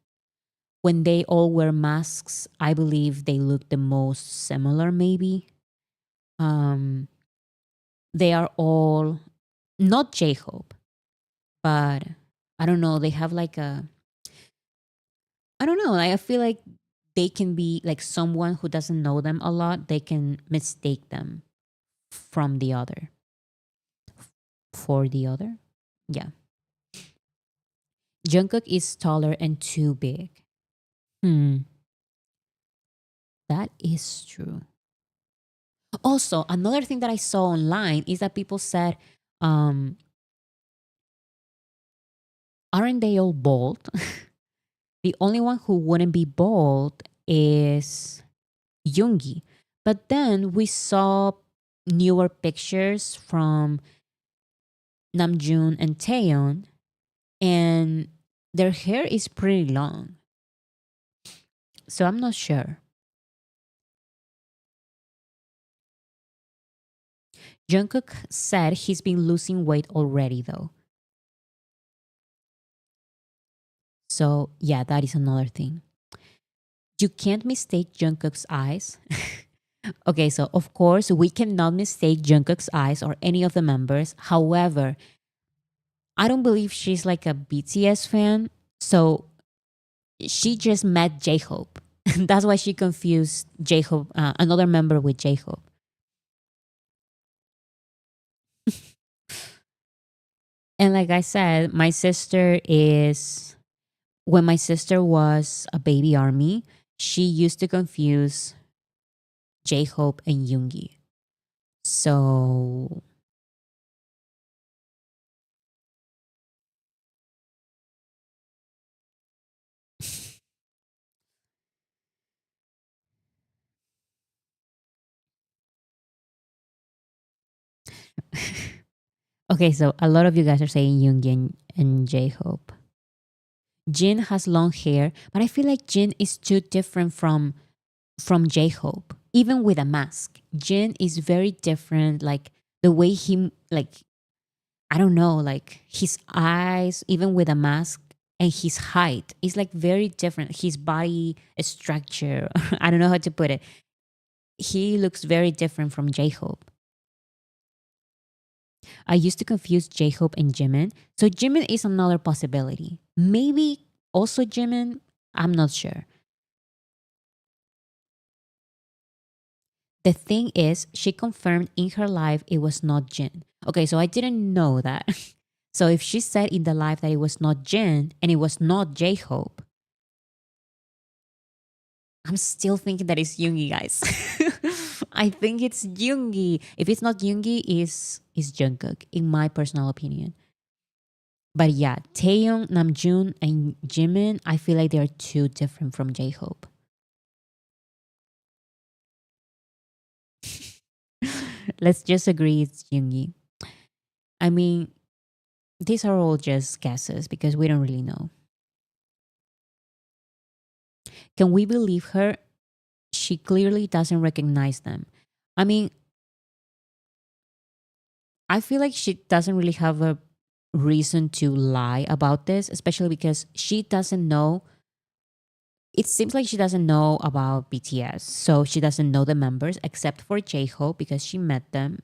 When they all wear masks, I believe they look the most similar, maybe. Um, they are all not J-Hope, but I don't know. They have like I don't know. Like, I feel like they can be like someone who doesn't know them a lot. They can mistake them from the other for the other. Yeah, Jungkook is taller and too big. Hmm, that is true. Also, another thing that I saw online is that people said, um, aren't they all bald? The only one who wouldn't be bald is Yoongi. But then we saw newer pictures from Namjoon and Taeyeon, and their hair is pretty long. So I'm not sure. Jungkook said he's been losing weight already, though. So yeah, that is another thing. You can't mistake Jungkook's eyes. Okay, so of course we cannot mistake Jungkook's eyes or any of the members. However, I don't believe she's like a BTS fan. So she just met J-Hope. That's why she confused J-Hope, another member with J-Hope. And like I said, my sister is, when my sister was a baby army, she used to confuse J-Hope and Yoongi. So okay, so a lot of you guys are saying Yoongi and J-Hope. Jin has long hair, but I feel like Jin is too different from J-Hope. Even with a mask, Jin is very different. Like the way he, like, I don't know, like his eyes, even with a mask, and his height is like very different. His body structure, I don't know how to put it. He looks very different from J-Hope. I used to confuse J-Hope and Jimin. So Jimin is another possibility. Maybe also Jimin. I'm not sure. The thing is, she confirmed in her live it was not Jin. Okay, so I didn't know that. So if she said in the live that it was not Jin and it was not J-Hope, I'm still thinking that it's Yoongi, guys. I think it's Yoongi. If it's not Yoongi, is Jungkook, in my personal opinion. But yeah, Taeyong, Namjoon, and Jimin, I feel like they're too different from J-Hope. Let's just agree it's Yoongi. I mean, these are all just guesses because we don't really know. Can we believe her? She clearly doesn't recognize them. I mean, I feel like she doesn't really have a reason to lie about this, especially because she doesn't know. It seems like she doesn't know about BTS. So she doesn't know the members except for J-Hope because she met them.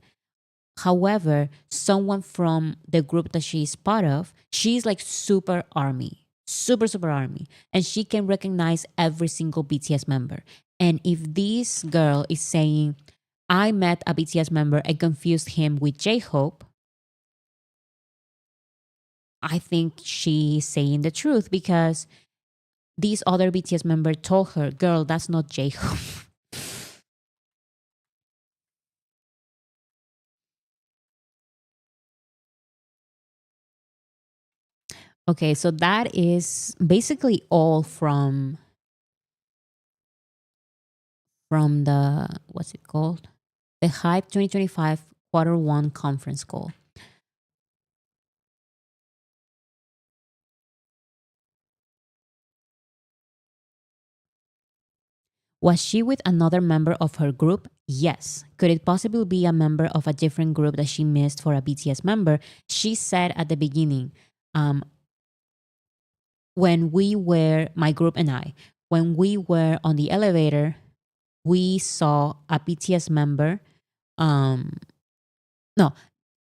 However, someone from the group that she's part of, she's like super army, super army, and she can recognize every single BTS member. And if this girl is saying, I met a BTS member and confused him with J-Hope, I think she's saying the truth because this other BTS member told her, girl, that's not J-Hope. Okay, so that is basically all from from the, what's it called? The HYBE 2025 quarter one conference call. Was she with another member of her group? Yes. Could it possibly be a member of a different group that she missed for a BTS member? She said at the beginning, um, when we were, my group and I, when we were on the elevator, we saw a BTS member. No,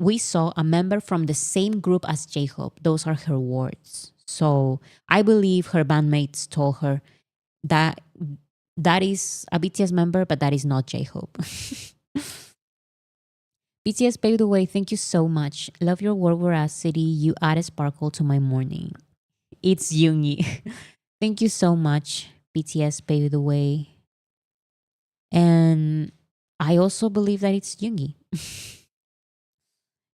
we saw a member from the same group as J-Hope. Those are her words. So I believe her bandmates told her that that is a BTS member, but that is not J-Hope. BTS, by the way, thank you so much. Love your word veracity. You add a sparkle to my morning. It's Yoongi. Thank you so much, BTS, by the way. And I also believe that it's Yoongi.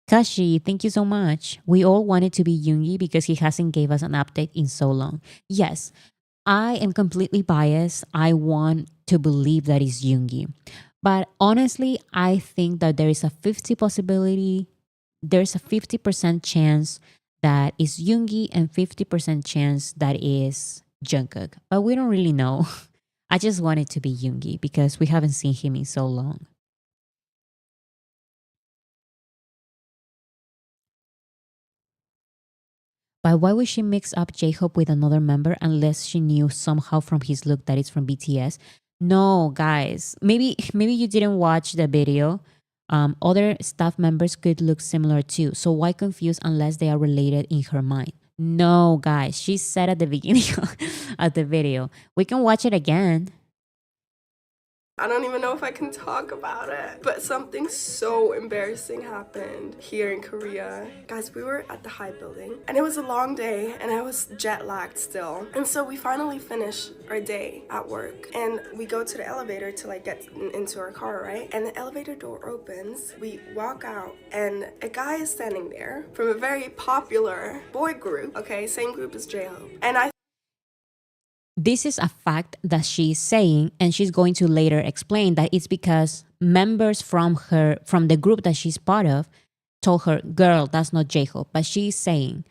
Kashi, thank you so much. We all wanted to be Yoongi because he hasn't gave us an update in so long. Yes, I am completely biased. I want to believe that it's Yoongi. But honestly, I think that there is a 50 possibility, there's a 50% chance that it's Yoongi and 50% chance that is Jungkook. But we don't really know. I just want it to be Yoongi because we haven't seen him in so long. But why would she mix up J-Hope with another member unless she knew somehow from his look that it's from BTS? No, guys. Maybe you didn't watch the video. Other staff members could look similar too. So why confuse unless they are related in her mind? No, guys. She said at the beginning of the video. We can watch it again. I don't even know if I can talk about it, but something so embarrassing happened here in Korea. Guys, we were at the HYBE building and it was a long day and I was jet lagged still. And so we finally finished our day at work and we go to the elevator to like get into our car, right? And the elevator door opens, we walk out and a guy is standing there from a very popular boy group, okay, same group as J-Hope. And I This is a fact that she's saying, and she's going to later explain that it's because members from the group that she's part of told her, girl, that's not J-Hope. But she's saying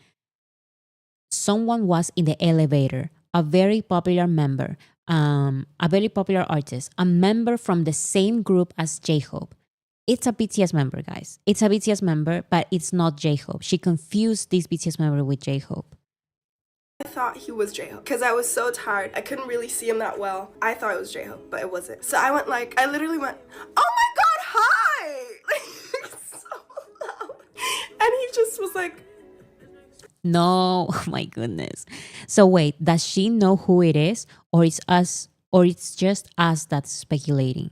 someone was in the elevator, a very popular member, a very popular artist, a member from the same group as J-Hope. It's a BTS member, guys. It's a BTS member, but it's not J-Hope. She confused this BTS member with J-Hope. I thought he was J-Hope because I was so tired. I couldn't really see him that well. I thought it was J-Hope, but it wasn't. So I literally went, oh my god, hi! Like, so loud. And he just was like, no, oh my goodness. So wait, does she know who it is, or it's us, or it's just us that's speculating?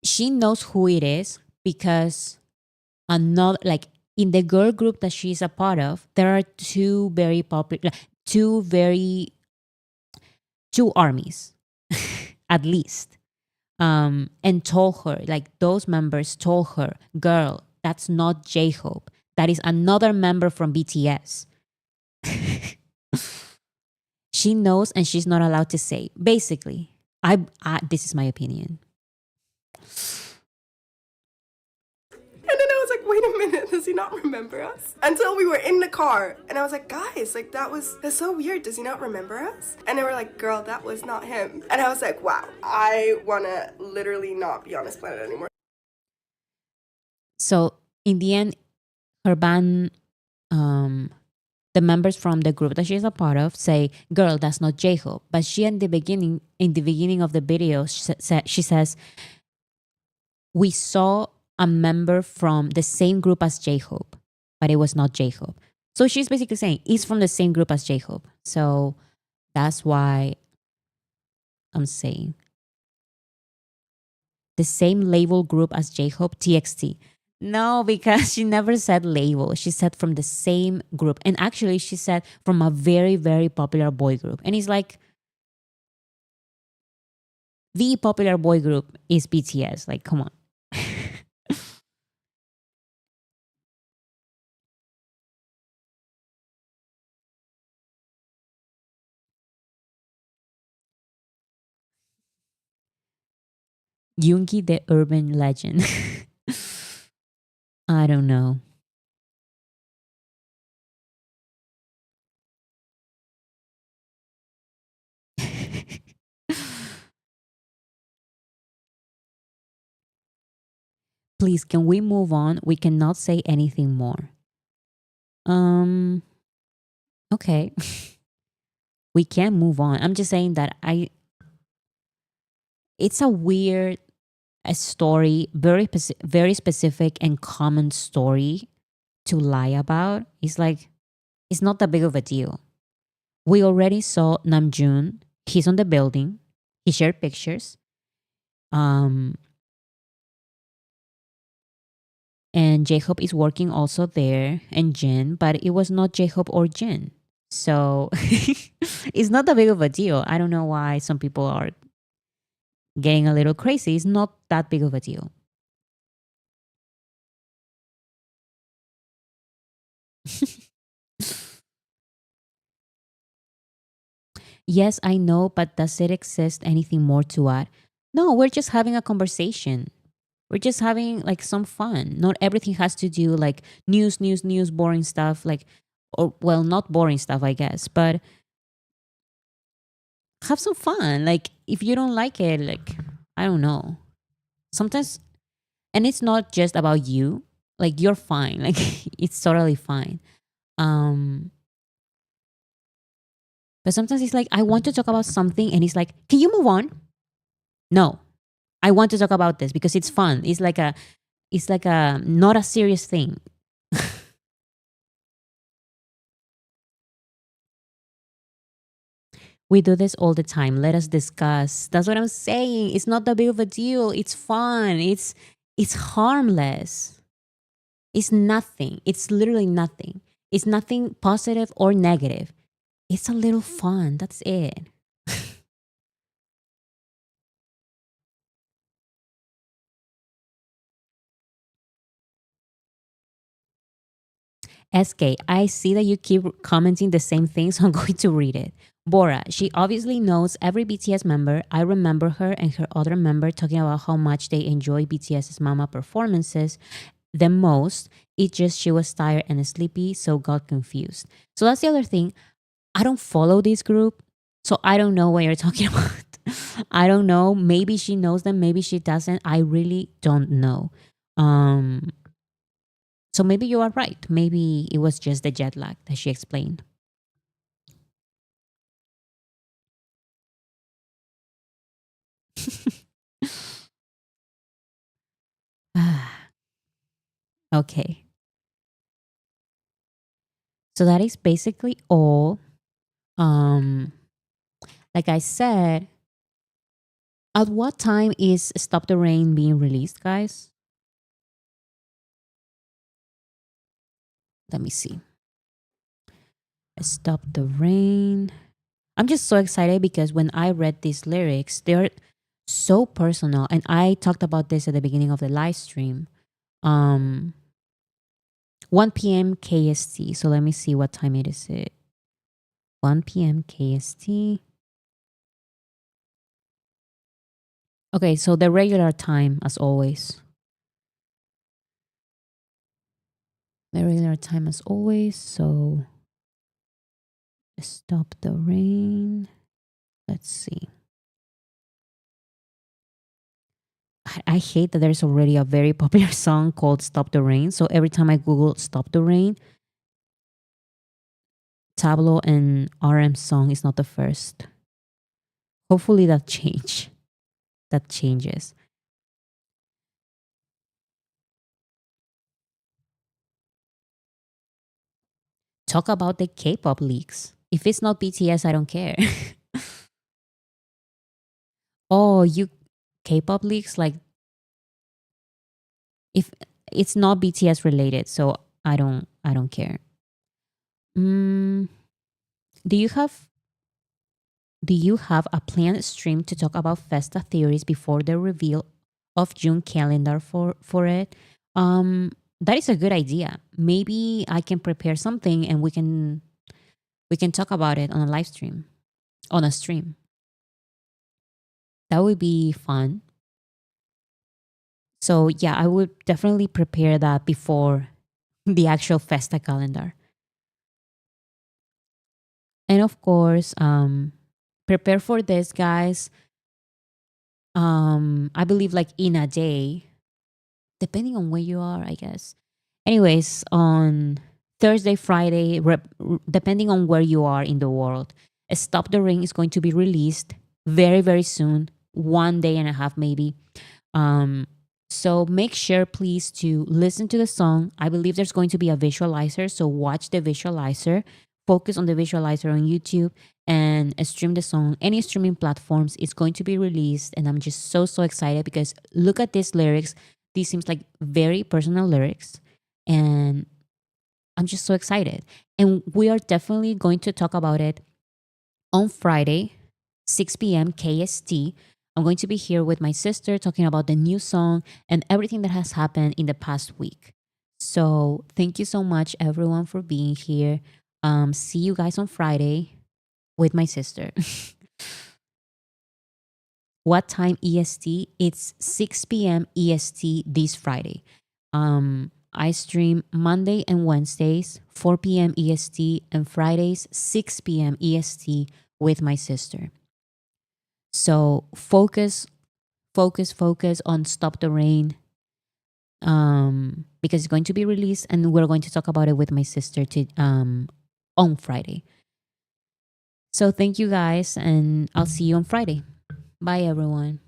She knows who it is because another, like, in the girl group that she's a part of, there are two armies, at least. And told her, like those members told her, girl, that's not J-Hope. That is another member from BTS. She knows and she's not allowed to say. Basically, this is my opinion. and then I was like, wait a minute, does he not remember us? Until we were in the car. And I was like, guys, like that's so weird. Does he not remember us? And they were like, girl, that was not him. And I was like, wow, I wanna literally not be on this planet anymore. So in the end, her band, the members from the group that she's a part of say, girl, that's not J-Hope. But she in the beginning of the video, she says, we saw a member from the same group as J-Hope, but it was not J-Hope. So she's basically saying it's from the same group as J-Hope. So that's why I'm saying the same label group as J-Hope, TXT. No, because she never said label. She said from the same group. And actually, she said from a very, very popular boy group. And it's like, the popular boy group is BTS. Like, come on. Yoongi the urban legend. I don't know. Please, can we move on? We cannot say anything more. Okay. We can move on. I'm just saying that it's a weird a story, very specific and common story to lie about. It's like it's not that big of a deal. We already saw Namjoon. He's on the building. He shared pictures. Um, and J-Hope is working also there, and Jin, but it was not J-Hope or Jin. So it's not that big of a deal. I don't know why some people are getting a little crazy. It's not that big of a deal. Yes, I know, but does it exist anything more to add? No, we're just having a conversation. We're just having like some fun. Not everything has to do like news, boring stuff. Like, or well, not boring stuff, I guess, but have some fun. Like, if you don't like it, like, I don't know. Sometimes, and it's not just about you. Like, you're fine. Like, it's totally fine. Um, but sometimes it's like I want to talk about something, and it's like, can you move on? No, I want to talk about this because it's fun. It's like a not a serious thing. We do this all the time. Let us discuss. That's what I'm saying. It's not that big of a deal. It's fun. It's harmless. It's nothing. It's literally nothing. It's nothing positive or negative. It's a little fun. That's it. SK, I see that you keep commenting the same thing, so I'm going to read it. Bora, she obviously knows every BTS member. I remember her and her other member talking about how much they enjoy BTS's Mama performances the most. It's just she was tired and sleepy, so got confused. So that's the other thing. I don't follow this group, so I don't know what you're talking about. I don't know. Maybe she knows them, maybe she doesn't. I really don't know. Um, so maybe you are right. Maybe it was just the jet lag that she explained. Okay. So that is basically all. Um, like I said, at what time is Stop the Rain being released, guys? Let me see. Stop the Rain. I'm just so excited because when I read these lyrics, they're so personal. And I talked about this at the beginning of the live stream. 1 p.m. KST. So let me see what time it is. 1 p.m. KST. Okay, so the regular time as always. The regular time as always. So Stop the Rain. Let's see. I hate that there's already a very popular song called Stop the Rain. So every time I Google Stop the Rain, Tablo and RM song is not the first. Hopefully that changes. Talk about the K-pop leaks. If it's not BTS, I don't care. Oh, you K-pop leaks, like if it's not BTS related, so I don't care. Mm, do you have a planned stream to talk about Festa theories before the reveal of June calendar for it? That is a good idea. Maybe I can prepare something and we can talk about it on a live stream, on a stream. That would be fun. So yeah, I would definitely prepare that before the actual Festa calendar. And of course, prepare for this, guys. I believe like in a day, depending on where you are, I guess. Anyways, on Thursday, Friday, depending on where you are in the world, Stop the Ring is going to be released very, very soon, 1 day and a half maybe. Um, so make sure, please, to listen to the song. I believe there's going to be a visualizer, so watch the visualizer. Focus on the visualizer on YouTube and stream the song. Any streaming platforms is going to be released, and I'm just so excited because look at these lyrics. These seems like very personal lyrics, and I'm just so excited. And we are definitely going to talk about it on Friday, 6 p.m. KST. I'm going to be here with my sister talking about the new song and everything that has happened in the past week. So thank you so much, everyone, for being here. See you guys on Friday with my sister. What time EST? It's 6 p.m. EST this Friday. I stream Monday and Wednesdays, 4 p.m. EST, and Fridays, 6 p.m. EST with my sister. So focus on Stop the Rain, because it's going to be released, and we're going to talk about it with my sister on Friday. So thank you guys, and I'll see you on Friday. Bye, everyone.